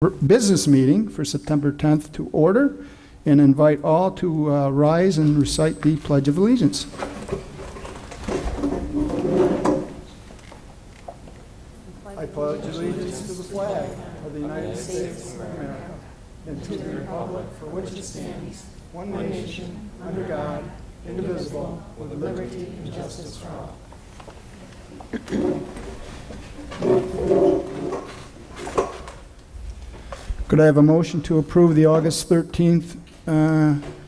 business meeting for September 10th to order and invite all to rise and recite the Pledge of Allegiance. I pledge allegiance to the flag of the United States of America and to the republic for which it stands, one nation, under God, indivisible, with liberty and justice for all. Could I have a motion to approve the August 13th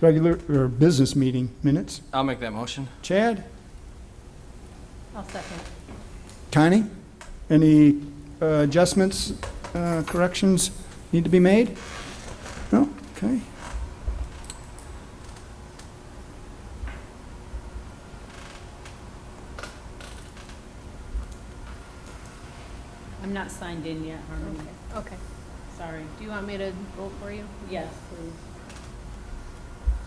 regular or business meeting minutes? I'll make that motion. Chad? I'll second. Connie? Any adjustments, corrections need to be made? No? Okay. I'm not signed in yet, Harmony. Okay. Sorry. Do you want me to vote for you? Yes, please.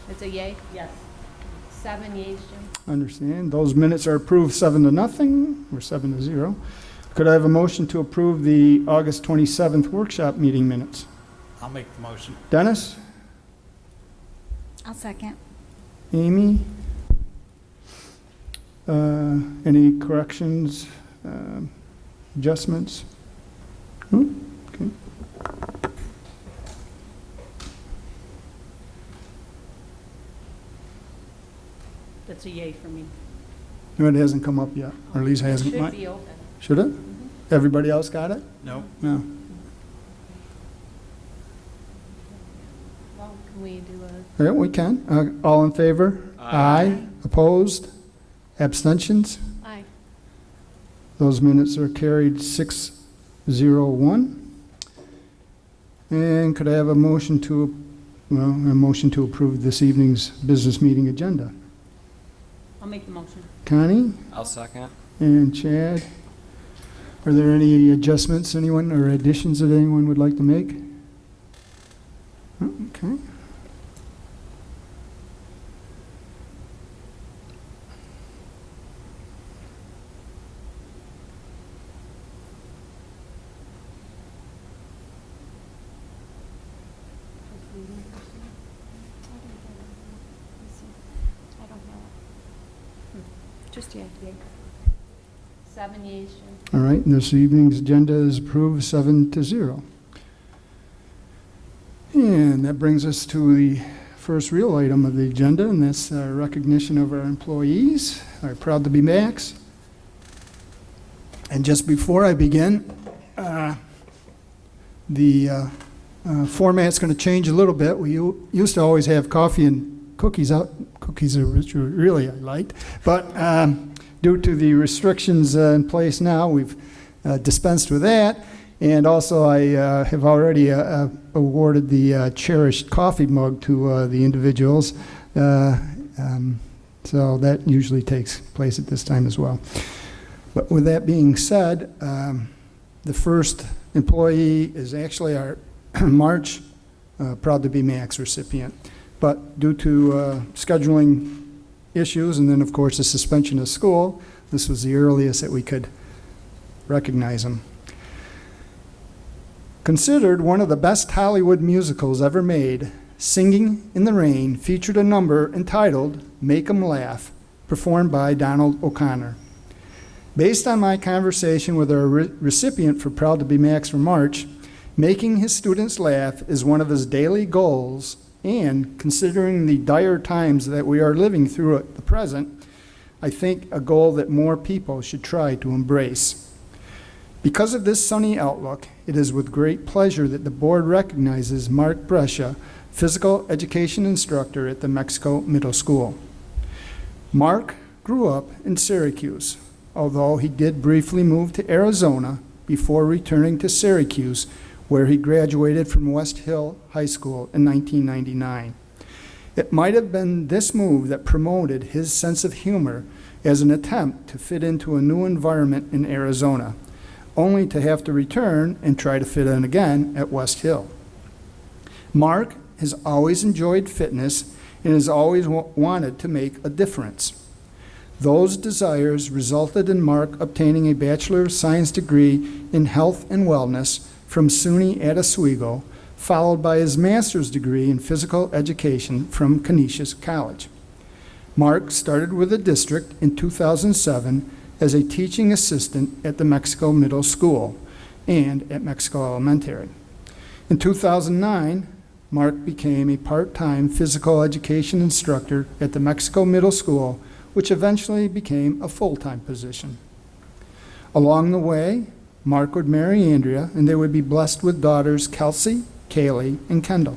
It's a yay? Yes. 7 yeas, Jim. Understand. Those minutes are approved 7-0 or 7-0. Could I have a motion to approve the August 27th workshop meeting minutes? I'll make the motion. Dennis? I'll second. Amy? Any corrections, adjustments? Okay. That's a yay for me. No, it hasn't come up yet, or at least It hasn't. should be open. Should it? Everybody else got it? No. No. Well, can we do a, Yeah, we can. All in favor? Aye. Opposed? Abstentions? aye. Those minutes are carried 6-0-1. And could I have a motion to approve this evening's business meeting agenda? I'll make the motion. Connie I'll second. and Chad. Are there any adjustments anyone or additions that anyone would like to make? Okay. I don't know. Just yay. 7 yeas, Jim. All right, and this evening's agenda is approved 7-0. And that brings us to the first real item of the agenda, and that's recognition of our employees, our proud to be MACS. And just before I begin, the format's going to change a little bit. We used to always have coffee and cookies out. Cookies are really I liked, but due to the restrictions in place now, we've dispensed with that. And also, I have already awarded the cherished coffee mug to the individuals. So that usually takes place at this time as well. But with that being said, the first employee is actually our March Proud to be MACS recipient. But due to scheduling issues and then, of course, the suspension of school, this was the earliest that we could recognize him. Considered one of the best Hollywood musicals ever made, Singing in the Rain featured a number entitled Make 'Em Laugh, performed by Donald O'Connor. Based on my conversation with our recipient for Proud to be MACS for March, making his students laugh is one of his daily goals, and considering the dire times that we are living through at the present, I think a goal that more people should try to embrace. Because of this sunny outlook, it is with great pleasure that the board recognizes Mark Brescia, physical education instructor at the Mexico Middle School. Mark grew up in Syracuse, although he did briefly move to Arizona before returning to Syracuse, where he graduated from West Hill High School in 1999. It might have been this move that promoted his sense of humor as an attempt to fit into a new environment in Arizona, only to have to return and try to fit in again at West Hill. Mark has always enjoyed fitness and has always wanted to make a difference. Those desires resulted in Mark obtaining a Bachelor of Science degree in Health and Wellness from SUNY at Oswego, followed by his master's degree in physical education from Canisius College. Mark started with the district in 2007 as a teaching assistant at the Mexico Middle School and at Mexico Elementary. In 2009, Mark became a part-time physical education instructor at the Mexico Middle School, which eventually became a full-time position. Along the way, Mark would marry Andrea, and they would be blessed with daughters Kelsey, Kaylee, and Kendall.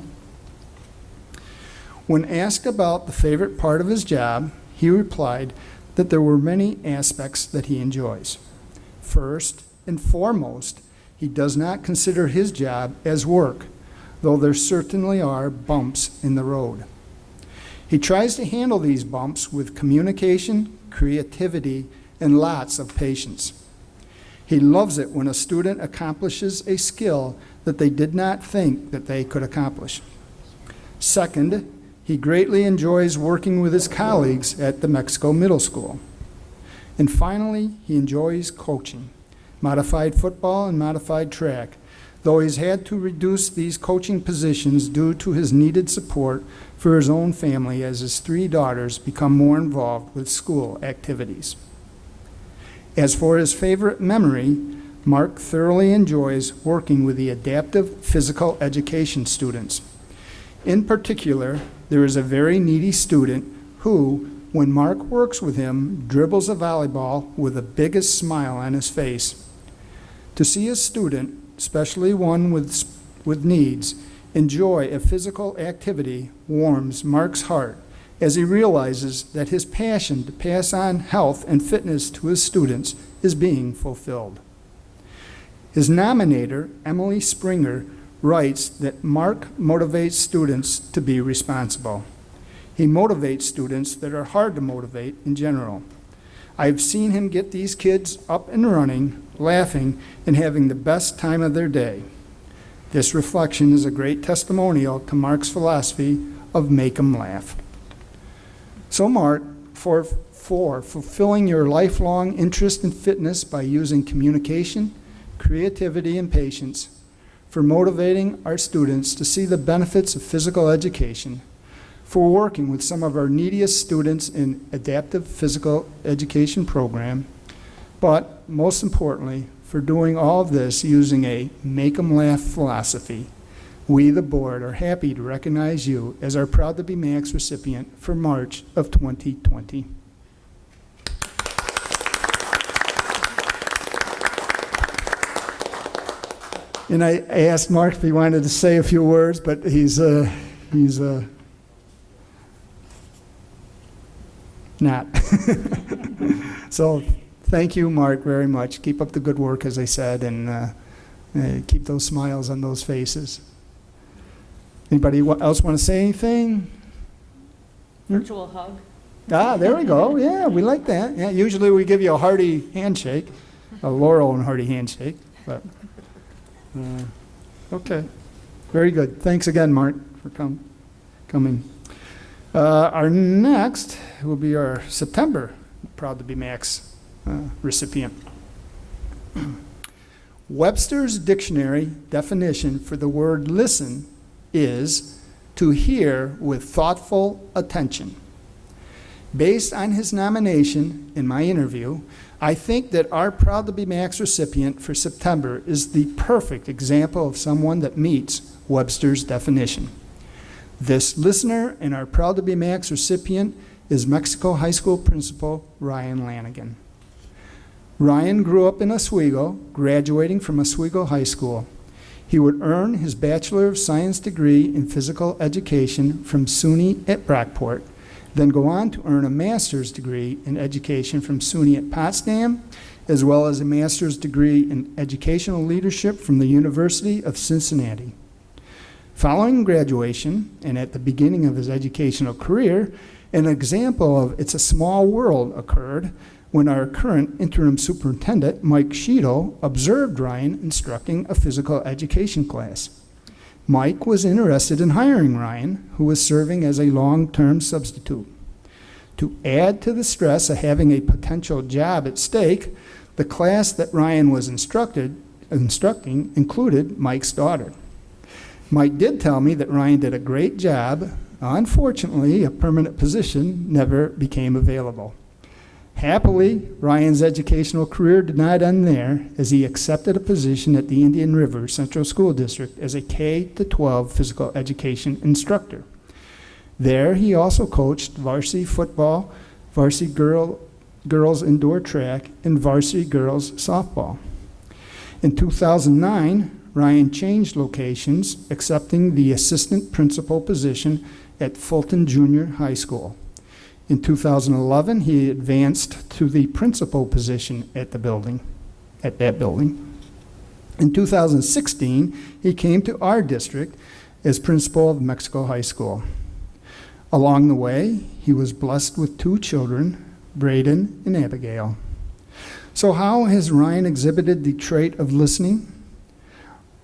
When asked about the favorite part of his job, he replied that there were many aspects that he enjoys. First and foremost, he does not consider his job as work, though there certainly are bumps in the road. He tries to handle these bumps with communication, creativity, and lots of patience. He loves it when a student accomplishes a skill that they did not think that they could accomplish. Second, he greatly enjoys working with his colleagues at the Mexico Middle School. And finally, he enjoys coaching, modified football and modified track, though he's had to reduce these coaching positions due to his needed support for his own family as his 3 daughters become more involved with school activities. As for his favorite memory, Mark thoroughly enjoys working with the adaptive physical education students. In particular, there is a very needy student who, when Mark works with him, dribbles a volleyball with the biggest smile on his face. To see a student, especially one with needs, enjoy a physical activity warms Mark's heart as he realizes that his passion to pass on health and fitness to his students is being fulfilled. His nominator, Emily Springer, writes that Mark motivates students to be responsible. He motivates students that are hard to motivate in general. I've seen him get these kids up and running, laughing, and having the best time of their day. This reflection is a great testimonial to Mark's philosophy of make 'em laugh. So Mark, for fulfilling your lifelong interest in fitness by using communication, creativity, and patience, for motivating our students to see the benefits of physical education, for working with some of our neediest students in adaptive physical education program, but most importantly, for doing all of this using a make 'em laugh philosophy. We, the board, are happy to recognize you as our Proud to be MACS recipient for March of 2020. And I asked Mark if he wanted to say a few words, but he's not. So thank you, Mark, very much. Keep up the good work, as I said, and keep those smiles on those faces. Anybody else want to say anything? Virtual hug. Ah, there we go. Yeah, we like that. Yeah, usually we give you a hearty handshake, a Laurel and hearty handshake, but okay. Very good. Thanks again, Mark, for coming. Our next will be our September Proud to be MACS recipient. Webster's dictionary definition for the word listen is to hear with thoughtful attention. Based on his nomination in my interview, I think that our Proud to be MACS recipient for September is the perfect example of someone that meets Webster's definition. This listener and our Proud to be MACS recipient is Mexico High School Principal Ryan Lanigan. Ryan grew up in Oswego, graduating from Oswego High School. He would earn his Bachelor of Science degree in physical education from SUNY at Brockport, then go on to earn a master's degree in education from SUNY at Potsdam, as well as a master's degree in educational leadership from the University of Cincinnati. Following graduation, and at the beginning of his educational career, an example of it's a small world occurred when our current interim superintendent, Mike Sheeto, observed Ryan instructing a physical education class. Mike was interested in hiring Ryan, who was serving as a long-term substitute. To add to the stress of having a potential job at stake, the class that Ryan was instructing instructing included Mike's daughter. Mike did tell me that Ryan did a great job. Unfortunately, a permanent position never became available. Happily, Ryan's educational career did not end there, as he accepted a position at the Indian River Central School District as a K-12 physical education instructor. There, he also coached varsity football, varsity girls indoor track, and varsity girls softball. In 2009, Ryan changed locations, accepting the assistant principal position at Fulton Junior High School. In 2011, he advanced to the principal position at that building. In 2016, he came to our district as principal of Mexico High School. Along the way, he was blessed with 2 children, Braden and Abigail. So how has Ryan exhibited the trait of listening?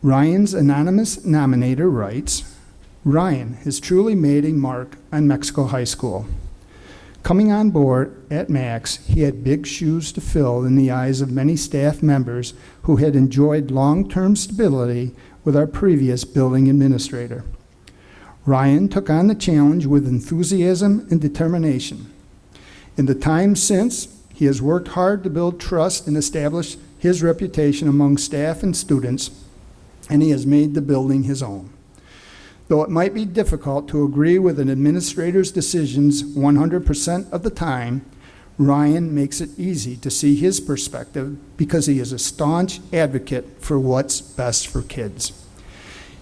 Ryan's anonymous nominator writes, Ryan has truly made a mark on Mexico High School. Coming on board at MACS, he had big shoes to fill in the eyes of many staff members who had enjoyed long-term stability with our previous building administrator. Ryan took on the challenge with enthusiasm and determination. In the time since, he has worked hard to build trust and establish his reputation among staff and students, and he has made the building his own. Though it might be difficult to agree with an administrator's decisions 100% of the time, Ryan makes it easy to see his perspective because he is a staunch advocate for what's best for kids.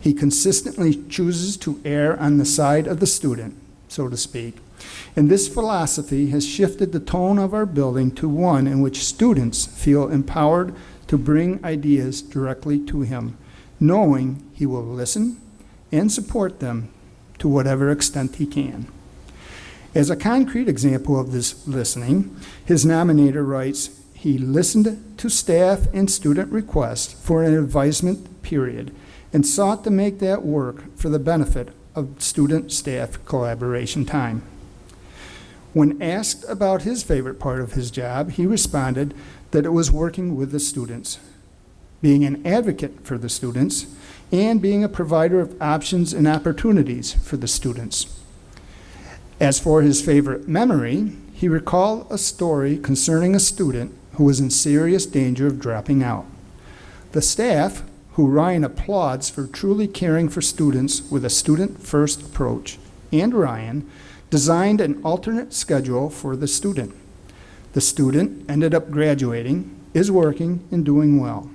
He consistently chooses to err on the side of the student, so to speak, and this philosophy has shifted the tone of our building to one in which students feel empowered to bring ideas directly to him, knowing he will listen and support them to whatever extent he can. As a concrete example of this listening, his nominator writes, he listened to staff and student requests for an advisement period and sought to make that work for the benefit of student-staff collaboration time. When asked about his favorite part of his job, he responded that it was working with the students, being an advocate for the students, and being a provider of options and opportunities for the students. As for his favorite memory, he recalled a story concerning a student who was in serious danger of dropping out. The staff, who Ryan applauds for truly caring for students with a student-first approach, and Ryan, designed an alternate schedule for the student. The student ended up graduating, is working, and doing well.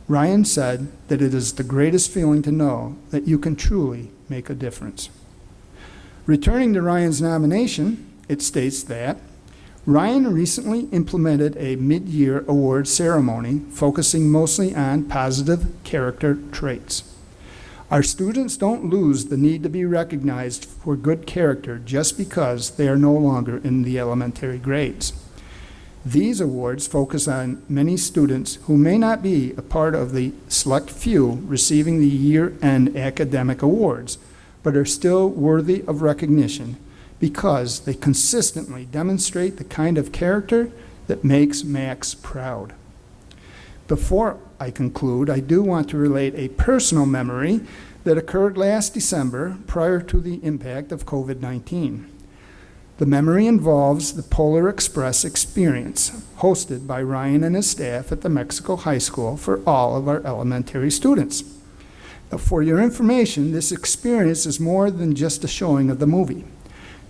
Ryan said that it is the greatest feeling to know that you can truly make a difference. Returning to Ryan's nomination, it states that Ryan recently implemented a mid-year award ceremony focusing mostly on positive character traits. Our students don't lose the need to be recognized for good character just because they are no longer in the elementary grades. These awards focus on many students who may not be a part of the select few receiving the year-end academic awards, but are still worthy of recognition because they consistently demonstrate the kind of character that makes MACS proud. Before I conclude, I do want to relate a personal memory that occurred last December prior to the impact of COVID-19. The memory involves the Polar Express experience hosted by Ryan and his staff at the Mexico High School for all of our elementary students. Now, for your information, this experience is more than just a showing of the movie.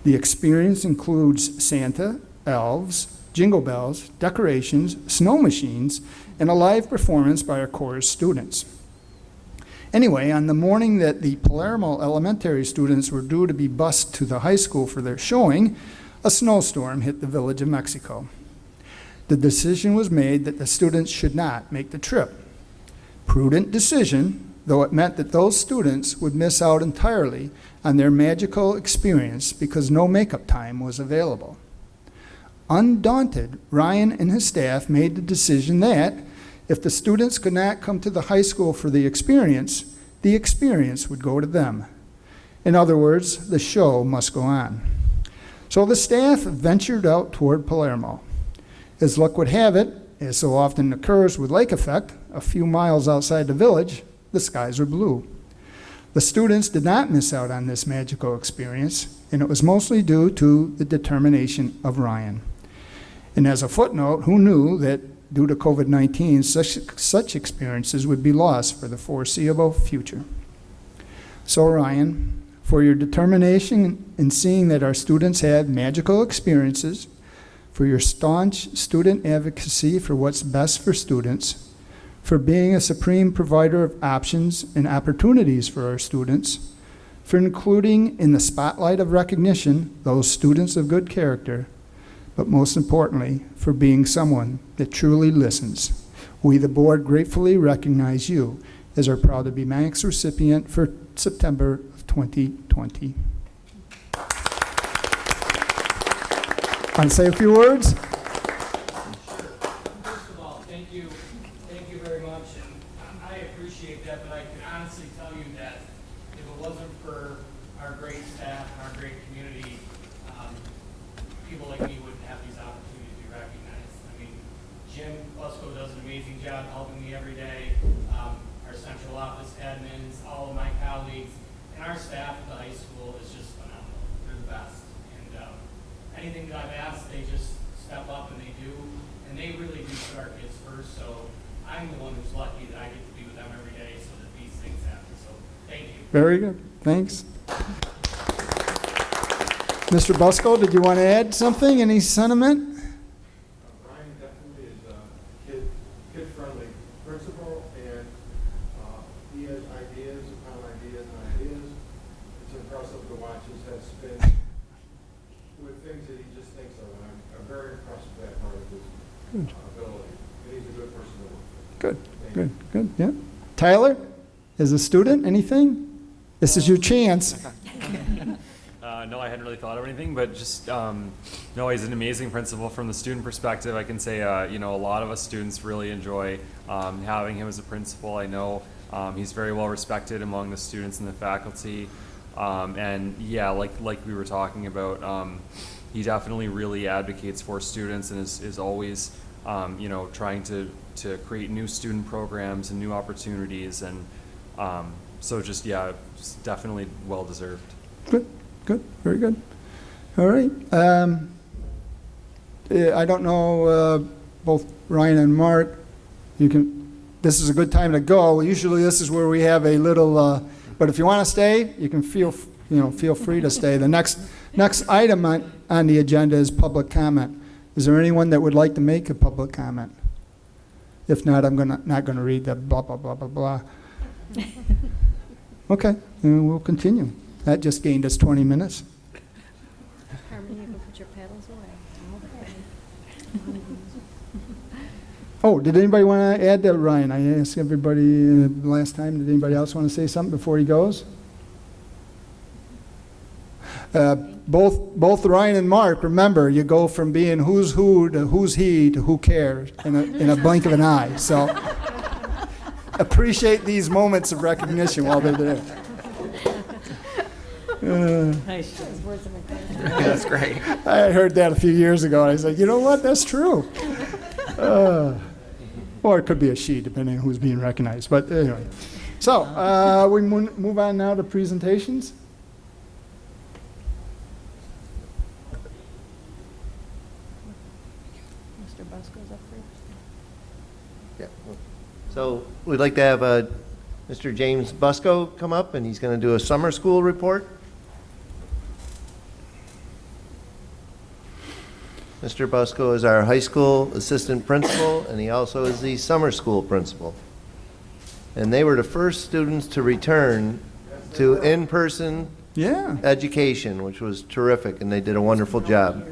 The experience includes Santa, elves, jingle bells, decorations, snow machines, and a live performance by our chorus students. Anyway, on the morning that the Palermo elementary students were due to be bused to the high school for their showing, a snowstorm hit the village of Mexico. The decision was made that the students should not make the trip. Prudent decision, though it meant that those students would miss out entirely on their magical experience because no makeup time was available. Undaunted, Ryan and his staff made the decision that if the students could not come to the high school for the experience would go to them. In other words, the show must go on. So the staff ventured out toward Palermo. As luck would have it, As so often occurs with lake effect, a few miles outside the village, the skies are blue. The students did not miss out on this magical experience, and it was mostly due to the determination of Ryan. And as a footnote, who knew that due to COVID-19, such experiences would be lost for the foreseeable future? So Ryan, for your determination in seeing that our students have magical experiences, for your staunch student advocacy for what's best for students, for being a supreme provider of options and opportunities for our students, for including in the spotlight of recognition those students of good character, but most importantly, for being someone that truly listens. We, the board, gratefully recognize you as our Proud to be MACS recipient for September of 2020. Want to say a few words? First of all, thank you very much, and I appreciate that, but I can honestly tell you that if it wasn't for our great staff and our great community, people like me wouldn't have these opportunities to be recognized. I mean, Jim Busco does an amazing job helping me every day, our central office admins, all of my colleagues, and our staff at the high school is just phenomenal. They're the best. Anything that I've asked, they just step up and they do, and they really do put our kids first, so I'm the one who's lucky that I get to be with them every day so that these things happen, so thank you. Very good. Thanks. Mr. Busco, did you want to add something? Any sentiment? Ryan definitely is a kid-friendly principal, and he has ideas upon ideas and ideas. It's impressive to watch his head spin with things that he just thinks of, and I'm very impressed with that part of his ability. And he's a good person to work with. Good, good, yeah. Tyler, as a student, anything? This is your chance. No, I hadn't really thought of anything, but just, no, he's an amazing principal from the student perspective. I can say, a lot of us students really enjoy having him as a principal. I know he's very well respected among the students and the faculty. And yeah, like we were talking about, he definitely really advocates for students and is always, trying to create new student programs and new opportunities. And so just definitely well deserved. Good, very good. All right. I don't know, both Ryan and Mark, this is a good time to go. Usually this is where we have a little, but if you want to stay, you can feel free to stay. The next item on the agenda is public comment. Is there anyone that would like to make a public comment? If not, I'm not going to read the blah, blah, blah, blah, blah. Okay, then we'll continue. That just gained us 20 minutes. Carmen, you can put your paddles away. Oh, did anybody want to add to Ryan? I asked everybody last time. Did anybody else want to say something before he goes? Both Ryan and Mark, remember, you go from being who's who to who's he to who cares in a blink of an eye. So appreciate these moments of recognition while they're there. That's great. I heard that a few years ago. I said, you know what? That's true. Or it could be a she, depending on who's being recognized. But anyway. So we move on now to presentations. Mr. Busco's up first. Yeah. So we'd like to have Mr. James Busco come up, and he's going to do a summer school report. Mr. Busco is our high school assistant principal, and he also is the summer school principal. And they were the first students to return to in-person education, which was terrific, and they did a wonderful job.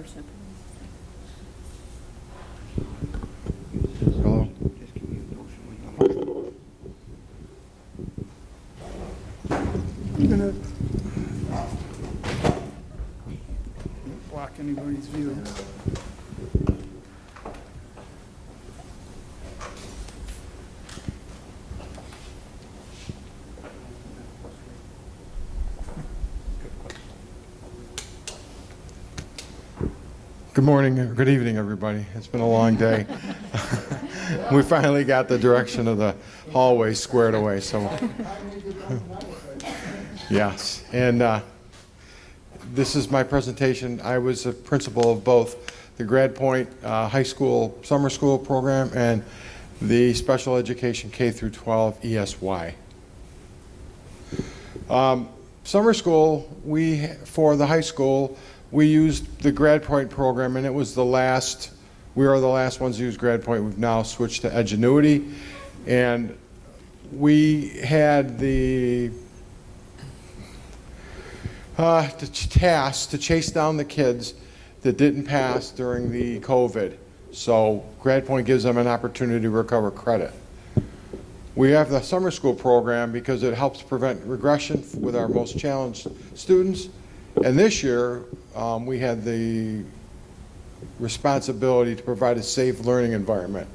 Hello. I'm going to block anybody's view. Good morning, or good evening, everybody. It's been a long day. we finally got the direction of the hallway squared away, so. Yes, and this is my presentation. I was a principal of both the Grad Point high school summer school program and the special education K through 12 ESY. Summer school, for the high school, we used the Grad Point program, and it was we are the last ones to use Grad Point. We've now switched to Edgenuity, and we had the task to chase down the kids that didn't pass during the COVID. So Grad Point gives them an opportunity to recover credit. We have the summer school program because it helps prevent regression with our most challenged students. And this year, we had the responsibility to provide a safe learning environment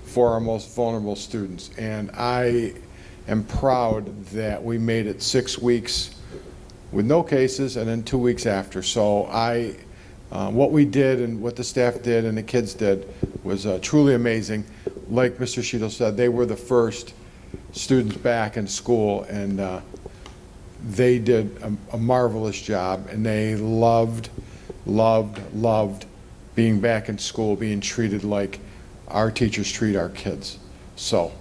for our most vulnerable students. And I am proud that we made it 6 weeks with no cases and then 2 weeks after. So what we did and what the staff did and the kids did was truly amazing. Like Mr. Sheetal said, they were the first students back in school, and they did a marvelous job, and they loved being back in school, being treated like our teachers treat our kids. So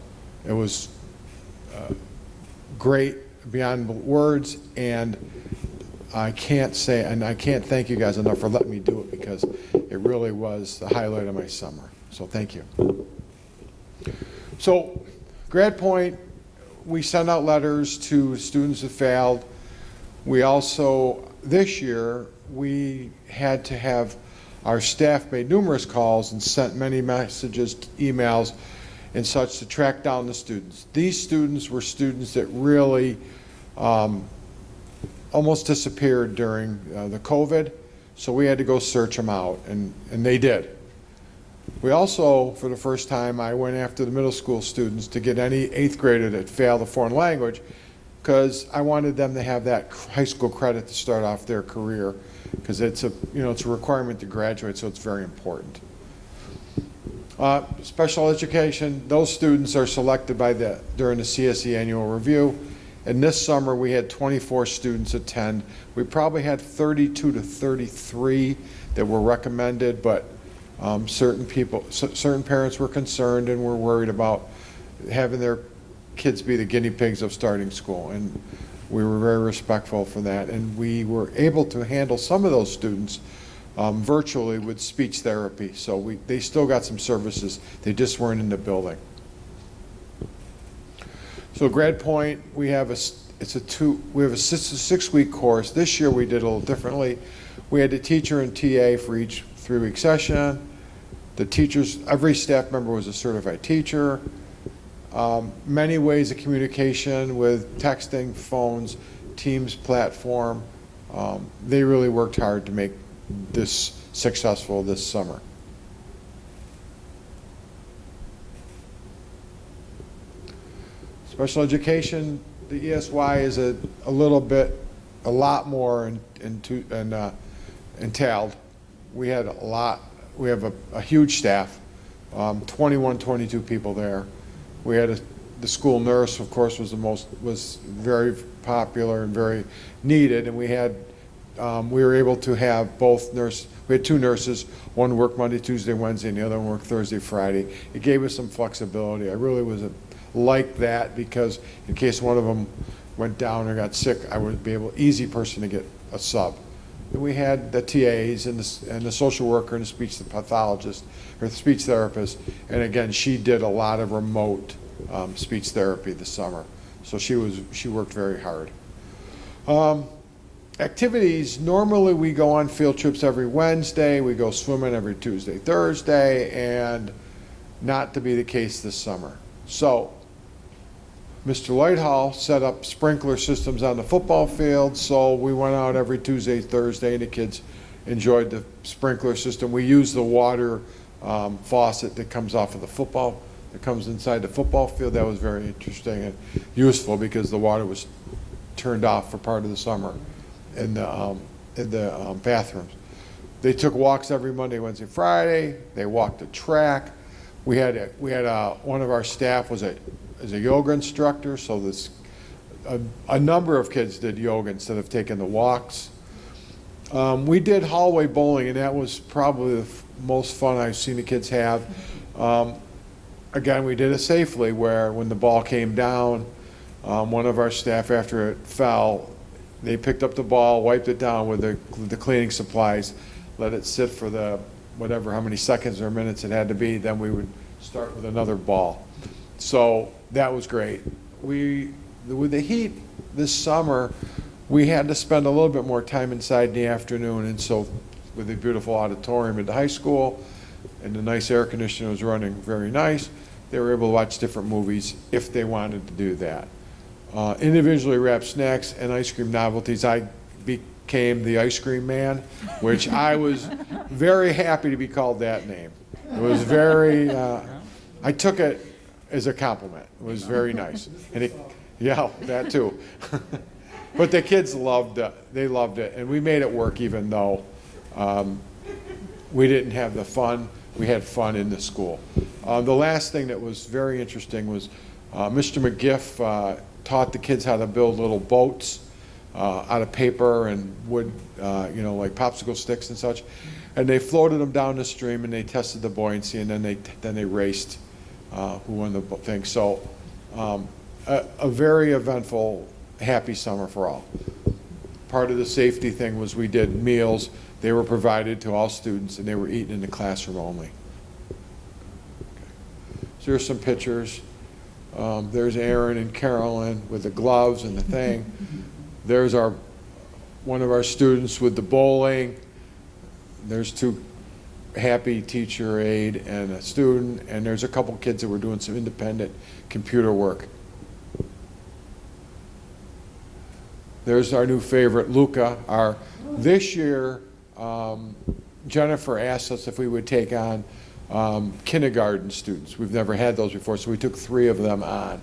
it was great beyond words, and I can't thank you guys enough for letting me do it, because it really was the highlight of my summer. So thank you. So Grad Point, we send out letters to students who failed. We also, this year, we had to have our staff made numerous calls and sent many messages, emails, and such to track down the students. These students were students that really almost disappeared during the COVID, so we had to go search them out, and they did. We also, for the first time, I went after the middle school students to get any 8th grader that failed a foreign language, because I wanted them to have that high school credit to start off their career, because it's a requirement to graduate, so it's very important. Special education, those students are selected during the CSE annual review. And this summer we had 24 students attend. We probably had 32 to 33 that were recommended, but certain parents were concerned and were worried about having their kids be the guinea pigs of starting school, and we were very respectful for that. And we were able to handle some of those students virtually with speech therapy, so they still got some services, they just weren't in the building. So Grad Point, we have a 6-week course. This year we did a little differently. We had a teacher and TA for each 3-week session. The teachers, every staff member was a certified teacher. Many ways of communication with texting, phones, Teams platform. They really worked hard to make this successful this summer. Special education, the ESY is a lot more entailed. We had we have a huge staff, 21, 22 people there. We had the school nurse, of course, was very popular and very needed, and we were able to have both nurses. We had 2 nurses. One worked Monday, Tuesday, Wednesday, and the other one worked Thursday, Friday. It gave us some flexibility. I really like that, because in case one of them went down or got sick, I would be easy person to get a sub. And we had the TAs and the social worker and the speech pathologist or the speech therapist, and again, she did a lot of remote speech therapy this summer, so she worked very hard. Activities, normally we go on field trips every Wednesday, we go swimming every Tuesday, Thursday, and not to be the case this summer. So Mr. Lighthall set up sprinkler systems on the football field, so we went out every Tuesday, Thursday, and the kids enjoyed the sprinkler system. We used the water faucet that comes off of that comes inside the football field. That was very interesting and useful, because the water was turned off for part of the summer in the bathrooms. They took walks every Monday, Wednesday, Friday. They walked the track. We had one of our staff is a yoga instructor, so a number of kids did yoga instead of taking the walks. We did hallway bowling, and that was probably the most fun I've seen the kids have. Again, we did it safely, where when the ball came down, one of our staff, after it fell, they picked up the ball, wiped it down with the cleaning supplies, let it sit for how many seconds or minutes it had to be, then we would start with another ball. So that was great. With the heat this summer, we had to spend a little bit more time inside in the afternoon, and so with the beautiful auditorium at the high school and the nice air conditioner was running very nice, they were able to watch different movies if they wanted to do that. Individually wrapped snacks and ice cream novelties. I became the ice cream man, which I was very happy to be called that name. It was very, I took it as a compliment. It was very nice. And yeah, that too. But the kids loved it. They loved it. And we made it work even though we didn't have the fun. We had fun in the school. The last thing that was very interesting was Mr. McGiff taught the kids how to build little boats out of paper and wood, like popsicle sticks and such. And they floated them down the stream, and they tested the buoyancy, and then they raced who won the thing. So a very eventful, happy summer for all. Part of the safety thing was we did meals. They were provided to all students, and they were eaten in the classroom only. Okay. So here's some pictures. There's Aaron and Carolyn with the gloves and the thing. There's one of our students with the bowling. There's two happy teacher aide and a student, and there's a couple kids that were doing some independent computer work. There's our new favorite, Luca. This year, Jennifer asked us if we would take on kindergarten students. We've never had those before, so we took 3 of them on,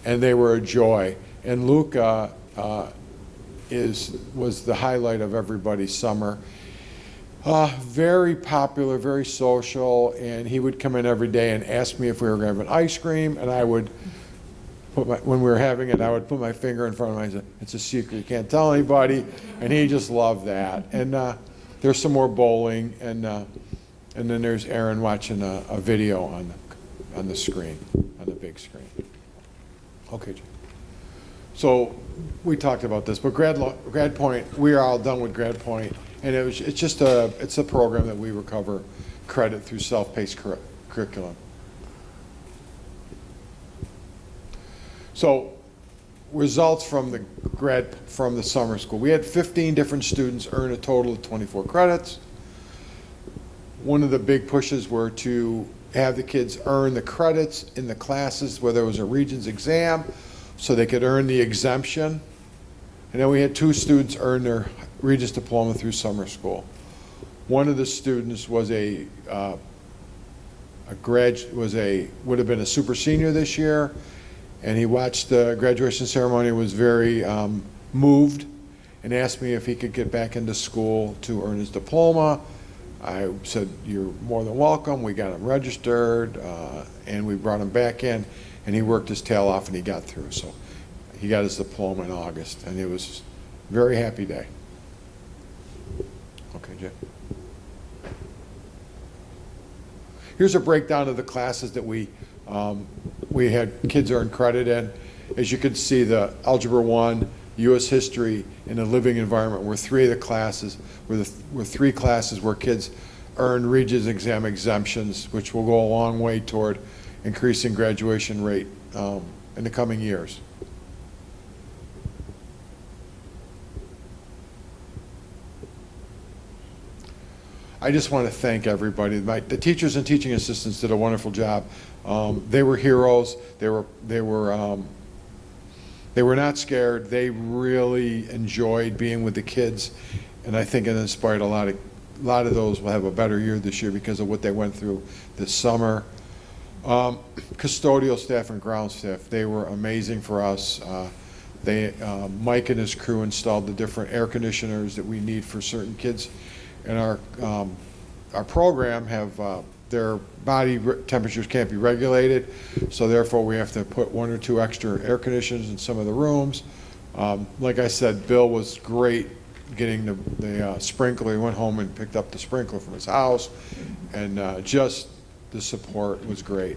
and they were a joy. And Luca was the highlight of everybody's summer. Very popular, very social, and he would come in every day and ask me if we were going to have an ice cream, and I would when we were having it, I would put my finger in front of him and I said, "It's a secret, you can't tell anybody," and he just loved that. And there's some more bowling, and then there's Aaron watching a video on the screen, on the big screen. Okay, Jay. So we talked about this, but Grad Point, we are all done with Grad Point, and it's a program that we recover credit through self-paced curriculum. So results from the summer school. We had 15 different students earn a total of 24 credits. One of the big pushes were to have the kids earn the credits in the classes where there was a Regents exam so they could earn the exemption. And then we had 2 students earn their Regents diploma through summer school. One of the students was would have been a super senior this year, and he watched the graduation ceremony, was very moved, and asked me if he could get back into school to earn his diploma. I said, "You're more than welcome." We got him registered, and we brought him back in, and he worked his tail off, and he got through. So he got his diploma in August, and it was a very happy day. Okay, Jay. Here's a breakdown of the classes that we had kids earn credit in. As you can see, the Algebra 1, U.S. History, and the Living Environment were 3 of the classes, were 3 classes where kids earned Regents exam exemptions, which will go a long way toward increasing graduation rate in the coming years. I just want to thank everybody. The teachers and teaching assistants did a wonderful job. They were heroes. They were not scared. They really enjoyed being with the kids, and I think it inspired a lot of those will have a better year this year because of what they went through this summer. Custodial staff and ground staff, they were amazing for us. Mike and his crew installed the different air conditioners that we need for certain kids. And our program have their body temperatures can't be regulated, so therefore we have to put 1 or 2 extra air conditioners in some of the rooms. Like I said, Bill was great getting the sprinkler. He went home and picked up the sprinkler from his house, and just the support was great.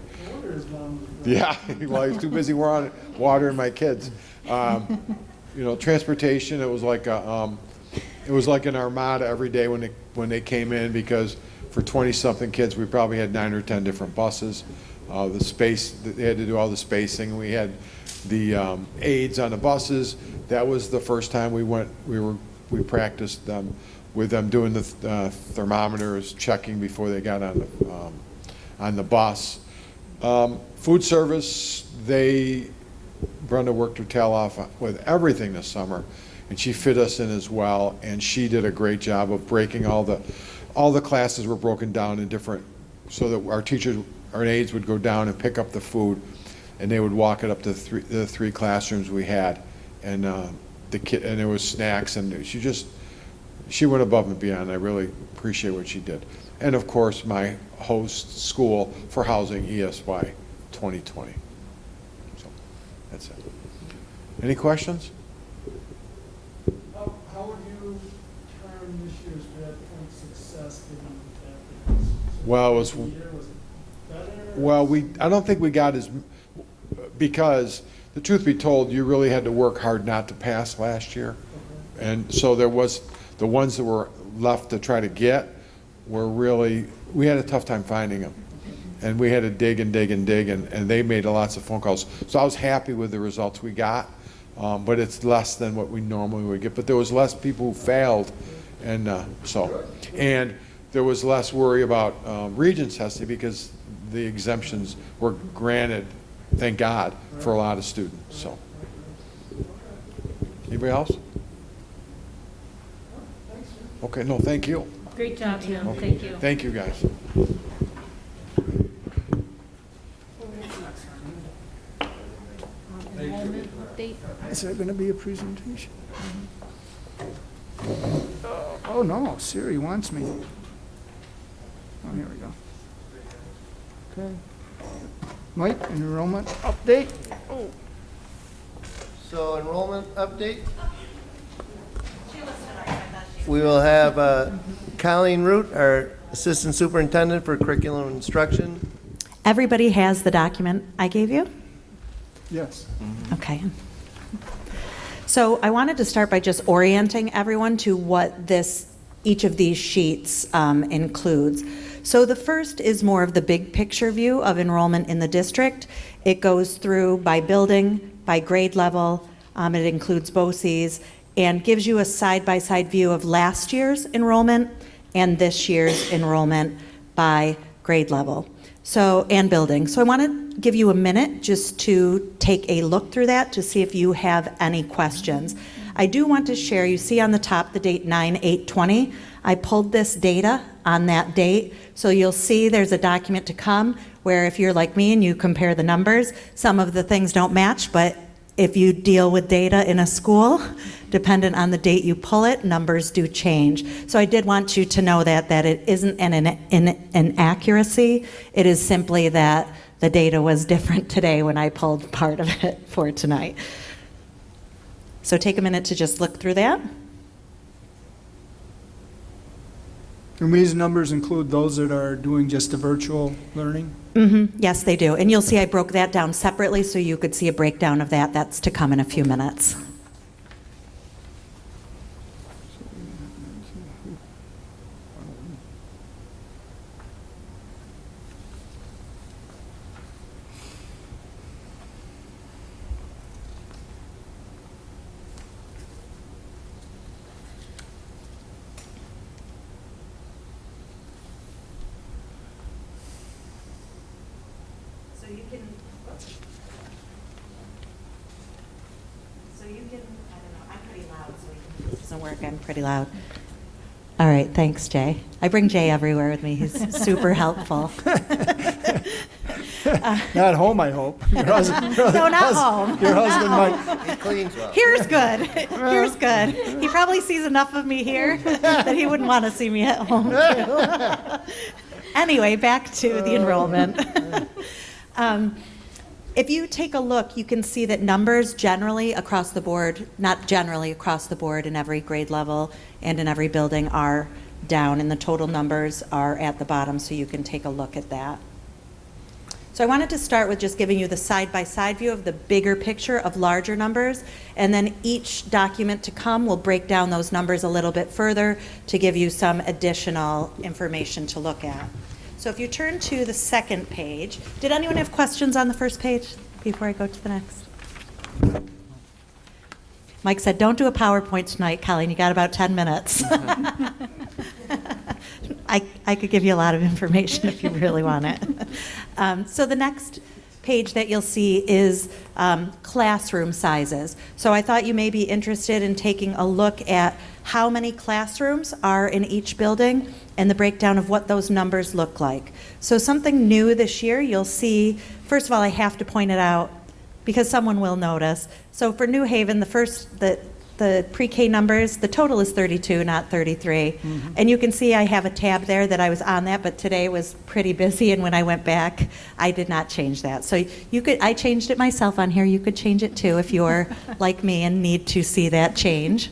Yeah, well, he's too busy watering my kids. You know, transportation, it was like an armada every day when they came in, because for 20-something kids, we probably had 9 or 10 different buses. The space, they had to do all the spacing. We had the aides on the buses. That was the first time we practiced with them doing the thermometers, checking before they got on the bus. Food service, Brenda worked her tail off with everything this summer, and she fit us in as well, and she did a great job of breaking all the classes were broken down in different, so that our teachers, our aides would go down and pick up the food, and they would walk it up to the three classrooms we had, and and there was snacks, and she went above and beyond. I really appreciate what she did. And of course, my host school for housing, ESY 2020. So that's it. Any questions? How would you term this year's Grad Point success given that? Well, it was, the year was better? well, I don't think we got because the truth be told, you really had to work hard not to pass last year. Okay. And so there was, the ones that were left to try to get were really, we had a tough time finding them. And we had to dig and dig and dig, and they made lots of phone calls. So I was happy with the results we got, but it's less than what we normally would get. But there was less people who failed, and and there was less worry about Regents testing, because the exemptions were granted, thank God, for a lot of students. So, anybody else? Okay, no, thank you. Great job, Tim. Thank you. Thank you, guys. Enrollment update. Is there going to be a presentation? Oh, no, Siri wants me. Oh, here we go. Okay. Mike, enrollment update? Oh. So enrollment update. We will have Colleen Root, our Assistant Superintendent for Curriculum Instruction. Everybody has the document I gave you? Yes. Okay. So I wanted to start by just orienting everyone to what each of these sheets includes. So the first is more of the big picture view of enrollment in the district. It goes through by building, by grade level. It includes BOCES, and gives you a side-by-side view of last year's enrollment and this year's enrollment by grade level. And building. So I want to give you a minute just to take a look through that to see if you have any questions. I do want to share, you see on the top the date 9/8/20. I pulled this data on that date, so you'll see there's a document to come where if you're like me and you compare the numbers, some of the things don't match, but if you deal with data in a school, dependent on the date you pull it, numbers do change. So I did want you to know that it isn't an inaccuracy. It is simply that the data was different today when I pulled part of it for tonight. So take a minute to just look through that. And these numbers include those that are doing just the virtual learning? Yes, they do. And you'll see I broke that down separately so you could see a breakdown of that. That's to come in a few minutes. I'm pretty loud. All right, thanks, Jay. I bring Jay everywhere with me. He's super helpful. Not home, I hope. Your husband, No, not home. Your husband No. might. He cleans well. Here's good. Here's good. He probably sees enough of me here that he wouldn't want to see me at home, too. Anyway, back to the enrollment. If you take a look, you can see that numbers generally across the board, not generally across the board in every grade level and in every building, are down, and the total numbers are at the bottom, so you can take a look at that. So I wanted to start with just giving you the side-by-side view of the bigger picture of larger numbers, and then each document to come will break down those numbers a little bit further to give you some additional information to look at. So if you turn to the second page, did anyone have questions on the first page before I go to the next? Mike said, don't do a PowerPoint tonight, Colleen, you got about 10 minutes. I could give you a lot of information if you really want it. So the next page that you'll see is classroom sizes. So I thought you may be interested in taking a look at how many classrooms are in each building and the breakdown of what those numbers look like. So something new this year, you'll see, first of all, I have to point it out because someone will notice. So for New Haven, the pre-K numbers, the total is 32, not 33. Mm-hmm. And you can see I have a tab there that I was on that, but today was pretty busy, and when I went back, I did not change that. So I changed it myself on here. You could change it too if you're like me and need to see that change.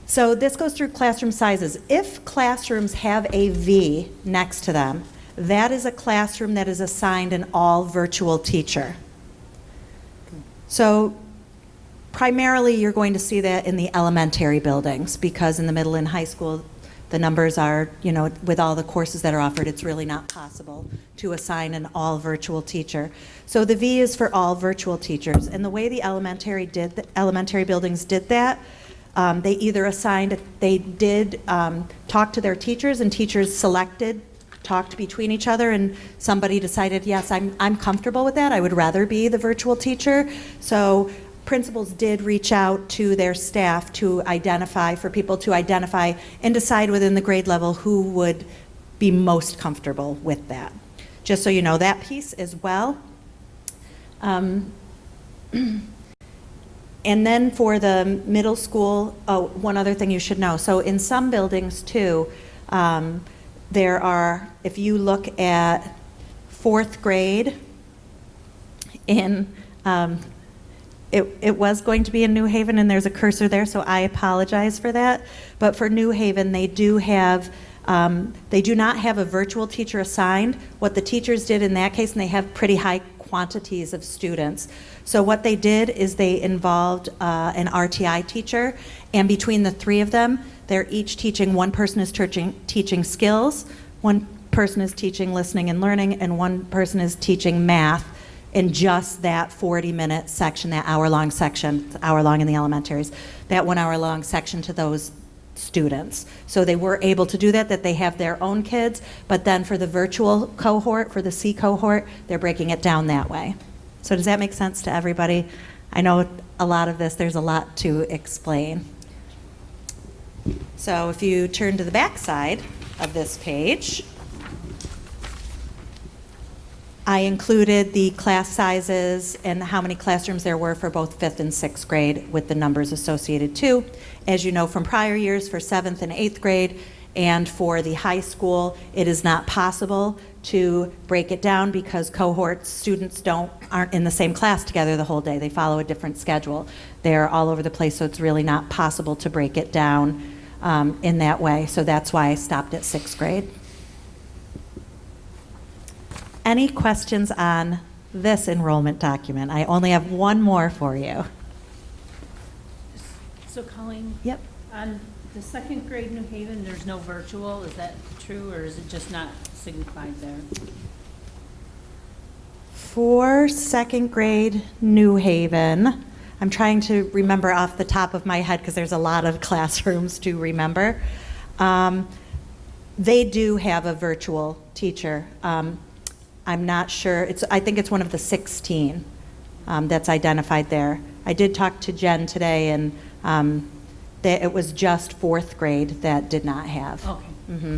So this goes through classroom sizes. If classrooms have a V next to them, that is a classroom that is assigned an all-virtual teacher. So primarily, you're going to see that in the elementary buildings, because in the middle and high school, the numbers are, with all the courses that are offered, it's really not possible to assign an all-virtual teacher. So the V is for all virtual teachers. And the way the elementary buildings did that, they either did talk to their teachers, and teachers talked between each other, and somebody decided, yes, I'm comfortable with that. I would rather be the virtual teacher. So principals did reach out to their staff for people to identify and decide within the grade level who would be most comfortable with that. Just so you know that piece as well. And then for the middle school, one other thing you should know. So in some buildings too, there are, if you look at fourth grade in, it was going to be in New Haven, and there's a cursor there, so I apologize for that. But for New Haven, they do not have a virtual teacher assigned. What the teachers did in that case, and they have pretty high quantities of students. So what they did is they involved an RTI teacher, and between the three of them, they're each teaching, one person is teaching skills, one person is teaching listening and learning, and one person is teaching math in just that 40-minute section, that hour-long section, it's hour-long in the elementaries, that 1 hour-long section to those students. So they were able to do that they have their own kids, but then for the virtual cohort, for the C cohort, they're breaking it down that way. So does that make sense to everybody? I know a lot of this, there's a lot to explain. So if you turn to the back side of this page, I included the class sizes and how many classrooms there were for both 5th and 6th grade with the numbers associated too. As you know from prior years, for 7th and 8th grade and for the high school, it is not possible to break it down because cohorts, students aren't in the same class together the whole day. They follow a different schedule. They're all over the place, so it's really not possible to break it down in that way. So that's why I stopped at 6th grade. Any questions on this enrollment document? I only have one more for you. So Colleen? Yep. On the 2nd grade New Haven, there's no virtual, is that true, or is it just not signified there? For 2nd grade New Haven, I'm trying to remember off the top of my head because there's a lot of classrooms to remember. They do have a virtual teacher. I'm not sure. I think it's one of the 16 that's identified there. I did talk to Jen today, and it was just 4th grade that did not have. Okay. Mm-hmm.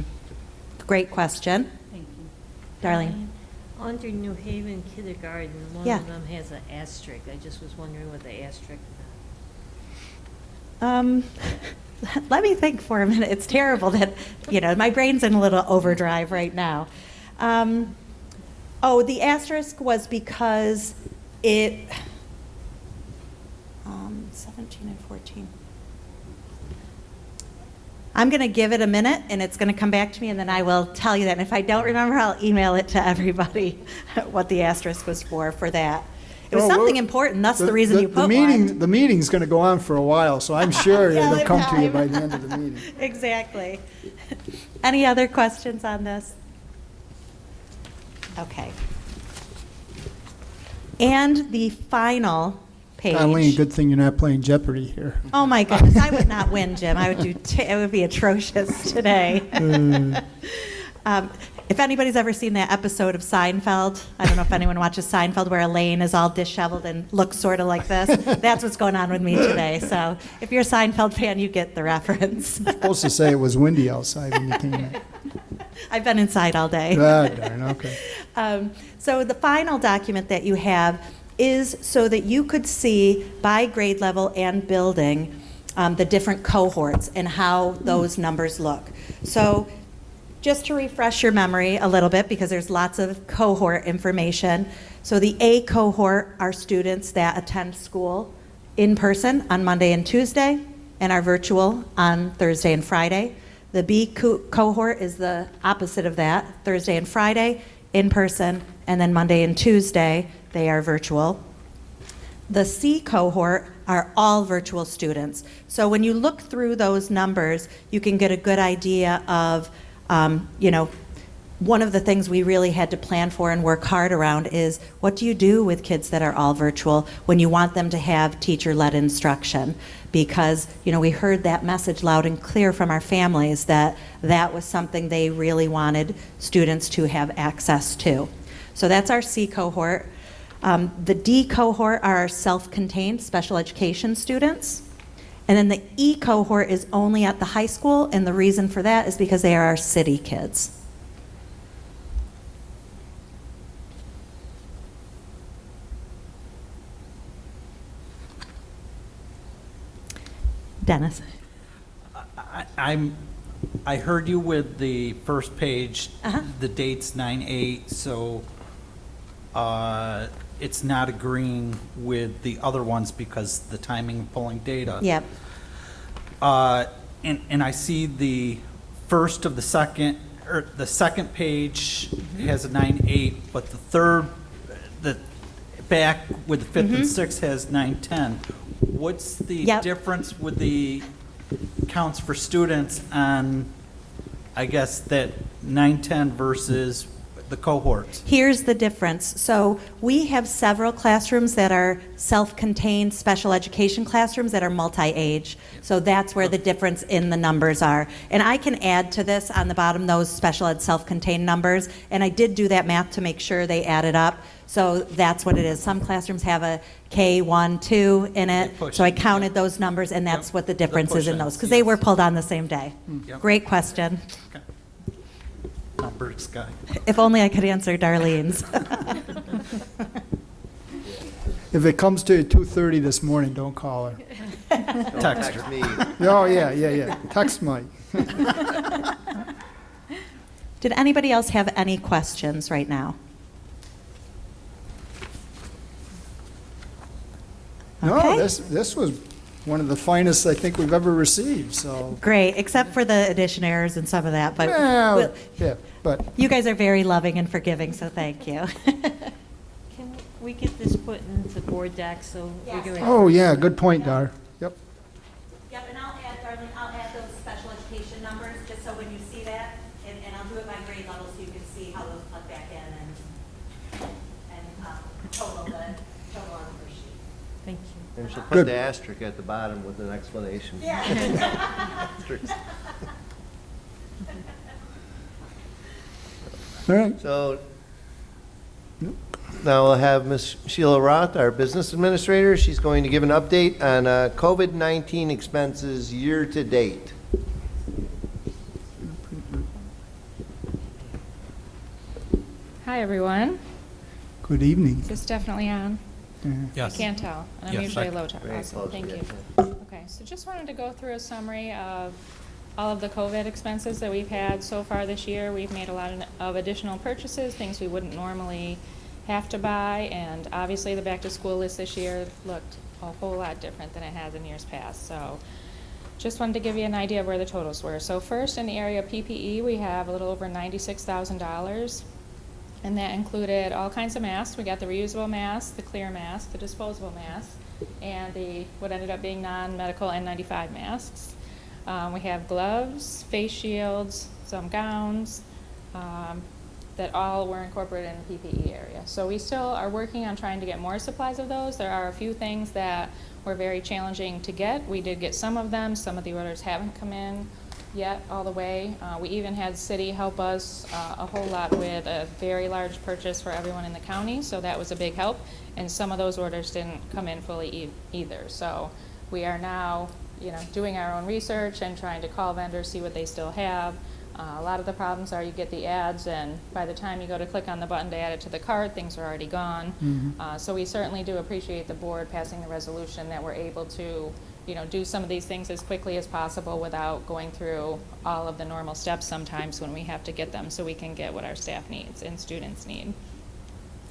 Great question. Thank you. Darlene? Under New Haven kindergarten, one Yeah. of them has an asterisk. I just was wondering what the asterisk Let me think for a minute. It's terrible that my brain's in a little overdrive right now. The asterisk was because it, 17 and 14. I'm going to give it a minute, and it's going to come back to me, and then I will tell you that. And if I don't remember, I'll email it to everybody what the asterisk was for that. It was something important. That's the reason you put one. The meeting's going to go on for a while, so I'm sure Yeah, it'll come to you time. by the end of the meeting. Exactly. Any other questions on this? Okay. And the final page. Eileen, good thing you're not playing Jeopardy here. Oh my goodness, I would not win, Jim. I would it would be atrocious today. If anybody's ever seen that episode of Seinfeld, I don't know if anyone watches Seinfeld, where Elaine is all disheveled and looks sort of like this. That's what's going on with me today. So if you're a Seinfeld fan, you get the reference. You're supposed to say it was windy outside when you came in. I've been inside all day. Ah, darn, okay. So the final document that you have is so that you could see by grade level and building the different cohorts and how those numbers look. So just to refresh your memory a little bit, because there's lots of cohort information. So the A cohort are students that attend school in person on Monday and Tuesday and are virtual on Thursday and Friday. The B cohort is the opposite of that, Thursday and Friday in person, and then Monday and Tuesday they are virtual. The C cohort are all virtual students. So when you look through those numbers, you can get a good idea of one of the things we really had to plan for and work hard around is what do you do with kids that are all virtual when you want them to have teacher-led instruction? Because, we heard that message loud and clear from our families that that was something they really wanted students to have access to. So that's our C cohort. The D cohort are our self-contained special education students. And then the E cohort is only at the high school, and the reason for that is because they are our city kids. Dennis. I heard you with the first page, Uh-huh. the date's 9/8, so it's not agreeing with the other ones because the timing of pulling data. Yep. And I see the first of the second, or the second page has a 9/8, but the third, the back with the fifth and sixth has 9/10. What's the Yep. difference with the counts for students on, I guess, that 9/10 versus the cohorts? Here's the difference. So we have several classrooms that are self-contained special education classrooms that are multi-age. So that's where the difference in the numbers are. And I can add to this on the bottom those special ed self-contained numbers. And I did do that math to make sure they added up. So that's what it is. Some classrooms have a K1, 2 in it. So I counted those numbers, and that's Yep. what the difference is in those, push-ins, because they were yes. pulled on the same day. Yep. Great question. Okay. Numbers guy. If only I could answer Darlene's. If it comes to 2:30 this morning, don't call her. Text her. me. Oh, yeah. Text Mike. Did anybody else have any questions right now? No, Okay. this was one of the finest I think we've ever received, so. Great, except for the addition errors and some of that, but Well, yeah, but you guys are very loving and forgiving, so thank you. Can we get this put into board docs so we can? oh, yeah, good point, Dar. Yep. Yep, and I'll add, Darlene, I'll add those special education numbers, just so when you see that, and I'll do it by grade level so you can see how those plug back in and total on the first sheet. Thank you. And she'll Good. put the asterisk at the bottom with an explanation. Asterisk. All right. So now we'll have Ms. Sheila Roth, our business administrator. She's going to give an update on COVID-19 expenses year to date. Hi, everyone. Good evening. Is this definitely on? Yes. I can't tell, and I'm Yes, usually I- low tech. Very Awesome, close, thank you. yeah. Okay, so just wanted to go through a summary of all of the COVID expenses that we've had so far this year. We've made a lot of additional purchases, things we wouldn't normally have to buy, and obviously the back-to-school list this year looked a whole lot different than it has in years past. So just wanted to give you an idea of where the totals were. So first, in the area of PPE, we have a little over $96,000, and that included all kinds of masks. We got the reusable masks, the clear masks, the disposable masks, and the what ended up being non-medical N95 masks. We have gloves, face shields, some gowns, that all were incorporated in the PPE area. So we still are working on trying to get more supplies of those. There are a few things that were very challenging to get. We did get some of them. Some of the orders haven't come in yet all the way. We even had city help us a whole lot with a very large purchase for everyone in the county, so that was a big help. And some of those orders didn't come in fully either. So we are now, doing our own research and trying to call vendors, see what they still have. A lot of the problems are you get the ads, and by the time you go to click on the button to add it to the cart, things are already gone. So we certainly do appreciate the board passing the resolution that we're able to, do some of these things as quickly as possible without going through all of the normal steps sometimes when we have to get them, so we can get what our staff needs and students need.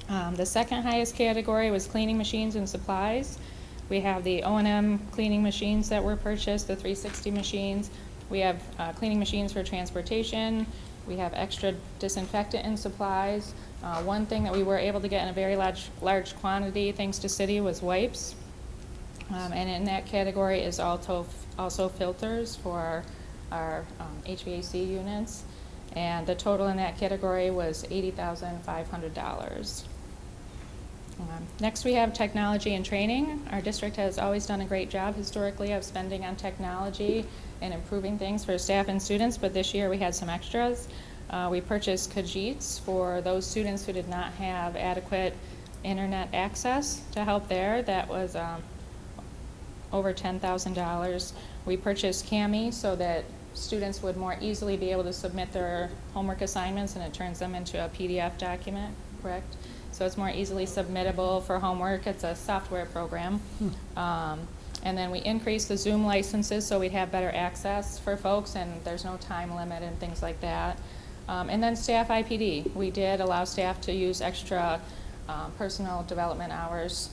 The second highest category was cleaning machines and supplies. We have the O&M cleaning machines that were purchased, the 360 machines. We have cleaning machines for transportation. We have extra disinfectant and supplies. One thing that we were able to get in a very large quantity, thanks to city, was wipes. And in that category is also filters for our HVAC units. And the total in that category was $80,500. Next, we have technology and training. Our district has always done a great job historically of spending on technology and improving things for staff and students, but this year we had some extras. We purchased Kajeets for those students who did not have adequate internet access to help there. That was over $10,000. We purchased Cami so that students would more easily be able to submit their homework assignments, and it turns them into a PDF document, correct? So it's more easily submittable for homework. It's a software program. And then we increased the Zoom licenses so we'd have better access for folks, and there's no time limit and things like that. And then staff IPD. We did allow staff to use extra personal development hours,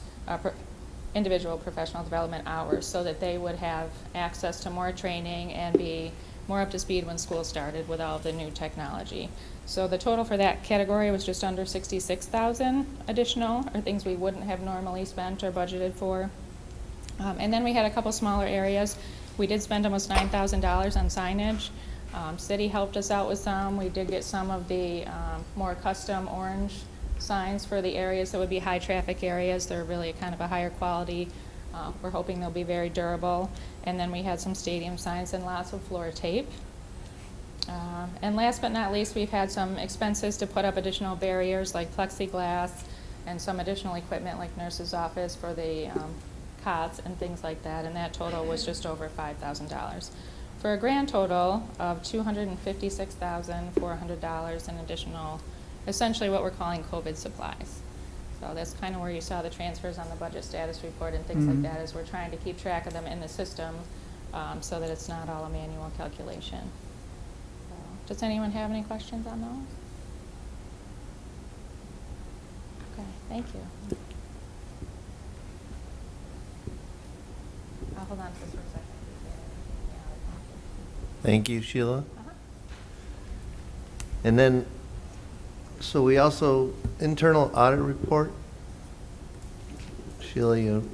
individual professional development hours, so that they would have access to more training and be more up to speed when school started with all the new technology. So the total for that category was just under $66,000 additional, or things we wouldn't have normally spent or budgeted for. And then we had a couple smaller areas. We did spend almost $9,000 on signage. City helped us out with some. We did get some of the more custom orange signs for the areas that would be high traffic areas. They're really kind of a higher quality. We're hoping they'll be very durable. And then we had some stadium signs and lots of floor tape. And last but not least, we've had some expenses to put up additional barriers like plexiglass and some additional equipment like nurse's office for the cots and things like that, and that total was just over $5,000. For a grand total of $256,400 in additional, essentially what we're calling COVID supplies. So that's kind of where you saw the transfers on the budget status report and things like that, as we're trying to keep track of them in the system so that it's not all a manual calculation. So, does anyone have any questions on those? Okay, thank you. I'll hold on to this for a second. Thank you, Sheila. And then, so we also, internal audit report. Sheila, you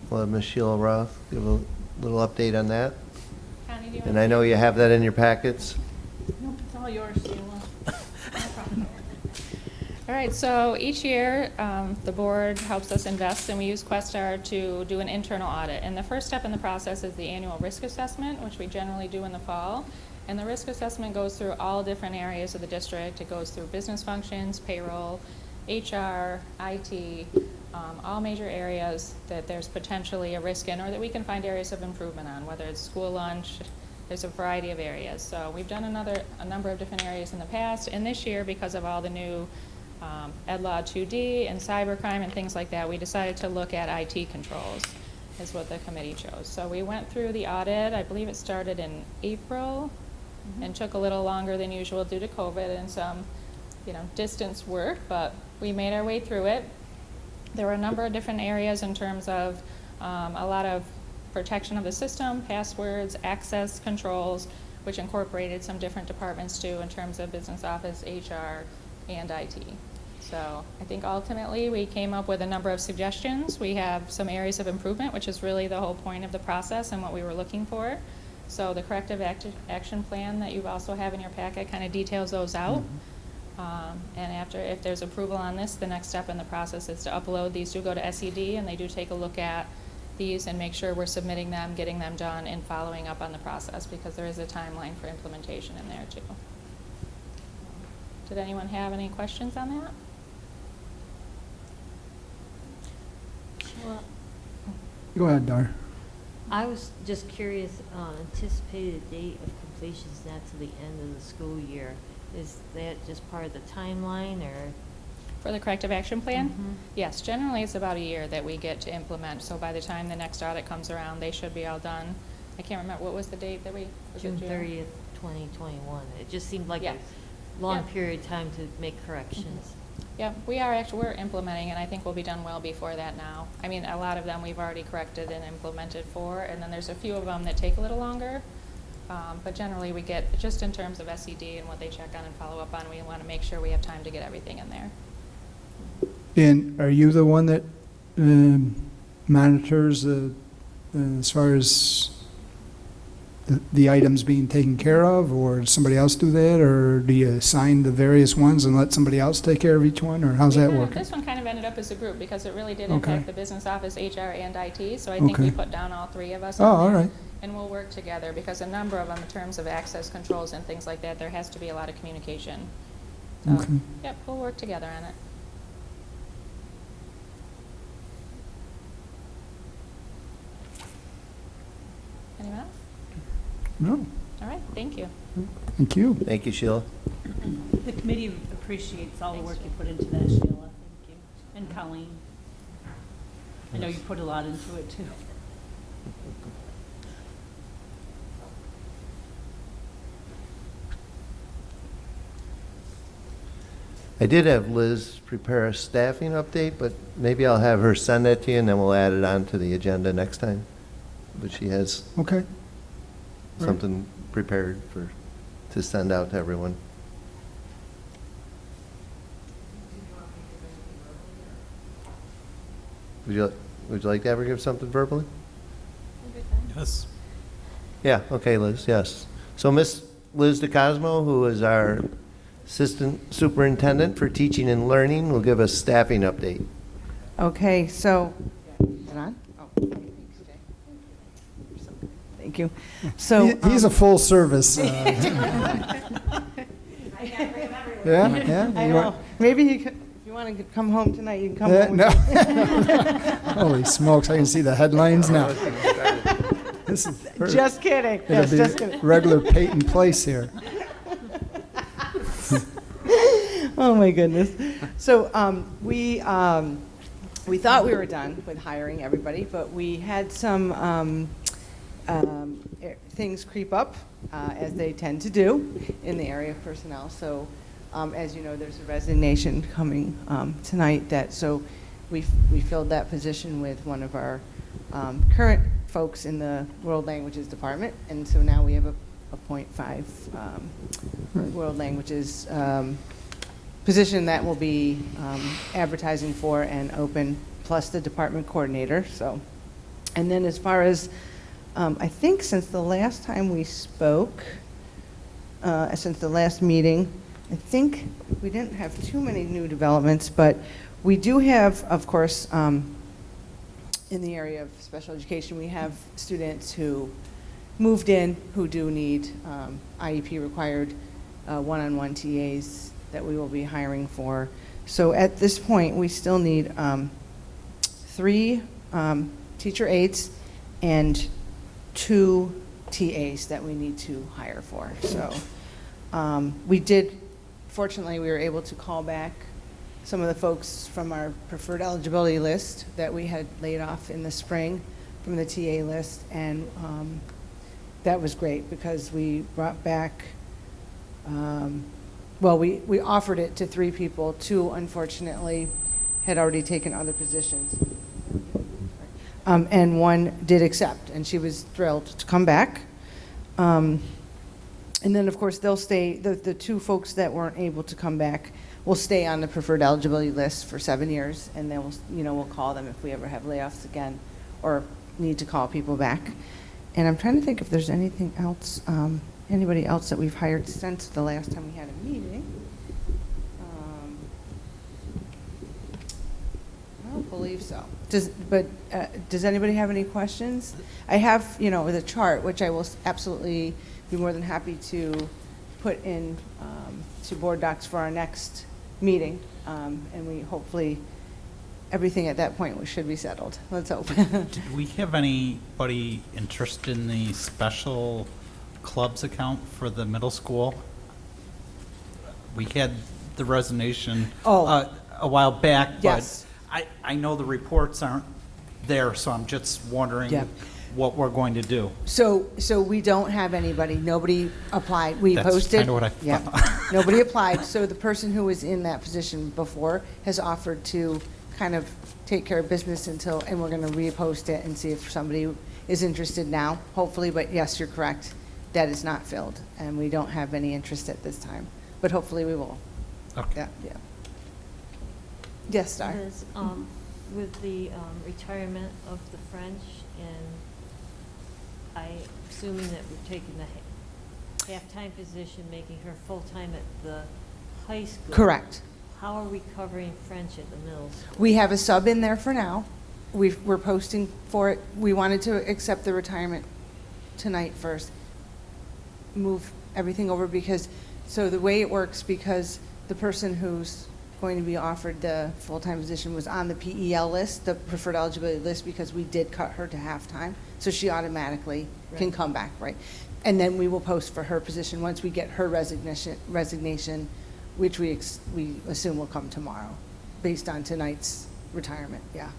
will have Ms. Sheila Roth give a little update on that. Connie, do you And I know you have that in your packets. Nope, it's all yours, Sheila. All right, so each year, the board helps us invest, and we use Questar to do an internal audit. And the first step in the process is the annual risk assessment, which we generally do in the fall. And the risk assessment goes through all different areas of the district. It goes through business functions, payroll, HR, IT, all major areas that there's potentially a risk in, or that we can find areas of improvement on, whether it's school lunch. There's a variety of areas. So we've done a number of different areas in the past, and this year, because of all the new Ed Law 2D and cybercrime and things like that, we decided to look at IT controls. is what the committee chose. So we went through the audit, I believe it started in April, and took a little longer than usual due to COVID and some, distance work, but we made our way through it. There were a number of different areas in terms of a lot of protection of the system, passwords, access controls, which incorporated some different departments too in terms of business office, HR, and IT. So I think ultimately we came up with a number of suggestions. We have some areas of improvement, which is really the whole point of the process and what we were looking for. So the corrective action plan that you also have in your packet kind of details those out. And after, if there's approval on this, the next step in the process is to upload these to go to SED, and they do take a look at these and make sure we're submitting them, getting them done, and following up on the process, because there is a timeline for implementation in there too. Did anyone have any questions on that? Well, Go ahead, Dar. I was just curious, anticipated date of completion is not to the end of the school year. Is that just part of the timeline, or? For the corrective action plan? Yes, generally it's about a year that we get to implement. So by the time the next audit comes around, they should be all done. I can't remember, what was the date that we? June 30th, 2021. It just seemed like Yeah. a long period of time to make corrections. Yeah, we're implementing, and I think we'll be done well before that now. I mean, a lot of them we've already corrected and implemented for, and then there's a few of them that take a little longer. But generally we get, just in terms of SED and what they check on and follow up on, we want to make sure we have time to get everything in there. And are you the one that monitors as far as the items being taken care of, or does somebody else do that, or do you assign the various ones and let somebody else take care of each one, or how's that working? This one kind of ended up as a group because it really did Okay. impact the business office, HR, and IT. So I think we Okay. put down all three of us. Oh, on all there, right. And we'll work together, because a number of them, in terms of access controls and things like that, there has to be a lot of communication. So, Okay. Yep, we'll work together on it. Anyone else? No, All right, thank you. thank you. Thank you, Sheila. The committee appreciates all the work you put into that, Sheila. Thank you. And Colleen. I know you put a lot into it, too. I did have Liz prepare a staffing update, but maybe I'll have her send that to you, and then we'll add it on to the agenda next time. But she has Okay. Right. something prepared to send out to everyone. Would you like to ever give something verbally? Yes. Yeah, okay, Liz, yes. So Miss Liz DeCosmo, who is our Assistant Superintendent for Teaching and Learning, will give us staffing update. Okay, so, is it on? Oh, thank you. So. He's a full service. Yeah. I You know. want- Maybe you could, if you want to come home tonight, you can come home. No. Holy smokes, I can see the headlines now. This is Just kidding. It'll Yes, be just kidding. regular Peyton Place here. Oh, my goodness. So we thought we were done with hiring everybody, but we had some things creep up, as they tend to do in the area of personnel. So as you know, there's a resignation coming tonight. So we filled that position with one of our current folks in the World Languages Department, and so now we have a .5 World Languages position that will be advertising for and open, plus the department coordinator. So, and then as far as I think since the last time we spoke, since the last meeting, I think we didn't have too many new developments, but we do have, of course, in the area of special education, we have students who moved in who do need IEP required one-on-one TAs that we will be hiring for. So at this point, we still need 3 teacher aides and 2 TAs that we need to hire for. So fortunately, we were able to call back some of the folks from our preferred eligibility list that we had laid off in the spring from the TA list, and that was great because we brought back, well, we offered it to 3 people. 2, unfortunately, had already taken other positions. And 1 did accept, and she was thrilled to come back. And then, of course, they'll stay, the 2 folks that weren't able to come back will stay on the preferred eligibility list for 7 years, and then we'll call them if we ever have layoffs again or need to call people back. And I'm trying to think if there's anything else, anybody else that we've hired since the last time we had a meeting. I don't believe so. Does anybody have any questions? I have, the chart, which I will absolutely be more than happy to put in to board docs for our next meeting. And we hopefully, everything at that point should be settled. Let's hope. Did we have anybody interested in the special clubs account for the middle school? We had the resignation a while back, Yes. but I know the reports aren't there, so I'm just wondering what we're going to do. So we don't have anybody. Nobody applied. We That's posted. kind of what I thought. Nobody applied. So the person who was in that position before has offered to kind of take care of business until, and we're going to repost it and see if somebody is interested now, hopefully. But yes, you're correct. That is not filled, and we don't have any interest at this time. But hopefully we will. Okay. Yeah. Yes, Star. Liz, with the retirement of the French, and I assuming that we're taking the half-time position, making her full-time at the high school. Correct. How are we covering French at the middle school? We have a sub in there for now. We're posting for it. We wanted to accept the retirement tonight first. Move everything over so the way it works, because the person who's going to be offered the full-time position was on the PEL list, the preferred eligibility list, because we did cut her to half-time. So she automatically can come back, right? And then we will post for her position once we get her resignation, which we assume will come tomorrow, based on tonight's retirement. Yeah.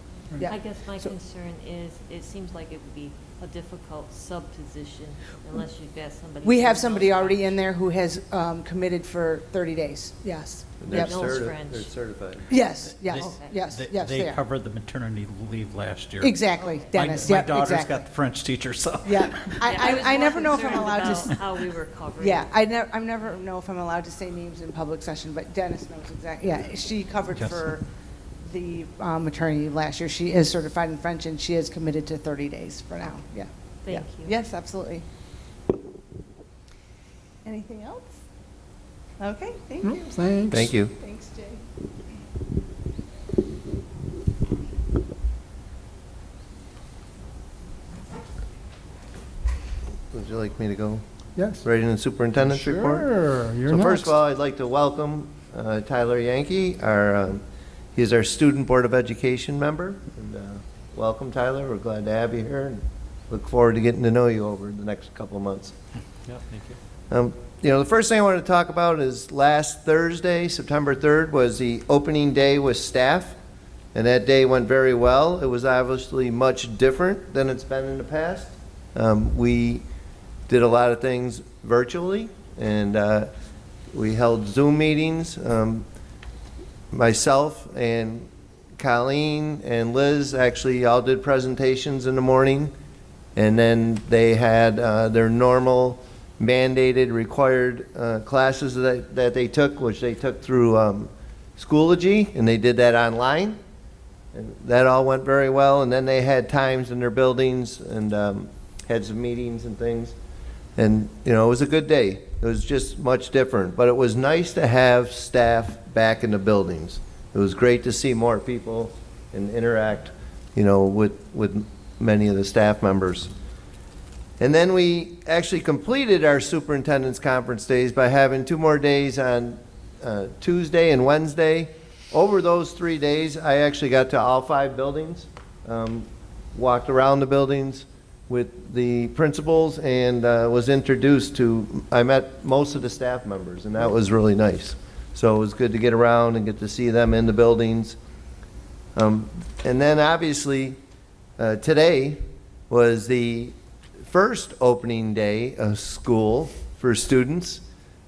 I guess my concern is it seems like it would be a difficult sub-position unless you've got somebody. We have somebody already in there who has committed for 30 days. Yes. And they're, Knows French. they're certified. Yes. They covered the maternity leave last year. Exactly, Dennis. My daughter's got the French teacher, so. Yeah. I never know if I'm concerned allowed about to. how we were covering. Yeah, I never know if I'm allowed to say names in public session, but Dennis knows exactly. Yeah, she covered Yes. for the maternity leave last year. She is certified in French, and she is committed to 30 days for now. Yeah. Thank Yeah. you. Yes, absolutely. Anything else? Okay, thank you. Thanks. Thank you. Thanks, Jay. Would you like me to go Yes. right in the superintendent's report? Sure. You're So first next. of all, I'd like to welcome Tyler Yankee. He's our Student Board of Education member. And, welcome, Tyler. We're glad to have you here, and look forward to getting to know you over the next couple of months. Yeah, thank you. The first thing I want to talk about is last Thursday, September 3rd, was the opening day with staff, and that day went very well. It was obviously much different than it's been in the past. We did a lot of things virtually, and we held Zoom meetings. Myself and Colleen and Liz actually all did presentations in the morning, and then they had their normal mandated required classes that they took, which they took through Schoology, and they did that online. And that all went very well, and then they had times in their buildings and had some meetings and things. And, it was a good day. It was just much different, but it was nice to have staff back in the buildings. It was great to see more people and interact, with many of the staff members. And then we actually completed our superintendent's conference days by having 2 more days on Tuesday and Wednesday. Over those 3 days, I actually got to all 5 buildings, walked around the buildings with the principals, and was introduced to, I met most of the staff members, and that was really nice. So it was good to get around and get to see them in the buildings. And then obviously, today, was the first opening day of school for students,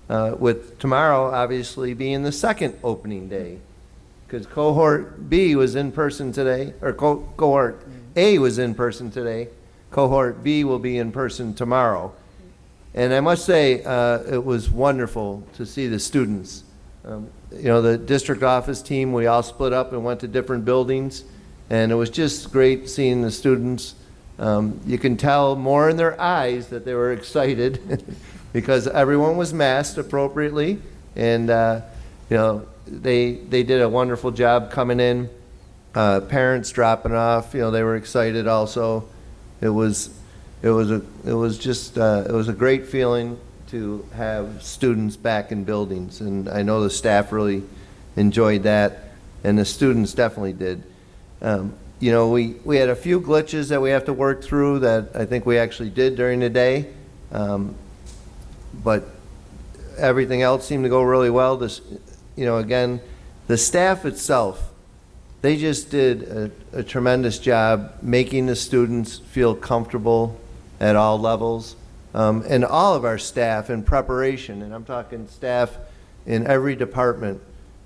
with tomorrow obviously being the second opening day. Because cohort B was in person today, or cohort A was in person today. Cohort B will be in person tomorrow. And I must say, it was wonderful to see the students. The district office team, we all split up and went to different buildings, and it was just great seeing the students. You can tell more in their eyes that they were excited because everyone was masked appropriately, and they did a wonderful job coming in. Parents dropping off, they were excited also. It was a great feeling to have students back in buildings, and I know the staff really enjoyed that, and the students definitely did. We had a few glitches that we have to work through that I think we actually did during the day, but everything else seemed to go really well. Again, the staff itself, they just did a tremendous job making the students feel comfortable at all levels. And all of our staff in preparation, and I'm talking staff in every department.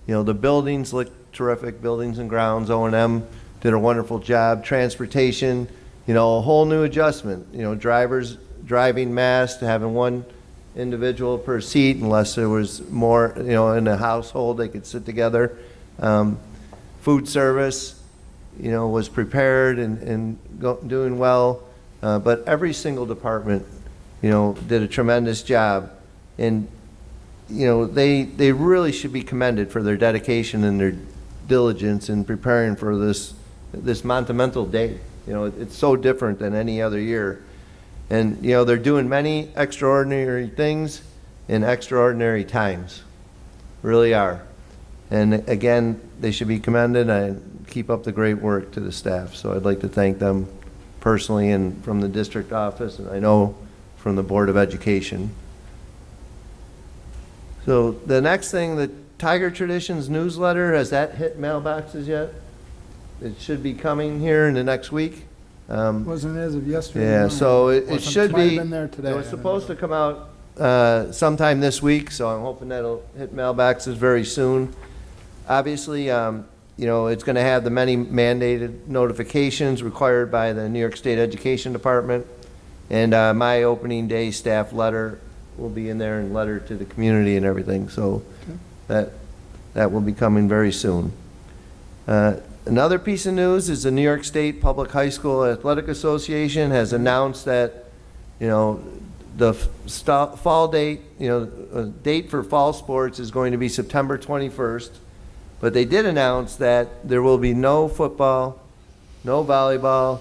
The buildings look terrific, buildings and grounds, O&M did a wonderful job. Transportation, a whole new adjustment. Drivers driving masked, having one individual per seat unless there was more, in a household they could sit together. Food service, was prepared and doing well. But every single department, did a tremendous job. And, they really should be commended for their dedication and their diligence in preparing for this monumental day. It's so different than any other year. And, they're doing many extraordinary things in extraordinary times. Really are. And again, they should be commended. I keep up the great work to the staff. So I'd like to thank them personally and from the district office, and I know from the Board of Education. So the next thing, the Tiger Traditions newsletter, has that hit mailboxes yet? It should be coming here in the next week. Wasn't as of yesterday. Yeah, so it should Might have be. been there today. It was supposed to come out sometime this week, so I'm hoping that'll hit mailboxes very soon. Obviously, it's going to have the many mandated notifications required by the New York State Education Department, and my opening day staff letter will be in there, and letter to the community and everything. So that will be coming very soon. Another piece of news is the New York State Public High School Athletic Association has announced that, the fall date, date for fall sports is going to be September 21st. But they did announce that there will be no football, no volleyball,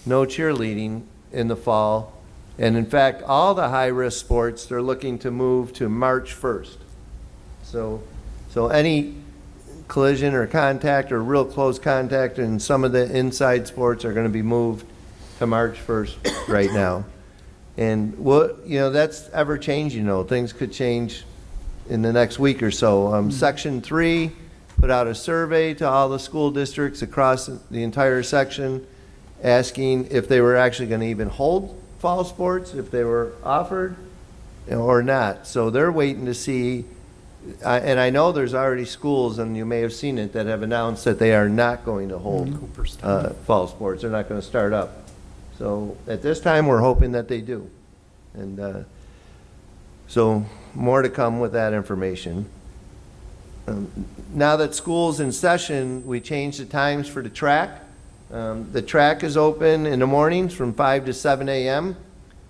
no cheerleading in the fall. And in fact, all the high-risk sports, they're looking to move to March 1st. So any collision or contact or real close contact in some of the inside sports are going to be moved to March 1st right now. And that's ever changing, things could change in the next week or so. Section 3 put out a survey to all the school districts across the entire section asking if they were actually going to even hold fall sports, if they were offered or not. So they're waiting to see, and I know there's already schools, and you may have seen it, that have announced that they are not going to hold fall sports. They're not going to start up. So at this time, we're hoping that they do. And so more to come with that information. Now that school's in session, we changed the times for the track. The track is open in the mornings from 5 to 7 a.m.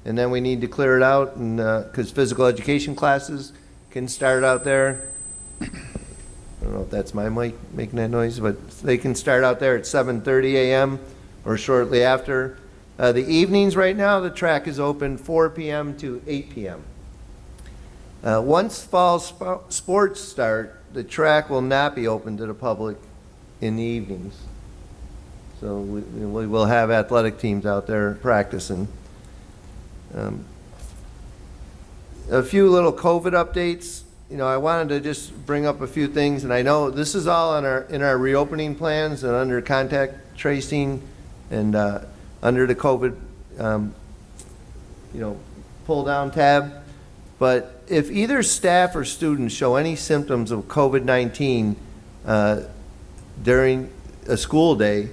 And then we need to clear it out, and because physical education classes can start out there. I don't know if that's my mic making that noise, but they can start out there at 7:30 a.m. or shortly after. The evenings right now, the track is open 4 p.m. to 8 p.m. Once fall sports start, the track will not be open to the public in the evenings. So we will have athletic teams out there practicing. A few little COVID updates. I wanted to just bring up a few things, and I know this is all in our reopening plans and under contact tracing and under the COVID pull down tab. But if either staff or students show any symptoms of COVID-19 during a school day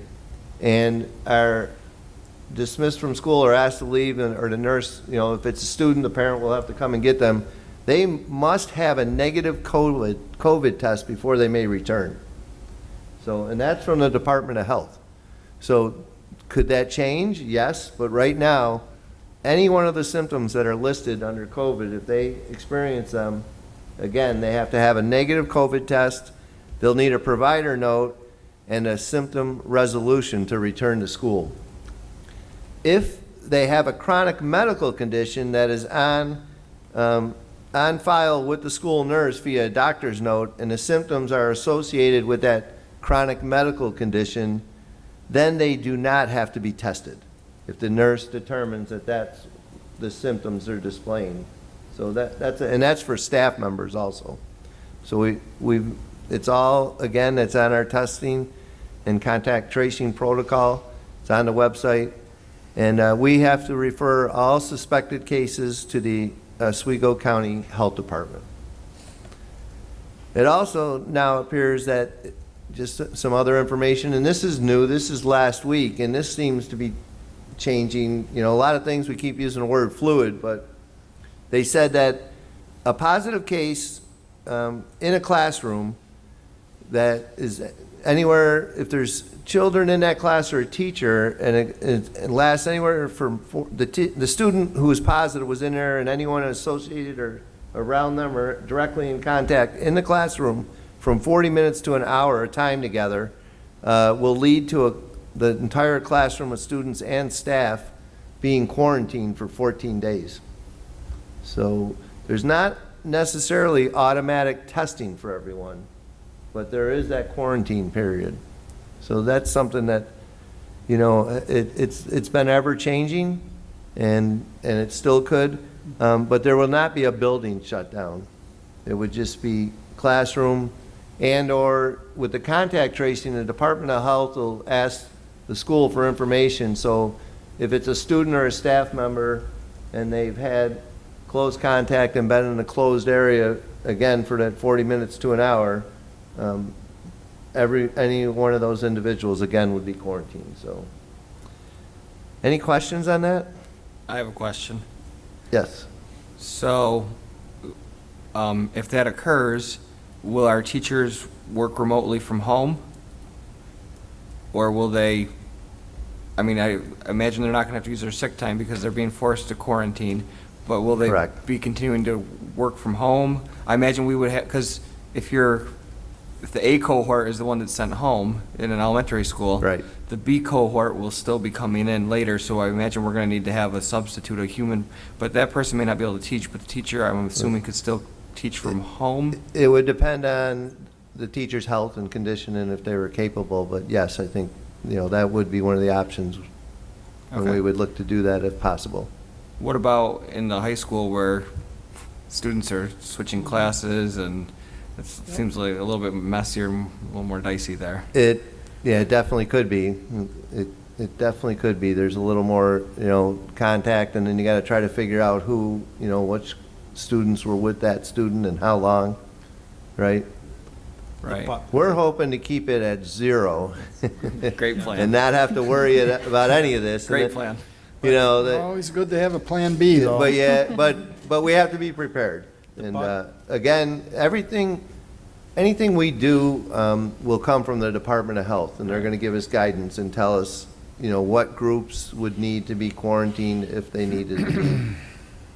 and are dismissed from school or asked to leave, or the nurse, if it's a student, the parent will have to come and get them, they must have a negative COVID test before they may return. So, and that's from the Department of Health. So could that change? Yes, but right now, any one of the symptoms that are listed under COVID, if they experience them, again, they have to have a negative COVID test, they'll need a provider note, and a symptom resolution to return to school. If they have a chronic medical condition that is on file with the school nurse via a doctor's note, and the symptoms are associated with that chronic medical condition, then they do not have to be tested if the nurse determines that that's the symptoms they're displaying. So that's for staff members also. So it's all, again, it's on our testing and contact tracing protocol. It's on the website. And we have to refer all suspected cases to the Oswego County Health Department. It also now appears that, just some other information, and this is new, this is last week, and this seems to be changing. A lot of things, we keep using the word fluid, but they said that a positive case in a classroom that is anywhere, if there's children in that class or a teacher, and it lasts anywhere from the student who was positive was in there, and anyone associated or around them or directly in contact in the classroom from 40 minutes to an hour of time together will lead to the entire classroom of students and staff being quarantined for 14 days. So there's not necessarily automatic testing for everyone, but there is that quarantine period. So that's something that, it's been ever changing, and it still could, but there will not be a building shut down. It would just be classroom, and or with the contact tracing, the Department of Health will ask the school for information. So if it's a student or a staff member and they've had close contact and been in a closed area, again, for that 40 minutes to an hour, any one of those individuals, again, would be quarantined. So any questions on that? I have a question. Yes. So, if that occurs, will our teachers work remotely from home? Or will they, I imagine they're not going to have to use their sick time because they're being forced to quarantine, but will they be continuing to work from home? I imagine we would have, because if the A cohort is the one that's sent home in an elementary school, the B cohort will still be coming in later, so I imagine we're going to need to have a substitute, a human, but that person may not be able to teach, but the teacher, I'm assuming, could still teach from home? It would depend on the teacher's health and condition and if they were capable, but yes, I think, that would be one of the options when we would look to do that if possible. What about in the high school where students are switching classes and it seems like a little bit messier, a little more dicey there? It definitely could be. It definitely could be. There's a little more, contact, and then you got to try to figure out who, which students were with that student and how long, right? Right. We're hoping to keep it at 0. Great plan. And not have to worry about any of this. Great plan. Always good to have a plan B, though. But we have to be prepared. And again, anything we do will come from the Department of Health, and they're going to give us guidance and tell us, what groups would need to be quarantined if they needed to be.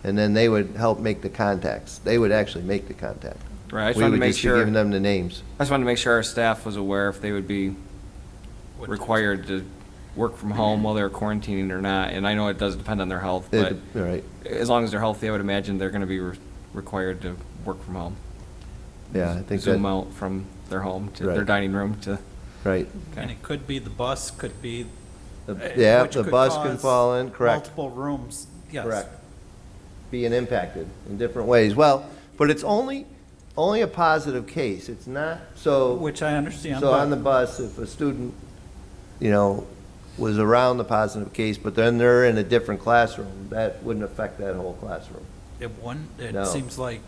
And then they would help make the contacts. They would actually make the contact. Right. We would just be giving them the names. I just wanted to make sure our staff was aware if they would be required to work from home while they're quarantining or not. And I know it does depend on their health, but as long as they're healthy, I would imagine they're going to be required to work from home. Yeah, I think Zoom out from their home to their dining room to. Right. Okay. And it could be the bus, could be. The bus can fall in, correct. Multiple rooms, yes. Correct. Being impacted in different ways. Well, but it's only a positive case. It's not so. Which I understand. So on the bus, if a student, was around the positive case, but then they're in a different classroom. That wouldn't affect that whole classroom. It wouldn't, it No. seems like,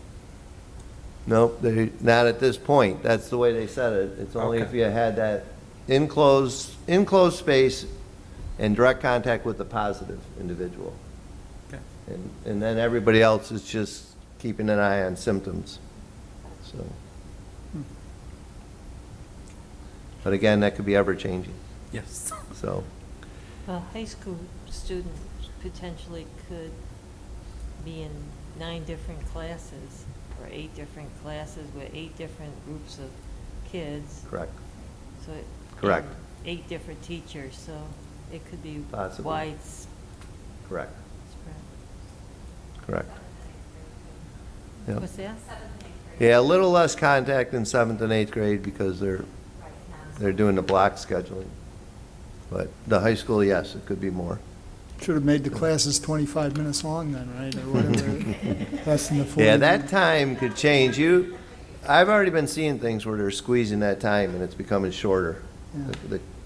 Nope, not at this point. That's the way they said it. It's only if Okay. you had that enclosed space and direct contact with the positive individual. okay. And then everybody else is just keeping an eye on symptoms, so. But again, that could be ever-changing, Yes. so. A high school student potentially could be in 9 different classes or 8 different classes with 8 different groups of kids. Correct. So Correct. and 8 different teachers, so it could be Possibly. widespread. Correct. Correct. Yep. What's that? Yeah, a little less contact in 7th and 8th grade because they're doing the block scheduling. But the high school, yes, it could be more. Should have made the classes 25 minutes long then, right, or whatever, less than the 40. Yeah, that time could change. I've already been seeing things where they're squeezing that time and it's becoming shorter,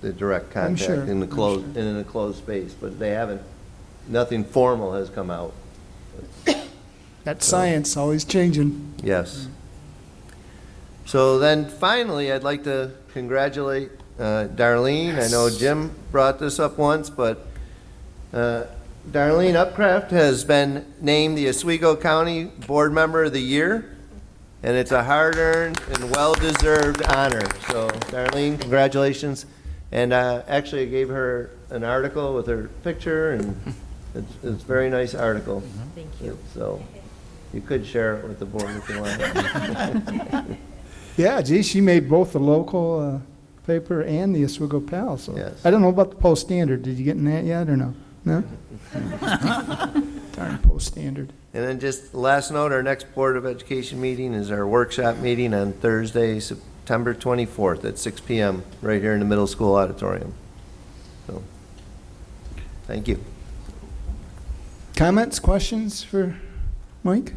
the direct I'm contact sure, in the I'm closed, sure. in an enclosed space, but they haven't, nothing formal has come out. That science always changing. Yes. So then finally, I'd like to congratulate Darlene. I know Jim brought this up once, but Darlene Upcraft has been named the Oswego County Board Member of the Year, and it's a hard-earned and well-deserved honor. So Darlene, congratulations. And actually, I gave her an article with her picture, and it's a very nice article. Thank you. So you could share it with the board if you want. Yeah, gee, she made both the local paper and the Oswego Pal, so. Yes. I don't know about the Post Standard. Did you get in that yet, or no? No? Darn Post Standard. And then just last note, our next Board of Education meeting is our workshop meeting on Thursday, September 24th at 6 p.m. right here in the middle school auditorium. So, thank you. Comments, questions for Mike?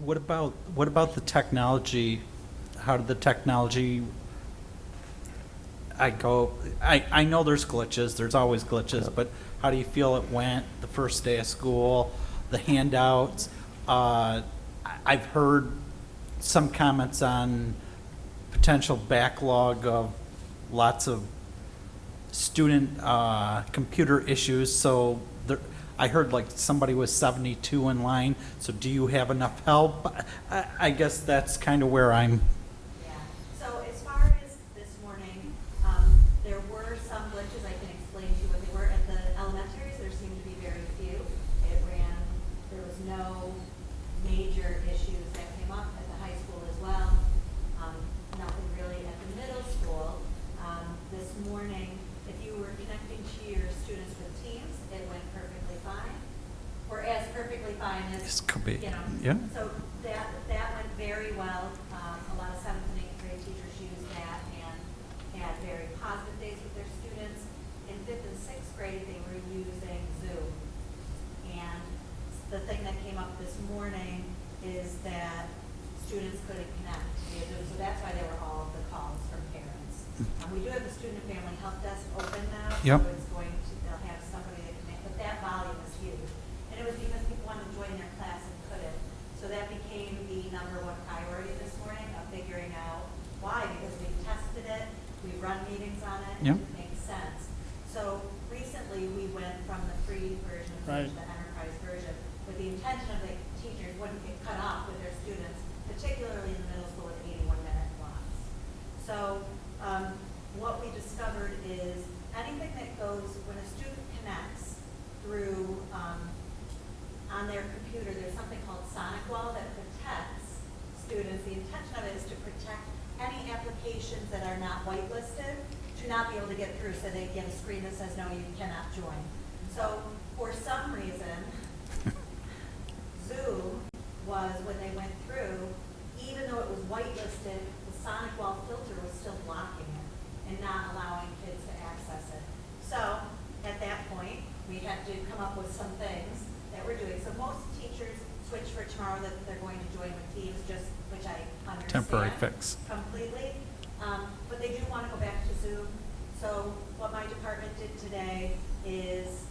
What about the technology? How did the technology, I know there's glitches, there's always glitches, but how do you feel it went the first day of school, the handouts? I've heard some comments on potential backlog of lots of student computer issues, so I heard like somebody was 72 in line, so do you have enough help? I guess that's kind of where I'm. Yeah, so as far as this morning, there were some glitches. I can explain to you what they were. At the elementaries, there seemed to be very few. There was no major issues that came up at the high school as well. Nothing really at the middle school. This morning, if you were connecting to your students with Teams, it went perfectly fine. Or as perfectly fine as, This could be, you know. yeah. So that went very well. A lot of 7th and 8th grade teachers used that and had very positive days with their students. In 5th and 6th grade, they were using Zoom. And the thing that came up this morning is that students couldn't connect via Zoom. So that's why there were all of the calls from parents. We do have the student and family help desk open now. Yep. So it's going to, they'll have somebody that can, but that volume is huge. And it was because people wanted to join their class and couldn't. So that became the #1 priority this morning of figuring out why, because we've tested it, we've run meetings on it, Yep. and it makes sense. So recently, we went from the free version to Right. the enterprise version with the intention of the teachers wouldn't get cut off with their students, particularly in the middle school with 81-minute blocks. So what we discovered is anything that goes, when a student connects through, on their computer, there's something called Sonic Wall that protects students. The intention of it is to protect any applications that are not whitelisted to not be able to get through, so they get a screen that says, no, you cannot join. So for some reason, Zoom was, when they went through, even though it was whitelisted, the Sonic Wall filter was still blocking it and not allowing kids to access it. So at that point, we had to come up with some things that we're doing. So most teachers switch for tomorrow that they're going to join with Teams, just, which I understand. Temporary fix. Completely. But they do want to go back to Zoom. So what my department did today is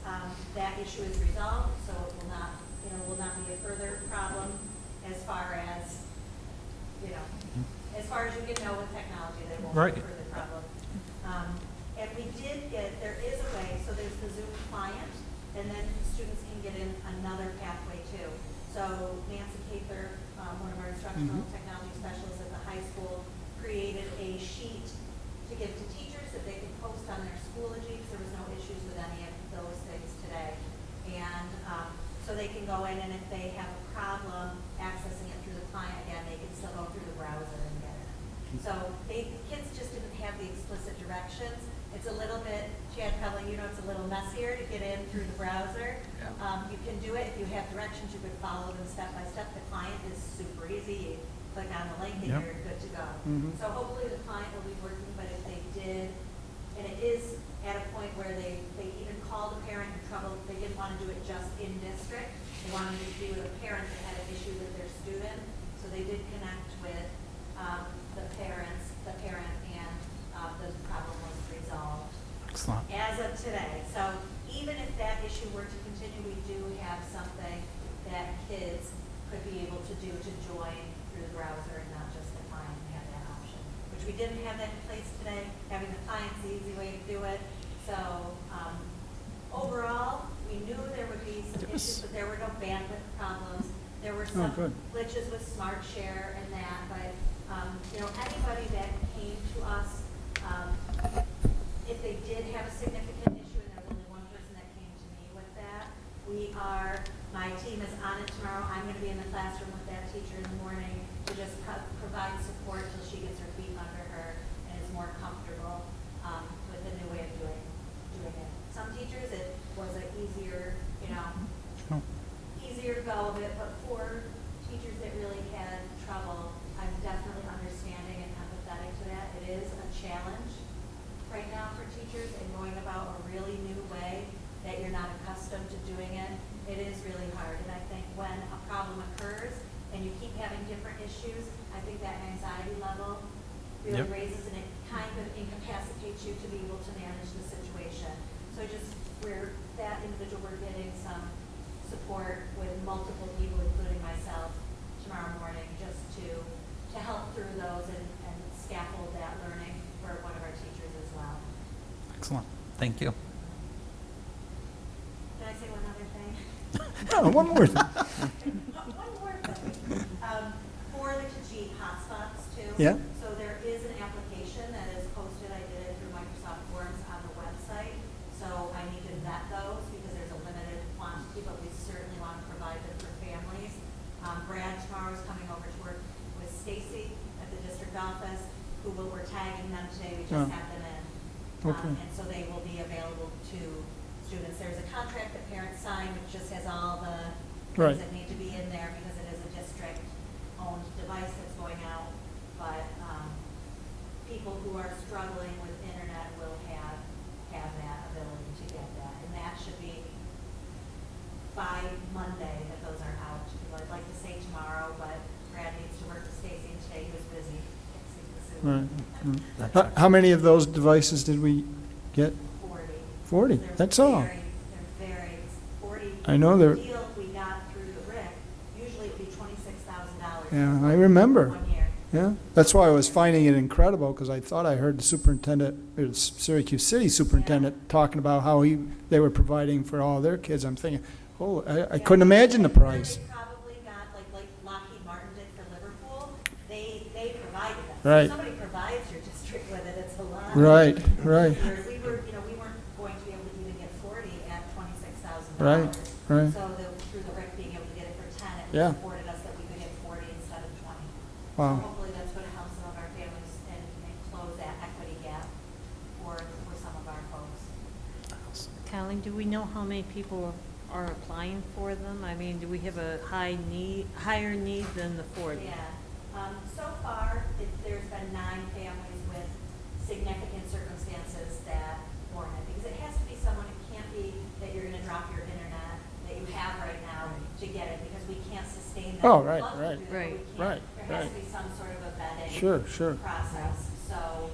that issue is resolved, so it will not, will not be a further problem as far as, as far as you can know with technology, there won't be a further problem. And we did get, there is a way, so there's the Zoom client, and then students can get in another pathway too. So Nancy Caper, one of our instructional technology specialists at the high school, created a sheet to give to teachers that they could post on their Schoology, because there was no issues with any of those things today. And so they can go in, and if they have a problem accessing it through the client again, they can still go through the browser and get it. So kids just didn't have the explicit directions. It's a little bit, Chad, probably it's a little messier to get in through the browser. Yeah. You can do it if you have directions. You could follow them step by step. The client is super easy. You click on the link and you're good to go. So hopefully the client will be working, but if they did, and it is at a point where they even called a parent in trouble, they didn't want to do it just in district. They wanted to do with a parent that had an issue with their student. So they did connect with the parent, and the problem was resolved. Excellent. As of today. So even if that issue were to continue, we do have something that kids could be able to do to join through the browser and not just the client and have that option, which we didn't have that in place today. Having the client's the easy way to do it. So overall, we knew there would be some issues, but there were no bandwidth problems. There were some glitches with Smart Share and that, but anybody that came to us, if they did have a significant issue, and there was only one person that came to me with that, my team is on it tomorrow. I'm going to be in the classroom with that teacher in the morning to just provide support till she gets her feet under her and is more comfortable with the new way of doing it. Some teachers, it was an easier, easier go of it, but for teachers that really had trouble, I'm definitely understanding and empathetic to that. It is a challenge right now for teachers and going about a really new way that you're not accustomed to doing it. It is really hard, and I think when a problem occurs and you keep having different issues, I think that anxiety level really raises, and it kind of incapacitates you to be able to manage the situation. So that individual, we're getting some support with multiple people, including myself, tomorrow morning, just to help through those and scaffold that learning for one of our teachers as well. Excellent. Thank you. Can I say one other thing? No, one more thing. One more thing. For the Kajit hotspots too. Yeah. So there is an application that is posted. I did it through Microsoft Forms on the website. So I need to vet those because there's a limited quantity, but we certainly want to provide them for families. Brad tomorrow is coming over to work with Stacy at the district office, we're tagging them today. We just have them in. And so they will be available to students. There's a contract that parents sign, which just has all the things that need to be in there because it is a district-owned device that's going out. But people who are struggling with internet will have that ability to get that. And that should be by Monday that those are out. I'd like to say tomorrow, but Brad needs to work with Stacy, and today he was busy. Right. How many of those devices did we get? 40. That's all. They're very 40. I know they're. The deal we got through the RIC, usually it would be $26,000. Yeah, I remember. 1 year. Yeah, that's why I was finding it incredible, because I thought I heard the superintendent, or the Syracuse City superintendent, talking about how they were providing for all their kids. I'm thinking, I couldn't imagine the price. They probably got like Lockheed Martin did for Liverpool. They provided that. Right. If somebody provides your district with it, it's a lot. Right. We weren't going to be able to even get 40 at $26,000. Right. So through the RIC being able to get it for 10, it supported us that we could get 40 instead of 20. Wow. So hopefully that's going to help some of our families and close that equity gap for some of our folks. Colleen, do we know how many people are applying for them? I mean, do we have a higher need than the 40? Yeah. So far, there's been 9 families with significant circumstances that warrant it. Because it has to be someone, it can't be that you're going to drop your internet that you have right now to get it, because we can't sustain that. Oh, right. There has to be some sort of a vetting process. So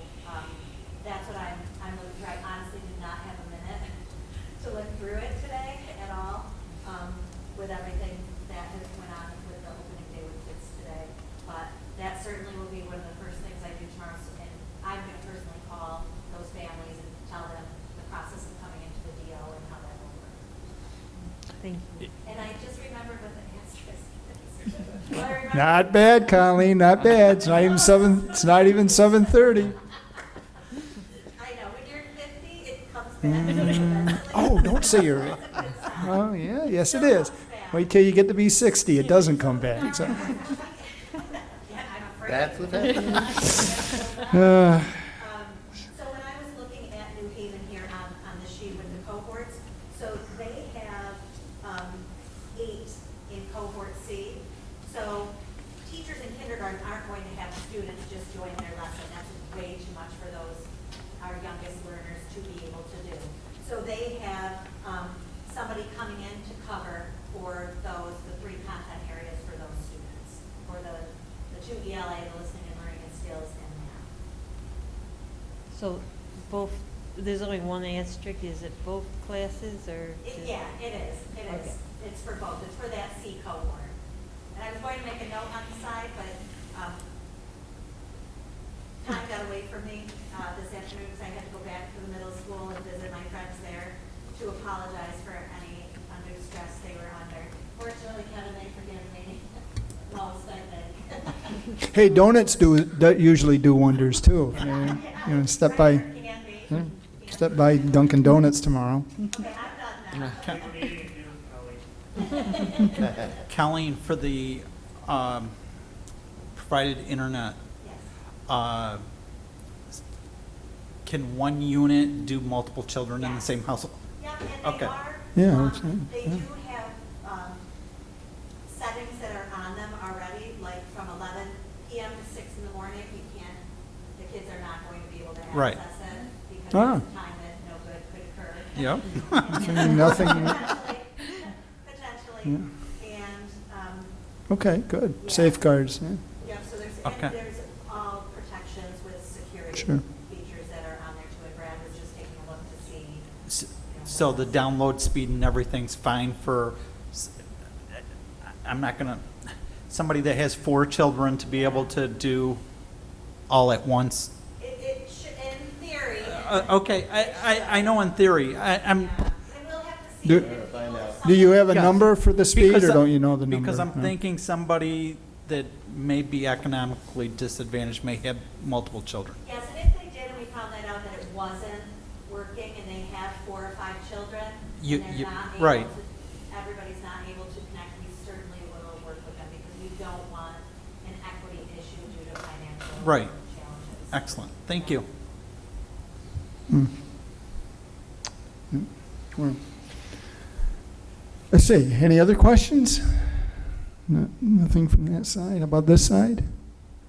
that's what I'm looking for. I honestly did not have a minute to look through it today at all, with everything that has went on with the opening day with kids today. But that certainly will be one of the first things I do tomorrow. And I'm going to personally call those families and tell them the process of coming into the DO and how that will work. Thank you. And I just remembered what the asterisk is. Well, I remember- Not bad, Colleen, not bad. It's not even 7:30. I know, when you're 50, it comes back. Oh, don't say you're. Oh, yeah, yes, it is. Wait till you get to be 60, it doesn't come back. So. That's what happens. So when I was looking at New Haven here on the sheet with the cohorts, so they have 8 in cohort C. So teachers in kindergarten aren't going to have students just join their lesson. That's way too much for those, our youngest learners, to be able to do. So they have somebody coming in to cover for the 3 content areas for those students, for the 2 ELA, the listening and learning and skills, and math. So both, there's only one asterisk, is it both classes or? Yeah, it is, it is. Okay. It's for both, it's for that C cohort. And I was going to make a note on the side, but time got away from me this afternoon because I had to go back to the middle school and visit my friends there to apologize for any undue stress they were under. Fortunately, Kevin, they forgive me. Most, I think. Hey, donuts usually do wonders too. You know, step by Dunkin' Donuts tomorrow. Okay, I'm done now. Colleen, for the provided internet, Yes. can one unit do multiple children in the same household? Yep, and they Okay. are. Yeah, They do have settings that are on them already, like from 11 p.m. to 6 in the morning. You can't, the kids are not going to be able to access Right. it because Ah. it's a time that no good could occur. Yep. Nothing. Potentially. Yeah. And, Okay, good. Yeah. Safeguards. Yeah. yeah, so there's, Okay. and there's all protections with security Sure. features that are on there too. And Brad was just taking a look to see. So the download speed and everything's fine for, I'm not gonna, somebody that has 4 children to be able to do all at once? It should, in theory. Okay, I know in theory, I'm, And we'll have to see. Do you have a Yes. number for the speed, Because or I- don't you know the number? because I'm No? thinking somebody that may be economically disadvantaged may have multiple children. Yes, and if they did, and we found that out that it wasn't working, and they have 4 or 5 children, You- and you- they're not able right. to, everybody's not able to connect, we certainly will work with them, because we don't want an equity issue due to financial Right. challenges. Excellent, thank you. Well, let's see, any other questions? Nothing from that side. How about this side?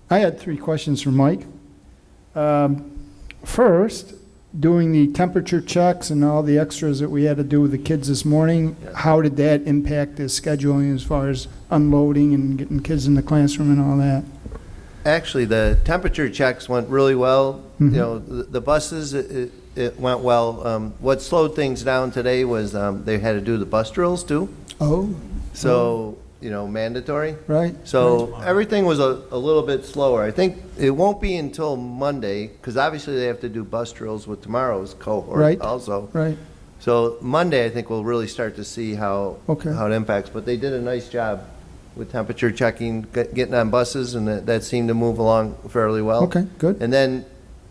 I had 3 questions for Mike. First, doing the temperature checks and all the extras that we had to do with the kids this morning, how did that impact the scheduling as far as unloading and getting kids in the classroom and all that? Actually, the temperature checks went really well. You Mhm. know, the buses, it went well. What slowed things down today was they had to do the bus drills too. Oh, So, you know, mandatory. right. So everything was a little bit slower. I think it won't be until Monday, because obviously they have to do bus drills with tomorrow's cohort Right. also. Right. So Monday, I think we'll really start to see how Okay. it impacts. But they did a nice job with temperature checking, getting on buses, and that seemed to move along fairly well. Okay, good. And then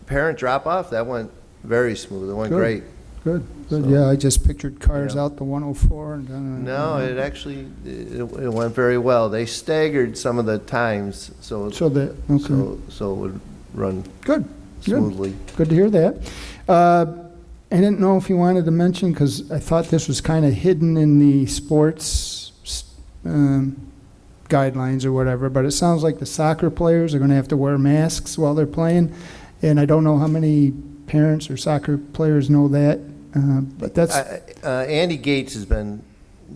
parent drop-off, that went very smooth. It went Good. great. Good, good. So- Yeah, I just pictured cars Yeah. out the 104 and. No, it actually, it went very well. They staggered some of the times, so So that, okay. so it would run Good, good. smoothly. Good to hear that. I didn't know if you wanted to mention, because I thought this was kind of hidden in the sports guidelines or whatever, but it sounds like the soccer players are going to have to wear masks while they're playing, and I don't know how many parents or soccer players know that, but that's, Andy Gates has been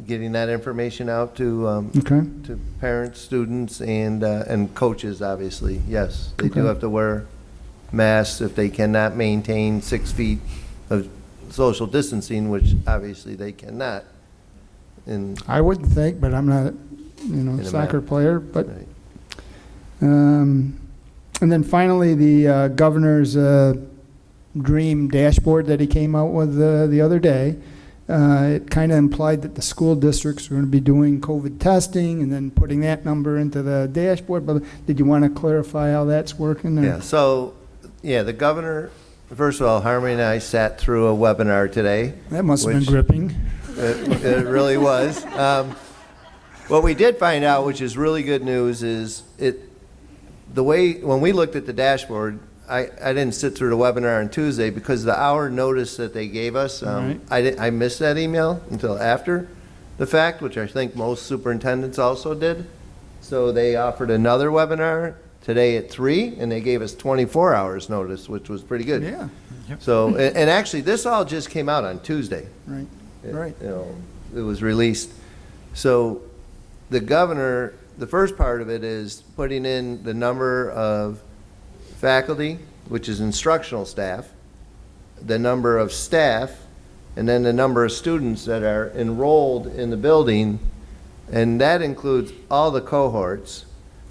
getting that information out to okay, to parents, students, and coaches, obviously. Yes, they do Okay. have to wear masks if they cannot maintain 6 feet of social distancing, which obviously they cannot. In I wouldn't think, but I'm not, In a soccer ma- player, but. right. And then finally, the governor's dream dashboard that he came out with the other day, it kind of implied that the school districts were going to be doing COVID testing and then putting that number into the dashboard. But did you want to clarify how that's working? Or? Yeah, so, the governor, first of all, Harmony and I sat through a webinar today. That must have been which gripping. It really was. What we did find out, which is really good news, is when we looked at the dashboard, I didn't sit through the webinar on Tuesday because the hour notice that they gave us, Right. I missed that email until after the fact, which I think most superintendents also did. So they offered another webinar today at 3, and they gave us 24 hours notice, which was pretty good. Yeah. So, and actually, this all just came out on Tuesday. Right. Right. It was released. So the governor, the first part of it is putting in the number of faculty, which is instructional staff, the number of staff, and then the number of students that are enrolled in the building, and that includes all the cohorts.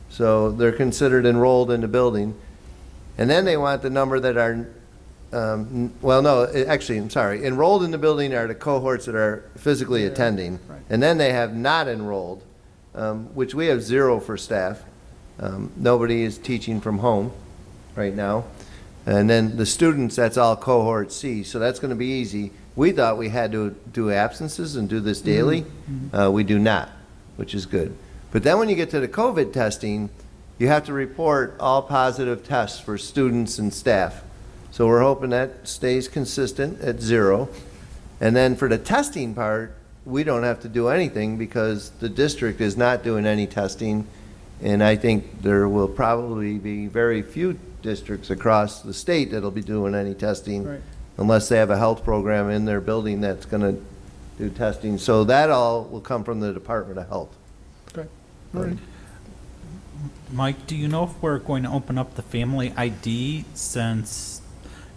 So they're considered enrolled in the building. And then they want the number that are, I'm sorry. Enrolled in the building are the cohorts that are physically attending. Right. And then they have not enrolled, which we have 0 for staff. Nobody is teaching from home right now. And then the students, that's all cohort C, so that's going to be easy. We thought we had to do absences and do this daily. We do not, which is good. But then when you get to the COVID testing, you have to report all positive tests for students and staff. So we're hoping that stays consistent at 0. And then for the testing part, we don't have to do anything because the district is not doing any testing. And I think there will probably be very few districts across the state that'll be doing any testing, Right. unless they have a health program in their building that's going to do testing. So that all will come from the Department of Health. Okay. All right. Mike, do you know if we're going to open up the family ID since,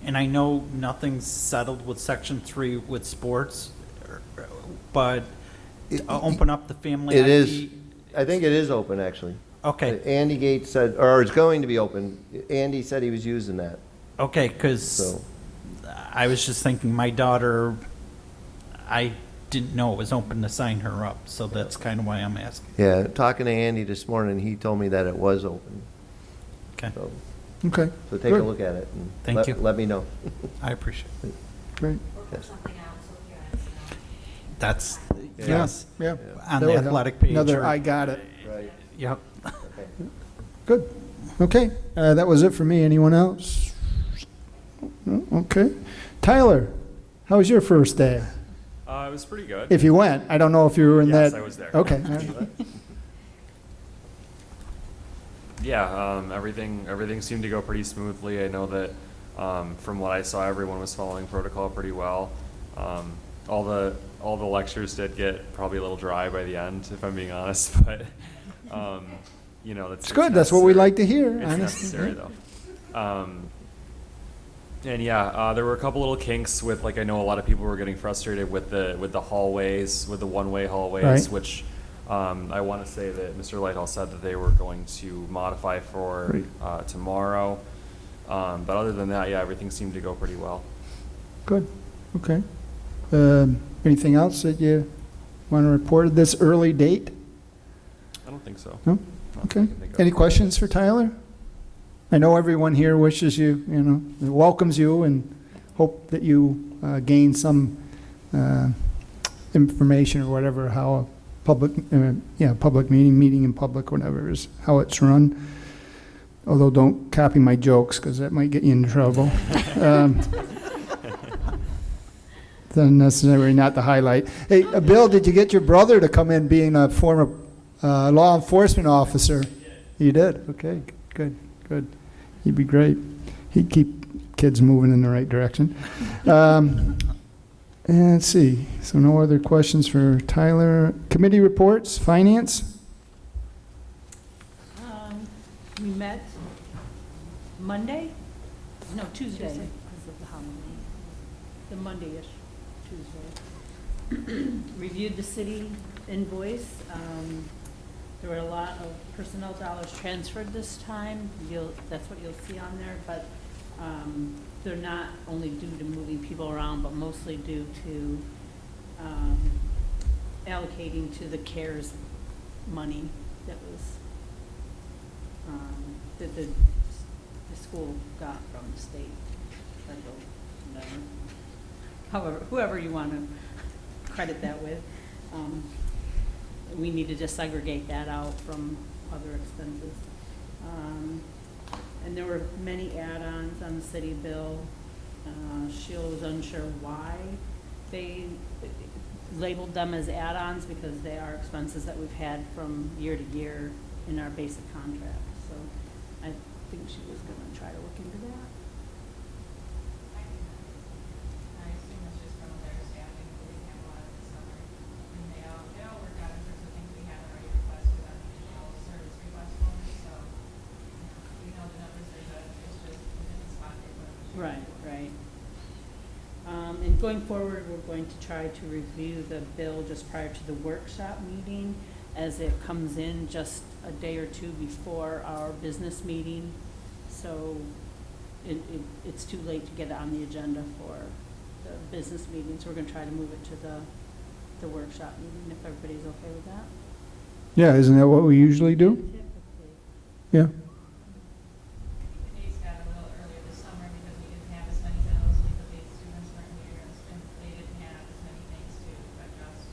and I know nothing's settled with Section 3 with sports, but open up the family It ID? is, I think it is open, actually. Okay. Andy Gates said, or it's going to be open. Andy said he was using that. Okay, because So, I was just thinking, my daughter, I didn't know it was open to sign her up, so that's kind of why I'm asking. yeah, talking to Andy this morning, he told me that it was open. Okay, So, Okay. so take a Good. look at it. And Thank you. Let me know. I appreciate it. Great. Yes. That's, Yeah. yes, Yeah. on That the would help. athletic page. Another, or- I got it. Right. Yep. Okay. Good. Okay. That was it for me. Anyone else? No? Okay. Tyler, how was your first day? It was pretty good. If you went, I don't know if you were in Yes, that. I was there. Okay. All right. Yeah, everything seemed to go pretty smoothly. I know that from what I saw, everyone was following protocol pretty well. All the lectures did get probably a little dry by the end, if I'm being honest, but It's good. That's what we like to hear. It's honestly. necessary though. And yeah, there were a couple little kinks with, like, I know a lot of people were getting frustrated with the hallways, with the one-way hallways, Right. which I want to say that Mr. Lighthall said that they were going to modify for tomorrow. But other than that, yeah, everything seemed to go pretty well. Good. Okay. Anything else that you want to report at this early date? I don't think so. No? Not that I Okay. can think of. Any questions for Tyler? I know everyone here wishes you, welcomes you and hope that you gain some information or whatever, how a public meeting in public, whatever is how it's run. Although don't copy my jokes because that might get you in trouble. Then necessarily not the highlight. Hey, Bill, did you get your brother to come in being a former law enforcement officer? You did? Okay, good. He'd be great. He'd keep kids moving in the right direction. And let's see. So no other questions for Tyler. Committee reports, finance? We met Monday? No, Tuesday, because of the holiday. the Monday-ish, Tuesday. Reviewed the city invoice. There were a lot of personnel dollars transferred this time. That's what you'll see on there, but they're not only due to moving people around, but mostly due to allocating to the CARES money that was, that the school got from the state, federal, whatever. However, whoever you want to credit that with. We need to just segregate that out from other expenses. And there were many add-ons on the city bill. Sheila was unsure why they labeled them as add-ons, because they are expenses that we've had from year to year in our basic contract. So I think she was going to try to look into that. I assume it's just from their staffing, we didn't have a lot of this summer. And they all worked out in terms of things we have already requested on the annual service request form, so we know the numbers, it's just within the spot they put. Right, right. And going forward, we're going to try to review the bill just prior to the workshop meeting, as it comes in just a day or two before our business meeting. So it's too late to get it on the agenda for the business meeting, so we're gonna try to move it to the workshop meeting, if everybody's okay with that. Yeah, isn't that what we usually do? Typically. Yeah. The dates got a little earlier this summer because we didn't have as many bills, because the students weren't here, and they didn't have as many things to adjust.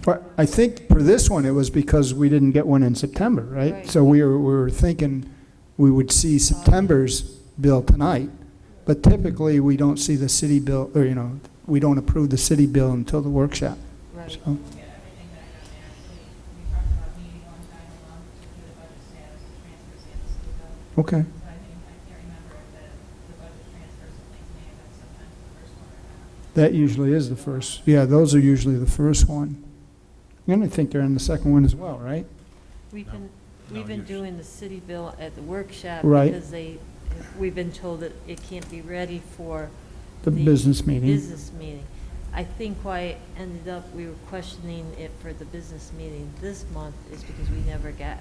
But I think for this one, it was because we didn't get one in September, right? Right. So we were thinking we would see September's bill tonight, but typically we don't see the city bill, or, we don't approve the city bill until the workshop. Right. So, We'll get everything back on there. So we talked about meeting one time a month to do the budget status, the transfers, and the school bill. okay. So I can't remember if the budget transfers and things may have been sometimes the first one or not. That usually is the first. Yeah, those are usually the first one. And I think they're in the second one as well, right? We've been doing the city bill at the workshop. Right. Because we've been told that it can't be ready for The business meeting. business meeting. I think why it ended up, we were questioning it for the business meeting this month is because we never got,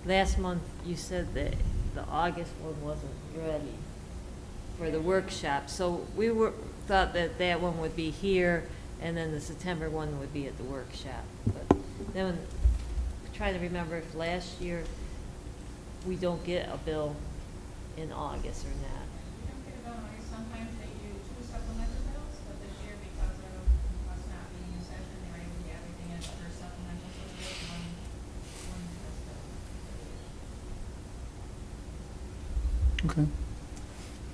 last month you said that the August one wasn't ready for the workshop. So we thought that one would be here, and then the September one would be at the workshop. But then, trying to remember if last year we don't get a bill in August or not. We don't get a bill in August. Sometimes they do 2 supplemental bills, but this year, because of us not being in session, they were able to get everything in the first supplemental, so there's one first bill. Okay.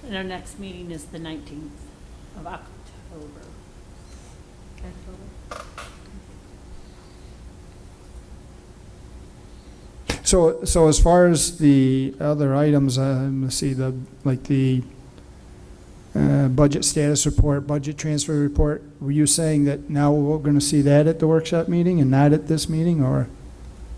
And our next meeting is the 19th of October. So as far as the other items, let's see, the budget status report, budget transfer report, were you saying that now we're going to see that at the workshop meeting and not at this meeting, or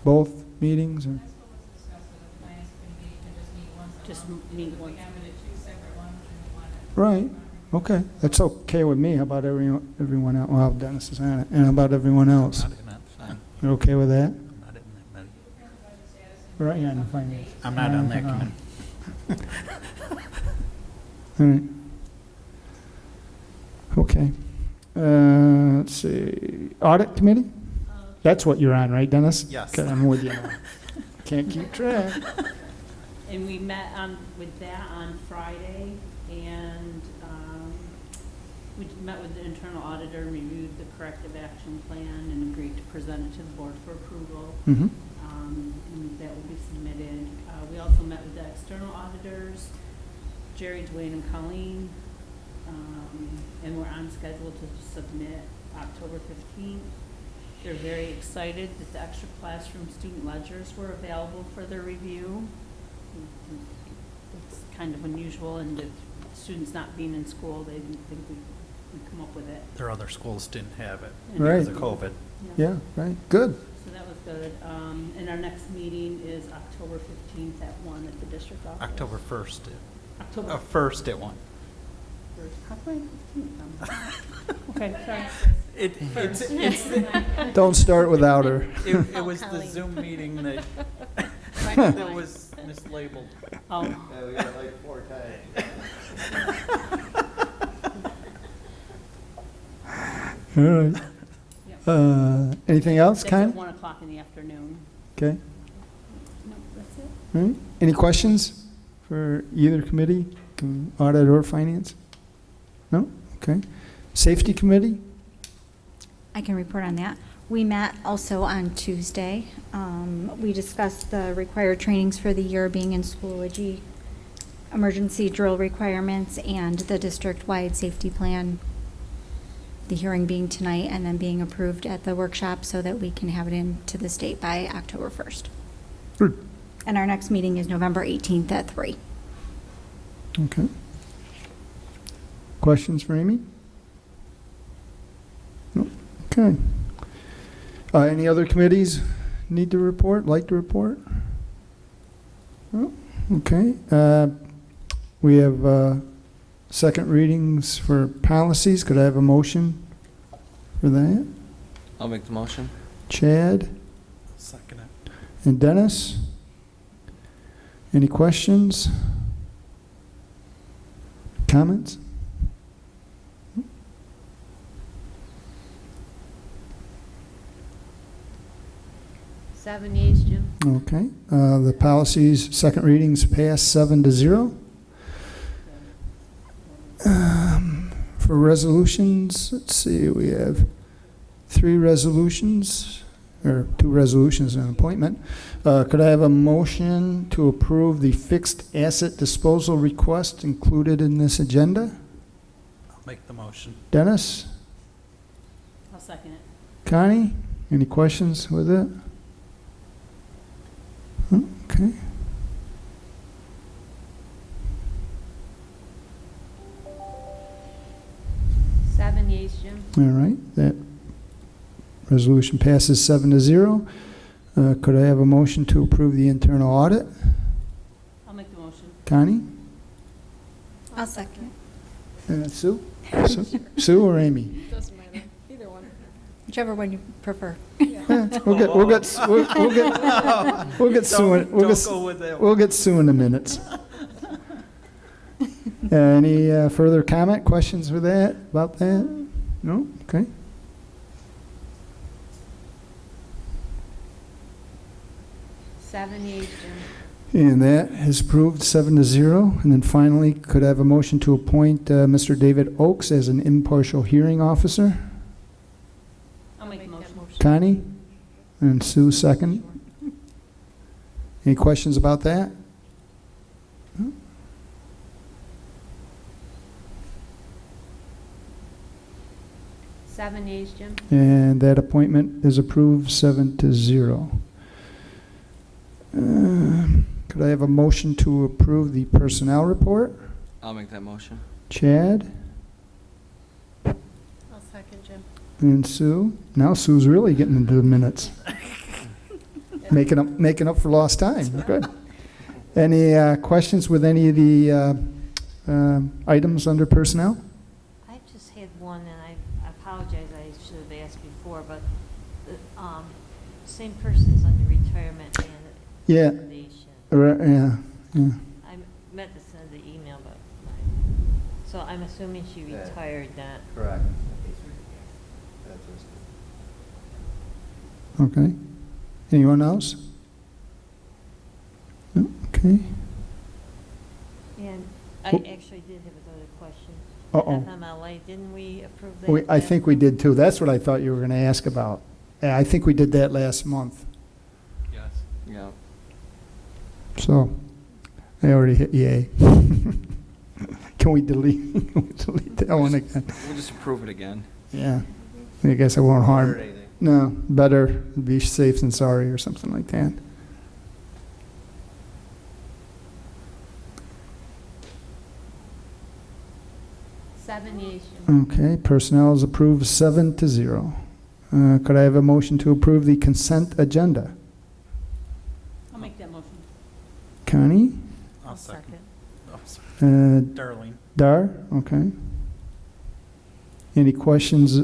both meetings? Or? That's what was discussed at the finance committee, you can just meet once a Just month. meet If once. we have it at 2 separate ones, and we want it. Right. Okay. That's okay with me. How about everyone else? Well, Dennis is on it. And how about everyone else? Not in that, fine. You're okay with that? I'm not in that committee. Right, yeah, in the finance. I'm not on that committee. All right. Okay. Let's see. Audit Committee? That's what you're on, right, Dennis? Yes. Okay, I'm with you now. Can't keep track. And we met with that on Friday, and we met with the internal auditor, reviewed the corrective action plan, and agreed to present it to the board for approval. Mm-hmm. And that will be submitted. We also met with the external auditors, Jerry, Dwayne, and Colleen, and we're on schedule to submit October 15th. They're very excited that the extra classroom student ledgers were available for their review. It's kind of unusual, and the students not being in school, they didn't think we'd come up with it. Their other schools didn't have it Right. because of COVID. Yeah, right. Good. So that was good. And our next meeting is October 15th at 1 at the district office. October 1st. October. 1st at 1. How come I have 15th? Okay, sorry. It's Don't start without her. it was the Zoom meeting that that was mislabeled. Oh, Yeah, we got it like 4 times. All right. Anything else, that's Ken? at 1 o'clock in the afternoon. Okay. No, that's it. All right. Any questions for either committee, audit or finance? No? Okay. Safety committee? I can report on that. We met also on Tuesday. We discussed the required trainings for the year being in Schoology, emergency drill requirements, and the district-wide safety plan. The hearing being tonight and then being approved at the workshop so that we can have it into the state by October 1st. Good. And our next meeting is November 18th at 3. Okay. Questions for Amy? No? Okay. Any other committees need to report, like to report? No? Okay. We have second readings for policies. Could I have a motion for that? I'll make the motion. Chad Second it. and Dennis? Any questions? Comments? 7 yeas, Jim. Okay. The policies, second readings passed 7-0. For resolutions, let's see, we have 3 resolutions, or 2 resolutions and an appointment. Could I have a motion to approve the fixed asset disposal request included in this agenda? I'll make the motion. Dennis? I'll second it. Connie? Any questions with it? Okay. Seven yeas, Jim. All right. That resolution passes 7-0. Could I have a motion to approve the internal audit? I'll make the motion. Connie? I'll second. Sue? Sue or Amy? Doesn't matter, either one. Whichever one you prefer. We'll get Sue. We'll get Sue in the minutes. Any further comment, questions with that, about that? No? Okay. Seven yeas, Jim. And that is approved 7-0. And then finally, could I have a motion to appoint Mr. David Oakes as an impartial hearing officer? I'll make the motion. Connie? And Sue second. Any questions about that? No? Seven yeas, Jim. And that appointment is approved 7-0. Could I have a motion to approve the personnel report? I'll make that motion. Chad I'll second, Jim. and Sue. Now Sue's really getting into the minutes. Making up for lost time. Good. Any questions with any of the items under personnel? I just had one, and I apologize, I should have asked before, but the same person's under retirement and Yeah. resignation. Yeah. I meant to send the email, but so I'm assuming she Yeah. retired that. Correct. Okay. Anyone else? No? Okay. And I Well- actually did have another question. Uh-oh. FMLA, didn't we approve that? I think we did too. That's what I thought you were going to ask about. Yeah, I think we did that last month. Yes. Yeah. So I already hit yay. Can we delete that one again? We'll just approve it again. Yeah. I guess I won't harm. Or anything. No, better be safe than sorry or something like that. Seven yeas, Jim. Okay, personnel is approved 7-0. Could I have a motion to approve the consent agenda? I'll make that motion. Connie I'll second. Darlene. Dar, okay. Any questions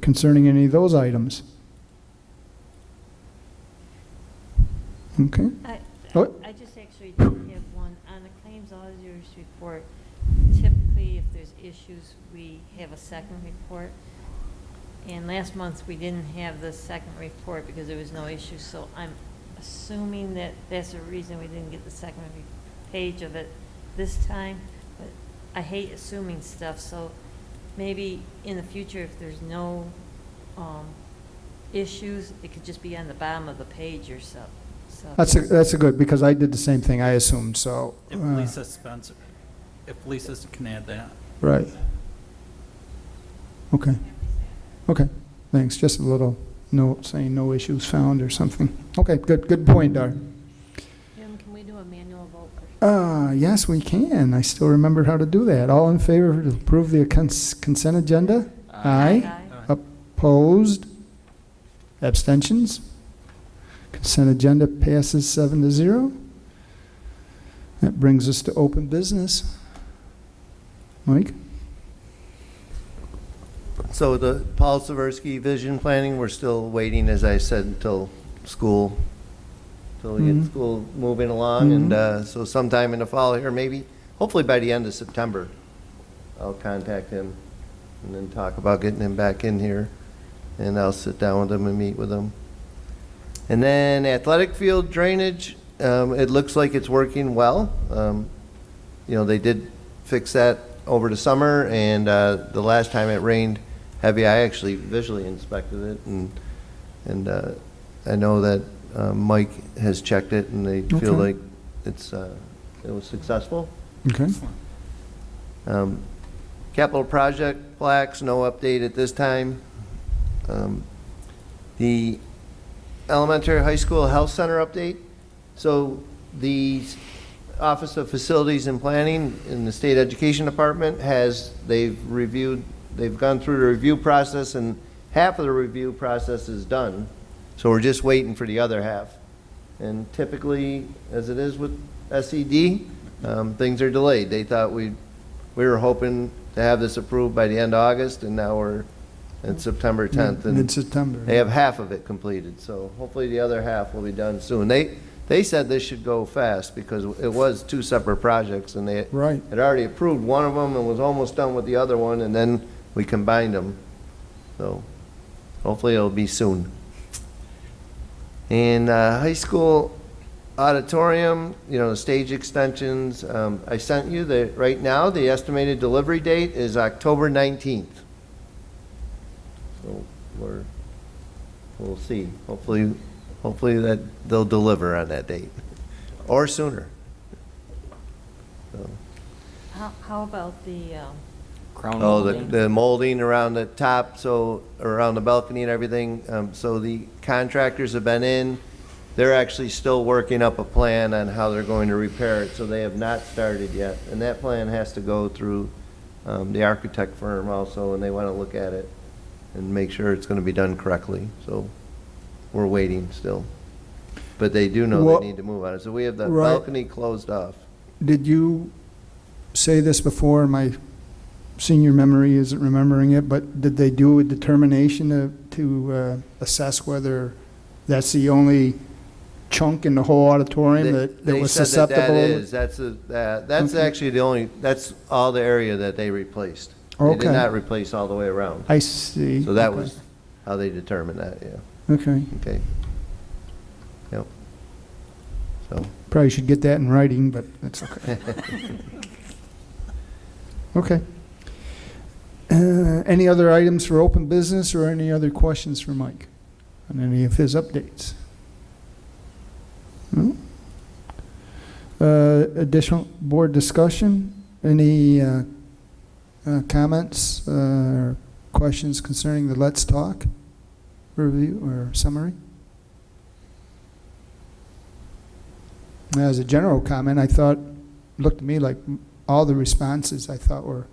concerning any of those items? Okay. Oh. I just actually did have one. On the claims auditor's report, typically if there's issues, we have a second report. And last month, we didn't have the second report because there was no issue, so I'm assuming that that's the reason we didn't get the second page of it this time. But I hate assuming stuff, so maybe in the future, if there's no issues, it could just be on the bottom of the page or so. That's a good, because I did the same thing, I assumed, so. If Lisa Spencer, if Lisa can add that. Right. Okay. Okay, thanks. Just a little note saying no issues found or something. Okay, good point, Dar. Jim, can we do a manual vote? Yes, we can. I still remember how to do that. All in favor to approve the consent agenda? Aye. Opposed? Abstentions? Consent agenda passes 7-0. That brings us to open business. Mike? So the Paul Seversky vision planning, we're still waiting, as I said, until school, till we get school moving along. And so sometime in the fall here, maybe, hopefully by the end of September, I'll contact him and then talk about getting him back in here. And I'll sit down with him and meet with him. And then athletic field drainage, it looks like it's working well. You know, they did fix that over the summer, and the last time it rained heavy, I actually visually inspected it, and I know that Mike has checked it, and they feel like it was successful. Okay. Capital project plaques, no update at this time. The elementary high school health center update. So the Office of Facilities and Planning in the State Education Department they've gone through the review process, and half of the review process is done. So we're just waiting for the other half. And typically, as it is with SED, things are delayed. They thought we were hoping to have this approved by the end of August, and now we're at September 10th. And mid-September. they have half of it completed, so hopefully the other half will be done soon. They said this should go fast because it was two separate projects, and they had already approved one of them and was almost done with the other one, and then we combined them. So hopefully it'll be soon. And high school auditorium, you know, stage extensions, I sent you right now, the estimated delivery date is October 19th. So we'll see. Hopefully that they'll deliver on that date, or sooner. So. How about the crown molding? The molding around the top, so around the balcony and everything. So the contractors have been in. They're actually still working up a plan on how they're going to repair it, so they have not started yet. And that plan has to go through the architect firm also, and they want to look at it and make sure it's going to be done correctly. So we're waiting still. But they do know they need to move on it. So we have the balcony closed off. Did you say this before? My senior memory isn't remembering it, but did they do a determination to assess whether that's the only chunk in the whole auditorium that was susceptible? That's actually the only, that's all the area that they replaced. They did not replace all the way around. I see. So that was how they determined that, yeah. Okay. Okay. Yep. So. Probably should get that in writing, but that's okay. Okay. Any other items for open business or any other questions for Mike on any of his updates? No? Additional board discussion? Any comments or questions concerning the Let's Talk review or summary? As a general comment, I thought, looked to me like all the responses I thought were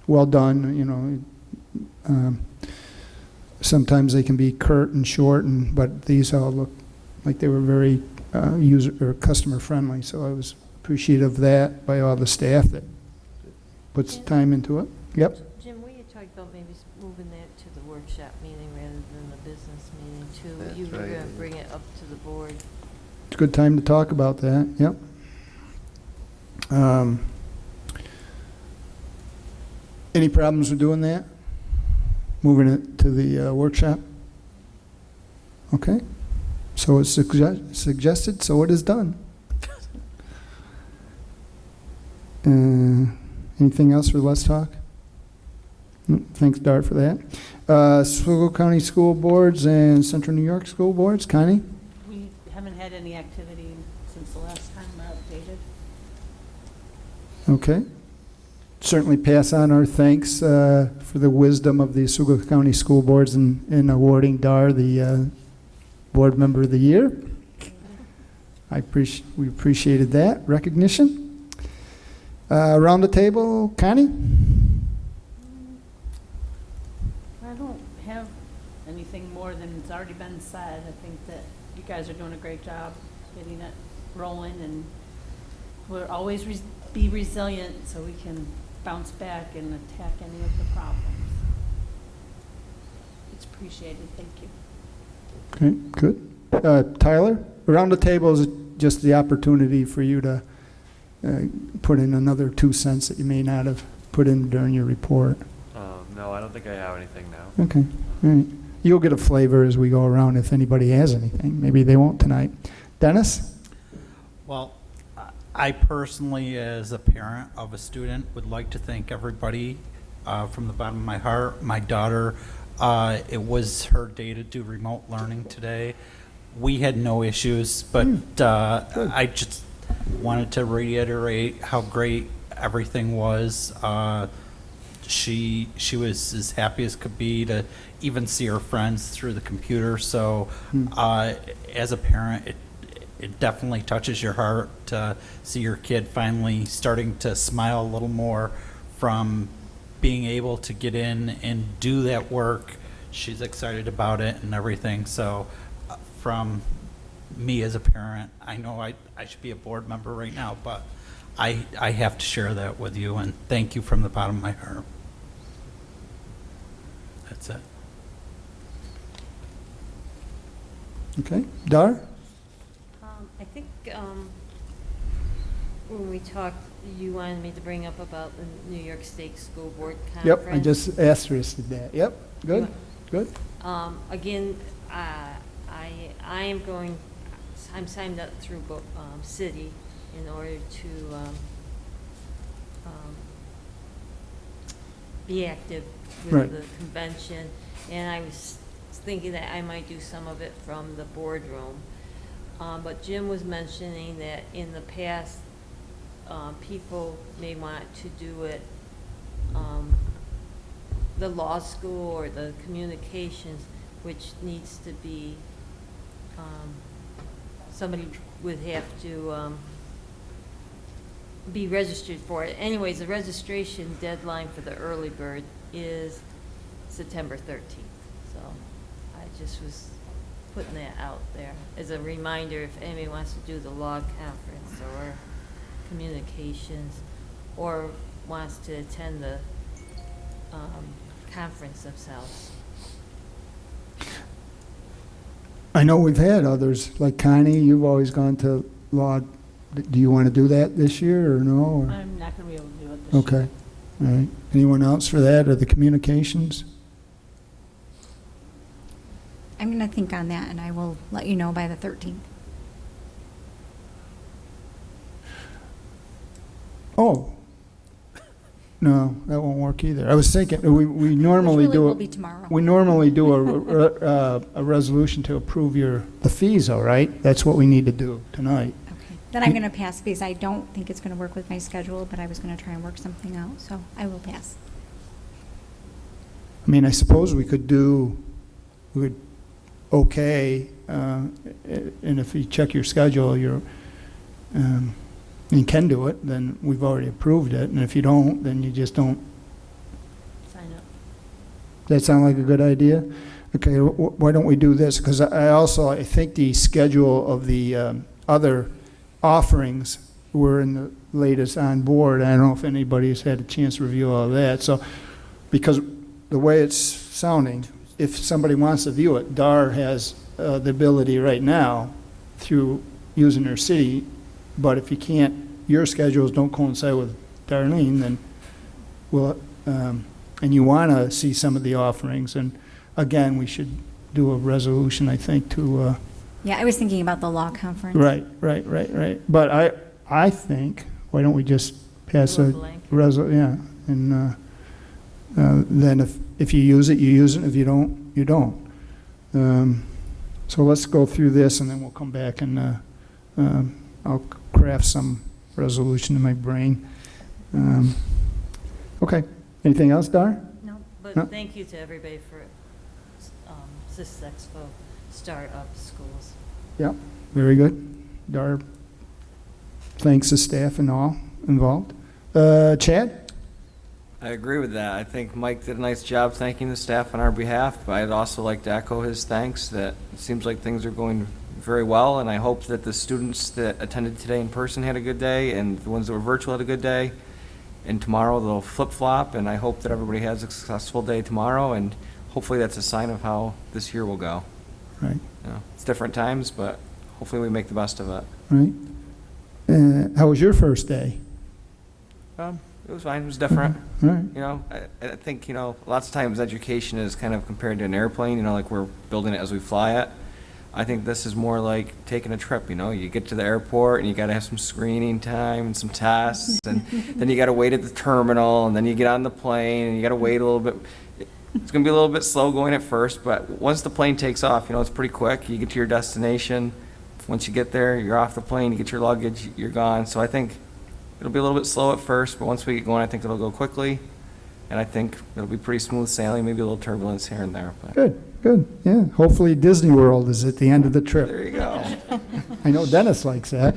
well done. You know, sometimes they can be curt and short, but these all look like they were very user or customer friendly. So I was appreciative of that by all the staff that puts time into it. Yep. Jim, we had talked about maybe moving that to the workshop meeting rather than the business meeting too. That's You were right. gonna bring it up to the board. It's a good time to talk about that, yep. Any problems with doing that? Moving it to the workshop? Okay. So it's suggested, so it is done. Anything else for Let's Talk? Thanks, Dart, for that. Oswego County School Boards and Central New York School Boards. Connie? We haven't had any activity since the last time I updated. Okay. Certainly pass on our thanks for the wisdom of the Oswego County School Boards in awarding Dar the Board Member of the Year. We appreciated that recognition. Around the table, Connie? I don't have anything more than it's already been said. I think that you guys are doing a great job getting it rolling, and we'll always be resilient so we can bounce back and attack any of the problems. It's appreciated. Thank you. Okay, good. Tyler, around the table is just the opportunity for you to put in another 2 cents that you may not have put in during your report. No, I don't think I have anything now. Okay, all right. You'll get a flavor as we go around if anybody has anything. Maybe they won't tonight. Dennis? Well, I personally, as a parent of a student, would like to thank everybody from the bottom of my heart. My daughter, it was her day to do remote learning today. We had no issues, but I just wanted to reiterate how great everything was. She was as happy as could be to even see her friends through the computer. So as a parent, it definitely touches your heart to see your kid finally starting to smile a little more from being able to get in and do that work. She's excited about it and everything. So from me as a parent, I know I should be a board member right now, but I have to share that with you, and thank you from the bottom of my heart. That's it. Okay. Dar? I think when we talked, you wanted me to bring up about the New York State School Board Conference. Yep, I just asterisked that. Yep, good, good. Again, I am going, I'm signed up through city in order to be active with Right. the convention, and I was thinking that I might do some of it from the boardroom. But Jim was mentioning that in the past, people may want to do it, the law school or the communications, which needs to be, somebody would have to be registered for it. Anyways, the registration deadline for the early bird is September 13th. So I just was putting that out there as a reminder if anybody wants to do the law conference or communications or wants to attend the conference themselves. I know we've had others, like Connie, you've always gone to law. Do you want to do that this year or no? Or? I'm not going to be able to do it this year. Okay, all right. Anyone else for that or the communications? I'm going to think on that, and I will let you know by the 13th. Oh, no, that won't work either. I was thinking, we normally Which really do will it. be tomorrow. We normally do a resolution to approve the fees, all right? That's what we need to do tonight. Okay. Then I'm going to pass because I don't think it's going to work with my schedule, but I was going to try and work something out, so I will pass. I mean, I suppose we could okay, and if you check your schedule, you can do it, then we've already approved it, and if you don't, then you just don't. Sign up. Does that sound like a good idea? Okay, why don't we do this? Because I think the schedule of the other offerings were in the latest on board. I don't know if anybody's had a chance to review all that. So, because the way it's sounding, if somebody wants to view it, DAR has the ability right now through using their city, but if you can't, your schedules don't coincide with Darlene, then we'll, and you want to see some of the offerings, and again, we should do a resolution, I think, to, Yeah, I was thinking about the law conference. right. But I think, why don't we just pass Do a a blanket. yeah, and then if you use it, you use it, if you don't, you don't. So let's go through this, and then we'll come back and I'll craft some resolution in my brain. Okay, anything else, Dar? No, but No? thank you to everybody for successful start-up schools. Yep, very good. Dar, thanks to staff and all involved. Chad? I agree with that. I think Mike did a nice job thanking the staff on our behalf, but I'd also like to echo his thanks that it seems like things are going very well, and I hope that the students that attended today in person had a good day, and the ones that were virtual had a good day, and tomorrow they'll flip-flop, and I hope that everybody has a successful day tomorrow, and hopefully that's a sign of how this year will go. Right, You know, it's different times, but hopefully we make the best of it. right. How was your first day? It was fine. It was different. All right. You know, I think, you know, lots of times education is kind of compared to an airplane, you know, like we're building it as we fly it. I think this is more like taking a trip, you know. You get to the airport and you got to have some screening time and some tests, and then you got to wait at the terminal, and then you get on the plane and you got to wait a little bit. It's going to be a little bit slow going at first, but once the plane takes off, you know, it's pretty quick. You get to your destination. Once you get there, you're off the plane, you get your luggage, you're gone. So I think it'll be a little bit slow at first, but once we get going, I think it'll go quickly. And I think it'll be pretty smooth sailing, maybe a little turbulence here and there. But Good, yeah. Hopefully Disney World is at the end of the trip. there you go. I know Dennis likes that.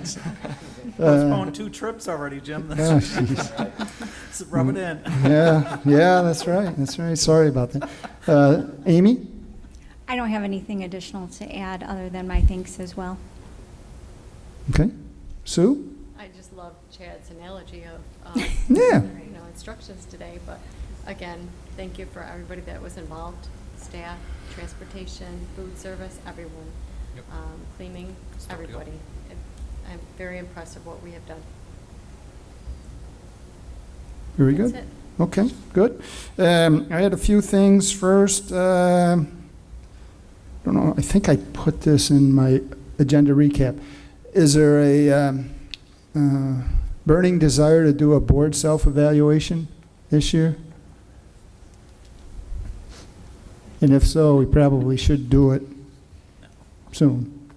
Postponed 2 trips already, Jim. Oh, So rub it in. Yeah, that's right. Sorry about that. Amy? I don't have anything additional to add other than my thanks as well. Okay. Sue? I just love Chad's analogy of, Yeah. instructions today, but again, thank you for everybody that was involved, staff, transportation, food service, everyone, cleaning, everybody. I'm very impressed with what we have done. Very good. That's it. Okay, good. I had a few things first. Don't know, I think I put this in my agenda recap. Is there a burning desire to do a board self-evaluation this year? And if so, we probably should do it soon.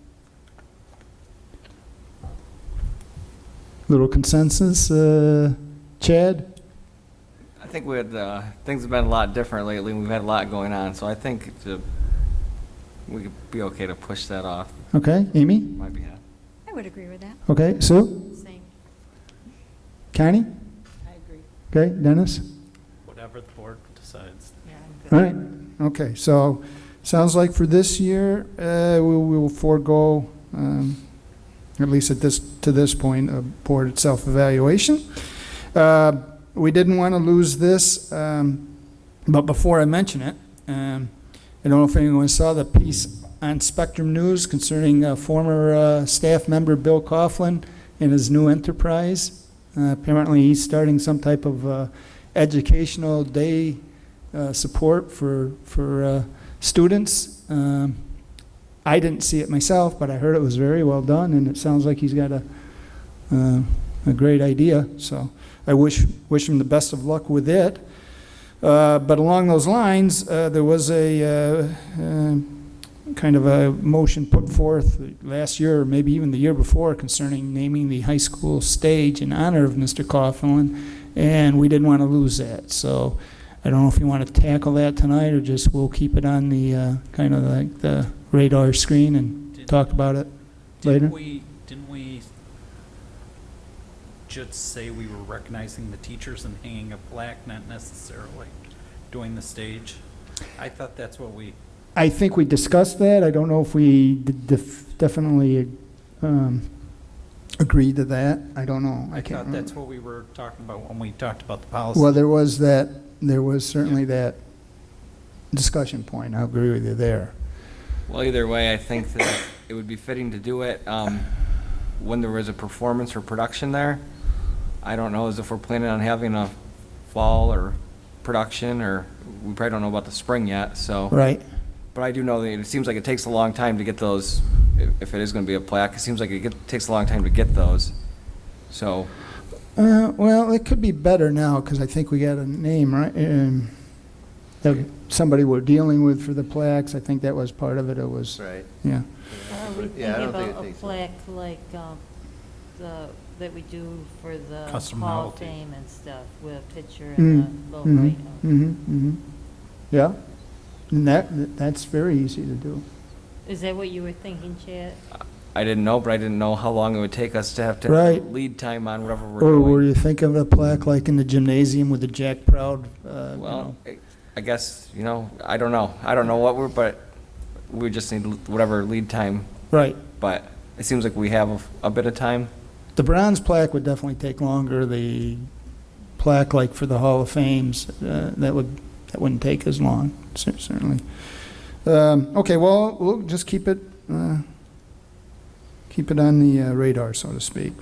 Little consensus, Chad? I think we had, things have been a lot different lately. We've had a lot going on, so I think we could be okay to push that off. Okay, Amy? Might be. I would agree with that. Okay, Sue? Same. Connie? I agree. Okay, Dennis? Whatever the board decides. Yeah, I'm good. All right, okay, so sounds like for this year, we will forego, at least to this point, a board self-evaluation. We didn't want to lose this, but before I mention it, I don't know if anyone saw the piece on Spectrum News concerning former staff member Bill Coughlin and his new enterprise. Apparently he's starting some type of educational day support for students. I didn't see it myself, but I heard it was very well done, and it sounds like he's got a great idea. So I wish him the best of luck with it. But along those lines, there was a kind of a motion put forth last year, or maybe even the year before, concerning naming the high school stage in honor of Mr. Coughlin, and we didn't want to lose that. So I don't know if you want to tackle that tonight, or just we'll keep it on the kind of like the radar screen and talk about it later. Didn't we just say we were recognizing the teachers and hanging a plaque, not necessarily doing the stage? I thought that's what we... I think we discussed that. I don't know if we definitely agree to that. I don't know. I I can't thought that's remember. what we were talking about when we talked about the policy. Well, there was certainly that discussion point. I agree with you there. Well, either way, I think that it would be fitting to do it when there was a performance or production there. I don't know as if we're planning on having a fall or production, or we probably don't know about the spring yet, so. Right. But I do know that it seems like it takes a long time to get those, if it is going to be a plaque, it seems like takes a long time to get those, so. Well, it could be better now, because I think we got a name, right? That somebody we're dealing with for the plaques. I think that was part of it. It was, Right. yeah. Are we Yeah, I thinking don't think about it a takes plaque like that we do for the Custom Hall of novelty. Fame and stuff, with a picture Mm, and a logo, right? Yeah. And that's very easy to do. Is that what you were thinking, Chad? I didn't know, but I didn't know how long it would take us to have Right. lead time on whatever we're Or were doing. you thinking of a plaque like in the gymnasium with the Jack Proud? Well, I guess, I don't know. I don't know but we just need whatever lead time, Right. but it seems like we have a bit of time. The bronze plaque would definitely take longer. The plaque, like for the Hall of Fames, that wouldn't take as long, certainly. Okay, well, we'll just keep it on the radar, so to speak.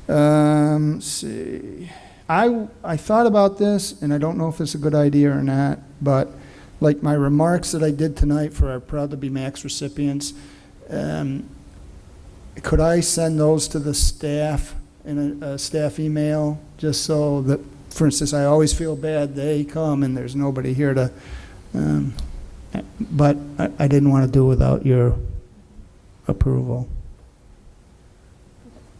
Let's see. I thought about this, and I don't know if it's a good idea or not, but like my remarks that I did tonight for our Proud to be MACS recipients, could I send those to the staff in a staff email, just so that, for instance, I always feel bad they come and there's nobody here to, but I didn't want to do it without your approval.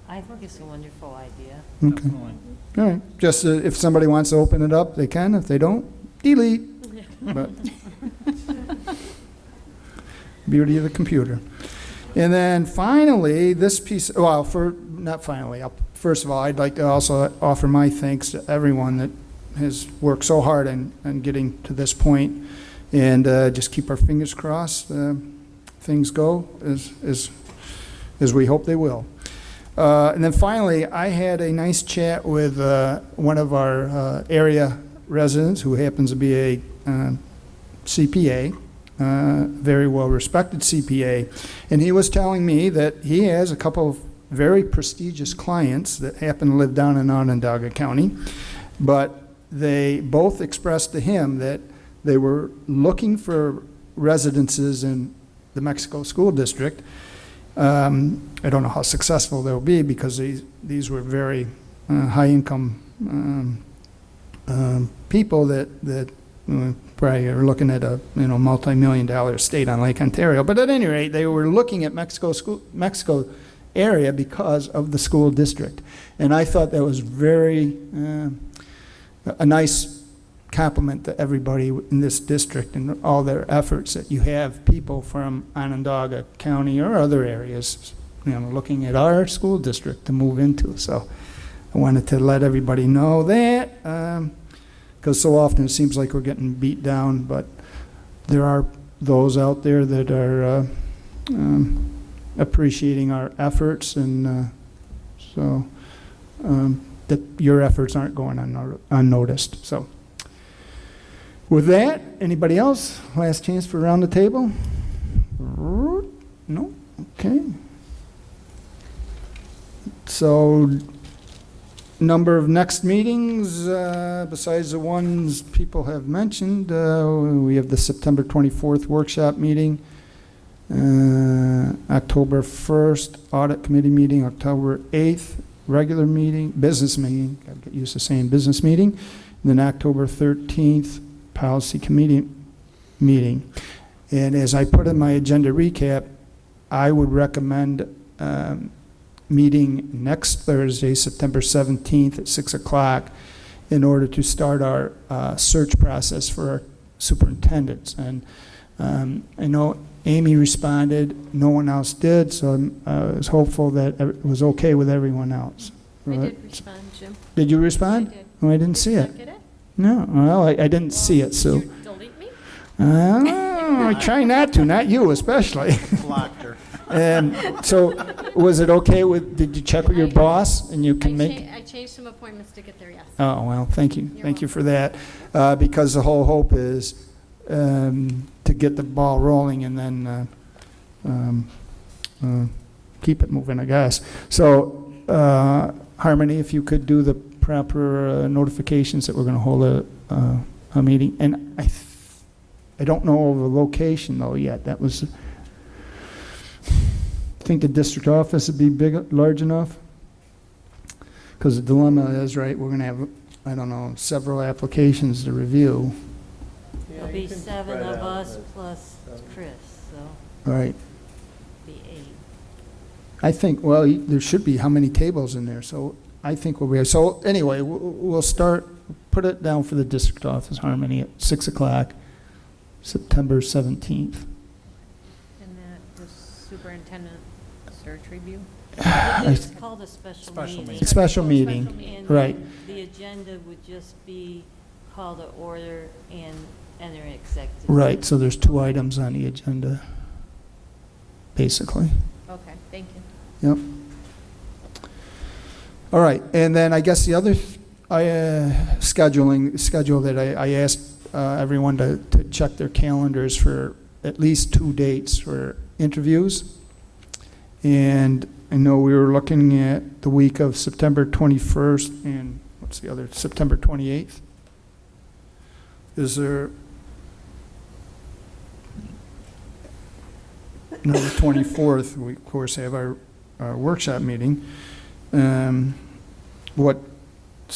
I think it's a wonderful idea. Okay. Definitely. All right, just if somebody wants to open it up, they can. If they don't, delete. But beauty of the computer. And then finally, this piece, well, first of all, I'd like to also offer my thanks to everyone that has worked so hard on getting to this point, and just keep our fingers crossed things go as we hope they will. And then finally, I had a nice chat with one of our area residents who happens to be a CPA, very well-respected CPA, and he was telling me that he has a couple of very prestigious clients that happen to live down in Onondaga County, but they both expressed to him that they were looking for residences in the Mexico School District. I don't know how successful they'll be, because these were very high-income people that probably are looking at a multi-million-dollar estate on Lake Ontario. But at any rate, they were looking at Mexico area because of the school district, and I thought that was very a nice compliment to everybody in this district and all their efforts, that you have people from Onondaga County or other areas, looking at our school district to move into. So I wanted to let everybody know that, because so often it seems like we're getting beat down, but there are those out there that are appreciating our efforts, and so that your efforts aren't going unnoticed. So with that, anybody else? Last chance for around the table? No? Okay. So, number of next meetings, besides the ones people have mentioned, we have the September 24th workshop meeting, October 1st Audit Committee meeting, October 8th regular meeting, business meeting, gotta get used to saying business meeting, and then October 13th Policy Committee meeting. And as I put in my agenda recap, I would recommend meeting next Thursday, September 17th at 6 o'clock, in order to start our search process for our superintendents. And I know Amy responded, no one else did, so I was hopeful that it was okay with everyone else. I did respond, Jim. Did you respond? I did. Oh, I didn't see Did you it. not get it? No, well, I didn't see it, so. Did you delete me? I try not to, not you especially. Blocked her. So Was it okay with, did you check with your boss and you can make? I changed some appointments to get there, yes. Oh, well, thank you. You're Thank you for that. Because the whole hope is to get the ball rolling and then keep it moving, I guess. So, Harmony, if you could do the proper notifications that we're going to hold a meeting. And I don't know of a location, though, yet. That was, think the district office would be large enough? Because the dilemma is, right, we're going to have, I don't know, several applications to review. There'll be 7 of us plus Chris, so All right. be 8. I think, well, there should be how many tables in there, so I think we'll be, so anyway, we'll start, put it down for the district office, Harmony, at 6 o'clock, September 17th. And that the superintendent search review? I- It's called a special meeting. Special meeting, And right. the agenda would just be call to order and enter executive. Right, so there's 2 items on the agenda, basically. Okay, thank you. Yep. All right, and then I guess the other schedule that I asked everyone to check their calendars for at least 2 dates for interviews. And I know we were looking at the week of September 21st and what's the other, September 28th. Is there, no, the 24th, we of course have our workshop meeting. What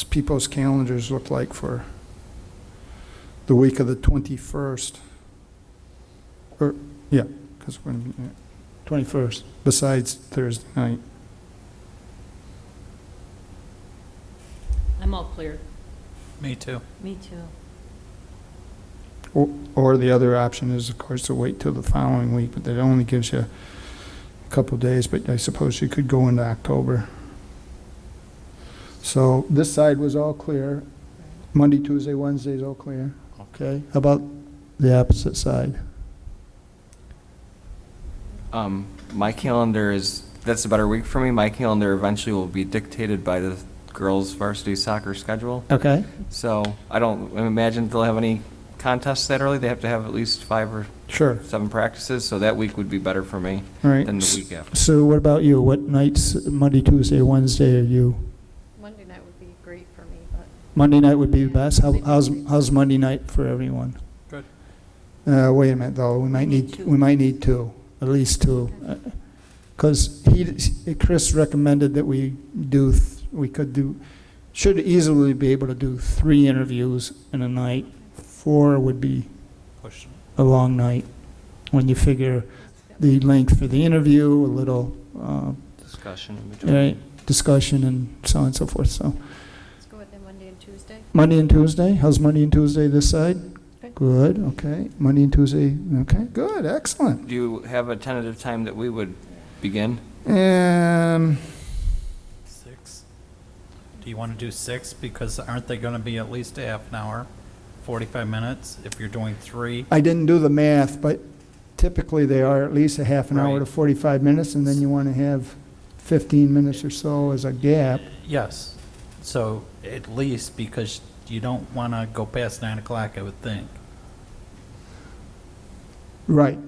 people's calendars look like for the week of the 21st? Or, yeah, because we're going to be 21st, besides Thursday night. I'm all clear. Me too. Me too. Or the other option is, of course, to wait till the following week, but that only gives you a couple days, but I suppose you could go into October. So this side was all clear. Monday, Tuesday, Wednesday is all clear. Okay. How about the opposite side? My calendar is, that's a better week for me. My calendar eventually will be dictated by the girls' varsity soccer schedule. Okay. So I don't imagine they'll have any contests that early. They have to have at least 5 or Sure. 7 practices, so that week would be better for me All right. than the week after. So what about you? What nights, Monday, Tuesday, Wednesday, are you? Monday night would be great for me, but Monday night would be best. How's Monday night for everyone? Good. Wait a minute, though. We might need 2, at least 2, because Chris recommended that we should easily be able to do 3 interviews in a night. 4 would be Push. a long night when you figure the length for the interview, a little Discussion in between. right, discussion and so on and so forth. So let's go with the Monday and Tuesday. Monday and Tuesday. How's Monday and Tuesday this side? Good. Good. Okay. Monday and Tuesday. Okay. Good. Excellent. Do you have a tentative time that we would begin? 6. Do you want to do 6? Because aren't they going to be at least a half an hour, 45 minutes, if you're doing 3? I didn't do the math, but typically they are at least a half an hour Right. to 45 minutes, and then you want to have 15 minutes or so as a gap. Yes. So at least, because you don't want to go past 9 o'clock, I would think. Right.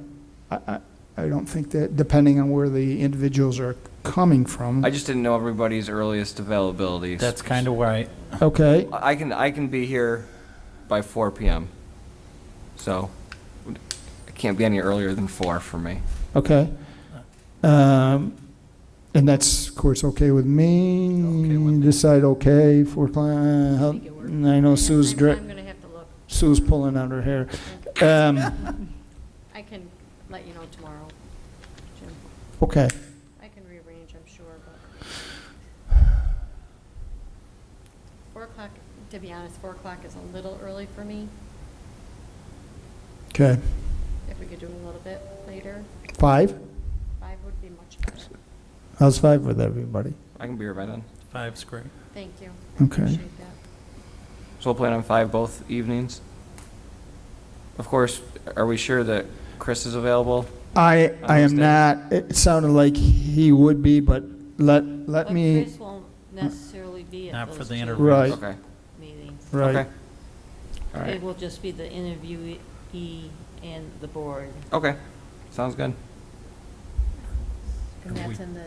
I don't think that, depending on where the individuals are coming from. I just didn't know everybody's earliest availability. That's kind of right. Okay. I can be here by 4 p.m. So it can't be any earlier than 4 for me. Okay. And that's, of course, okay with me. This side, okay. 4 o'clock. I know Sue's I'm going to have to look. Sue's pulling out her hair. I can let you know tomorrow, Jim. Okay. I can rearrange, I'm sure, but 4 o'clock, to be honest, 4 o'clock is a little early for me. Okay. If we could do a little bit later, 5? 5 would be much better. How's 5 with everybody? I can be here by then. 5's great. Thank you. Okay. Appreciate that. So we'll plan on 5 both evenings. Of course, are we sure that Chris is available I am Understand. not, it sounded like he would be, but let But me, Chris won't necessarily be Not at for those the two interviews. Right. Okay, meetings. right. okay. All right, It will just be the interviewee and the board. okay, sounds good. Are And we- that's in the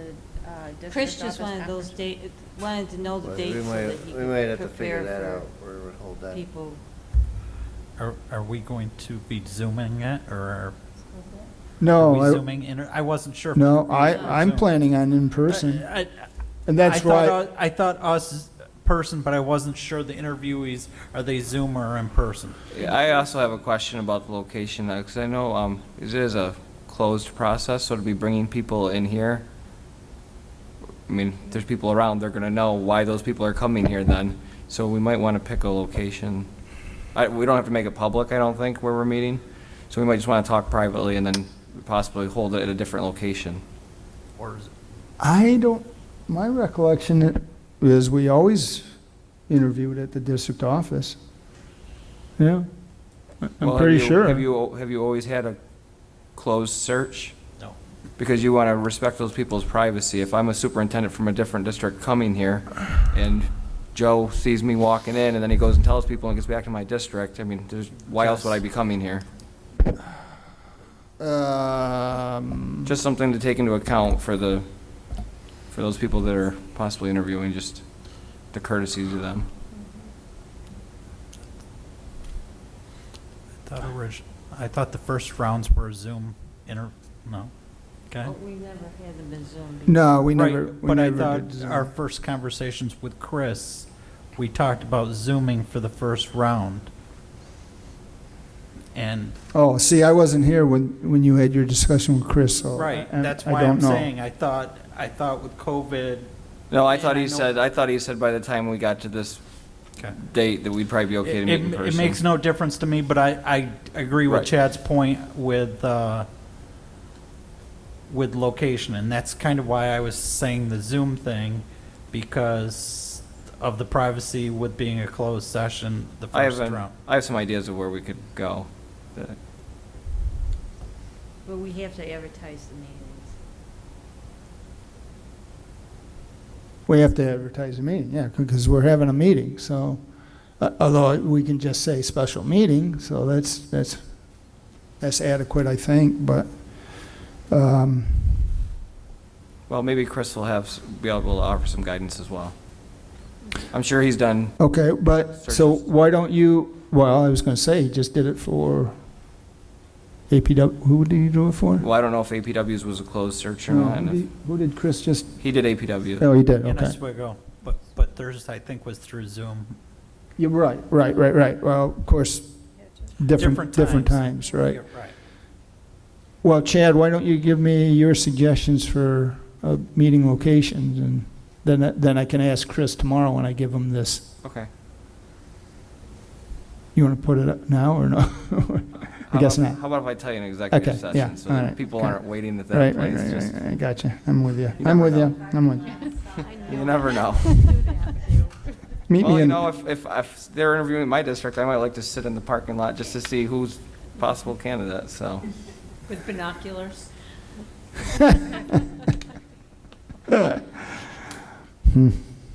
district Chris just office wanted those conference? wanted to know the But dates so that he we might have could to figure prepare that out, for where we hold that. people. Are we going to be Zooming it, or are No, we I- Zooming? I wasn't sure. if no, we were using I'm Zoom. planning on in person. I- And that's why, I thought us person, but I wasn't sure the interviewees, are they Zoom or in person? Yeah, I also have a question about the location, because I know it is a closed process, so to be bringing people in here, I mean, there's people around, they're going to know why those people are coming here then, so we might want to pick a location. We don't have to make it public, I don't think, where we're meeting, so we might just want to talk privately and then possibly hold it at a different location. Or is it? I don't, my recollection is we always interviewed at the district office. Yeah, I'm Well, pretty sure. Have you always had a closed search? No. Because you want to respect those people's privacy. If I'm a superintendent from a different district coming here, and Joe sees me walking in, and then he goes and tells people and gets back to my district, I mean, why else would I be coming here? Just something to take into account for those people that are possibly interviewing, just the courtesy to them. I thought the first rounds were Zoom no. Okay. But we never had them in Zoom. No, we Right, never, we but I never thought did Zoom. our first conversations with Chris, we talked about Zooming for the first round. And, Oh, see, I wasn't here when you had your discussion with Chris, so. right, I- that's I why don't I'm know. saying, I thought with COVID. No, I And thought I he know- said, by the time we got to this Okay. date that we'd probably be okay to meet in person. It makes no difference to me, but I agree with Right. Chad's point with location, and that's kind of why I was saying the Zoom thing, because of the privacy with being a closed session the first round. I have some ideas of where we could go. But we have to advertise the meetings. We have to advertise a meeting, yeah, because we're having a meeting, so, although we can just say special meeting, so that's adequate, I think, but, Well, maybe Chris will be able to offer some guidance as well. I'm sure he's done, okay, but, so Searches. why don't you, well, I was gonna say, he just did it for APW, who did he do it for? well, I don't know if APW's was a closed search or not. and if- Who did Chris just, He did APW. oh, he did, In okay. Oswego, but theirs, I think, was through Zoom. You're right. Well, of course, different times, right. Yeah, right. Well, Chad, why don't you give me your suggestions for meeting locations, and then I can ask Chris tomorrow when I give him this. Okay. You want to put it up now or no? I guess not. How about if I tell you an executive Okay, session? yeah, So all that right, people okay. aren't waiting at Right, that right, place. right, just- right, I got you. I'm with you. You I'm never with know. you. I'm with you. You never know. Meet Well, me you in, know, if they're interviewing my district, I might like to sit in the parking lot just to see who's possible candidate, so. With binoculars.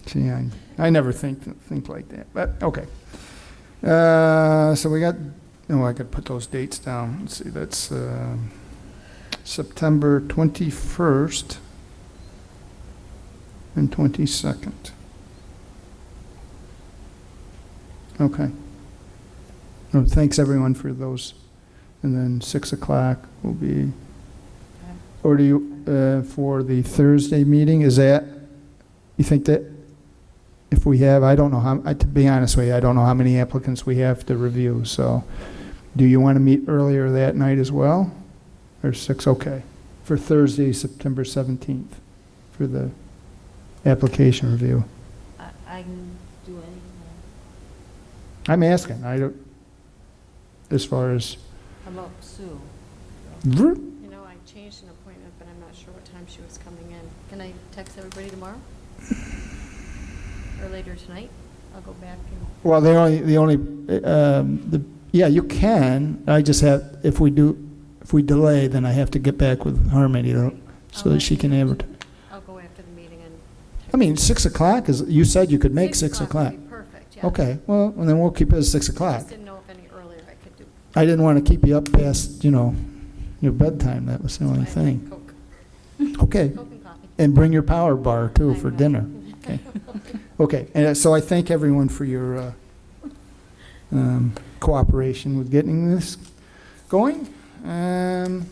See, I never think like that, but, okay. So we got, I could put those dates down. Let's see, that's September 21st and 22nd. Okay. Oh, thanks, everyone, for those. And then 6 o'clock will be, or do you, for the Thursday meeting, is that, you think that if we have, I don't know how, to be honest with you, I don't know how many applicants we have to review, so do you want to meet earlier that night as well? Or 6, okay. For Thursday, September 17th, for the application review. I can do anything. I'm asking, I don't, as far as, How about Sue? You know, I changed an appointment, but I'm not sure what time she was coming in. Can I text everybody tomorrow? Or later tonight? I'll go back and, well, yeah, you can, I just have, if we do, if we delay, then I have to get back with Harmony so that she can advertise. I'll go after the meeting and. I mean, 6 o'clock is, you said you could make 6 o'clock. Would be perfect, yeah. Okay, well, and then we'll keep it at 6 I o'clock. just didn't know if any earlier I could do. I didn't want to keep you up past, your bedtime. That was the only That's why I thing. Coke. Okay. Coke and coffee. And bring your power bar, too, for I know. dinner. Okay. Okay, and so I thank everyone for your cooperation with getting this going. Let's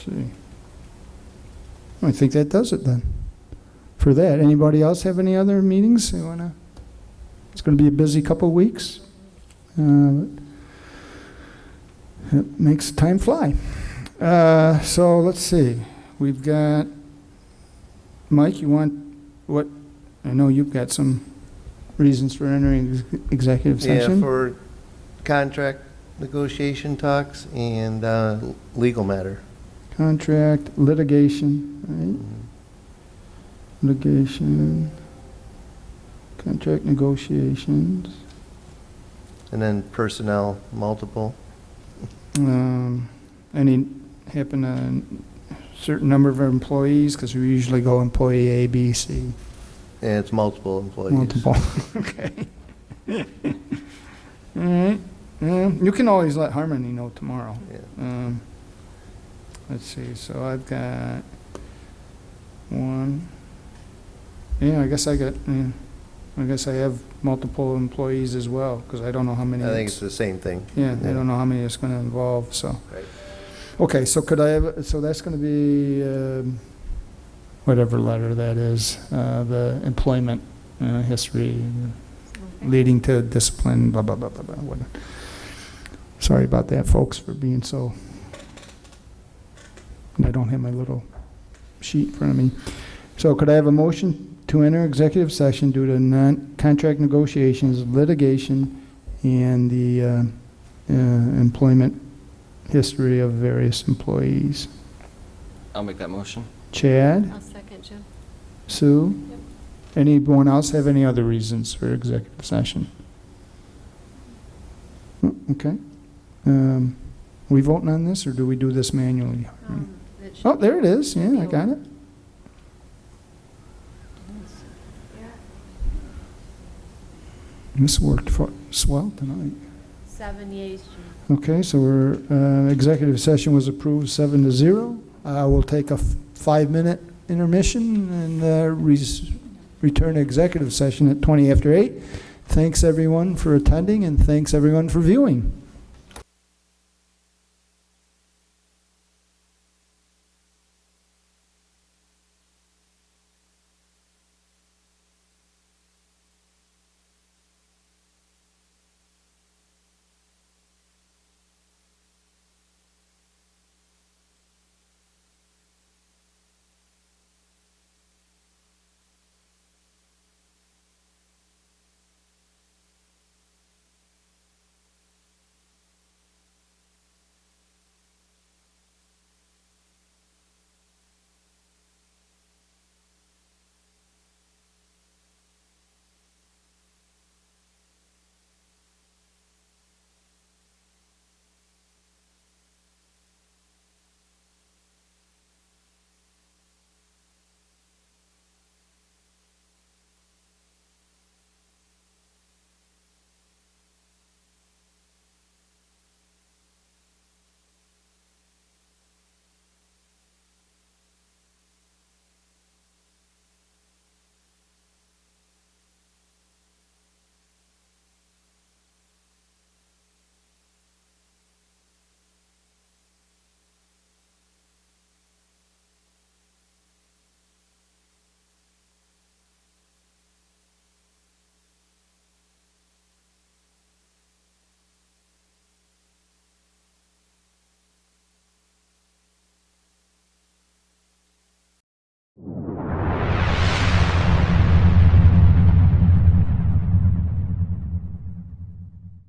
see. I think that does it then. For that, anybody else have any other meetings they wanna? It's going to be a busy couple of weeks. It makes time fly. So let's see. We've got Mike. You want what? I know you've got some reasons for entering executive session. Yeah, for contract negotiation talks and legal matter. Contract, litigation, right? Litigation, contract negotiations. And then personnel, multiple. Any happen to a certain number of employees? Because we usually go employee A, B, C. And it's multiple employees. Multiple, okay. All right. You can always let Harmony know tomorrow. Yeah. Let's see, so I've got one. Yeah, I guess I have multiple employees as well, because I don't know how many. I think it's the same thing. Yeah, I don't know how many it's going to involve, so. Right. Okay, so could I have, so that's going to be whatever letter that is, the employment history leading to discipline, blah, blah, blah, blah, blah. Whatever. Sorry about that, folks, for being so. I don't have my little sheet in front of me. So could I have a motion to enter executive session due to non-contract negotiations, litigation, and the employment history of various employees? I'll make that motion. Chad? I'll second, Jim. Sue? Yep. Anyone else have any other reasons for executive session? Okay. We voting on this, or do we do this manually? It should Oh, there it is. Yeah, I got it. This worked swell tonight. 7 yeas, Jim. Okay, so our executive session was approved 7-0. We'll take a 5-minute intermission and return to executive session at 20 after 8. Thanks everyone for attending, and thanks everyone for viewing.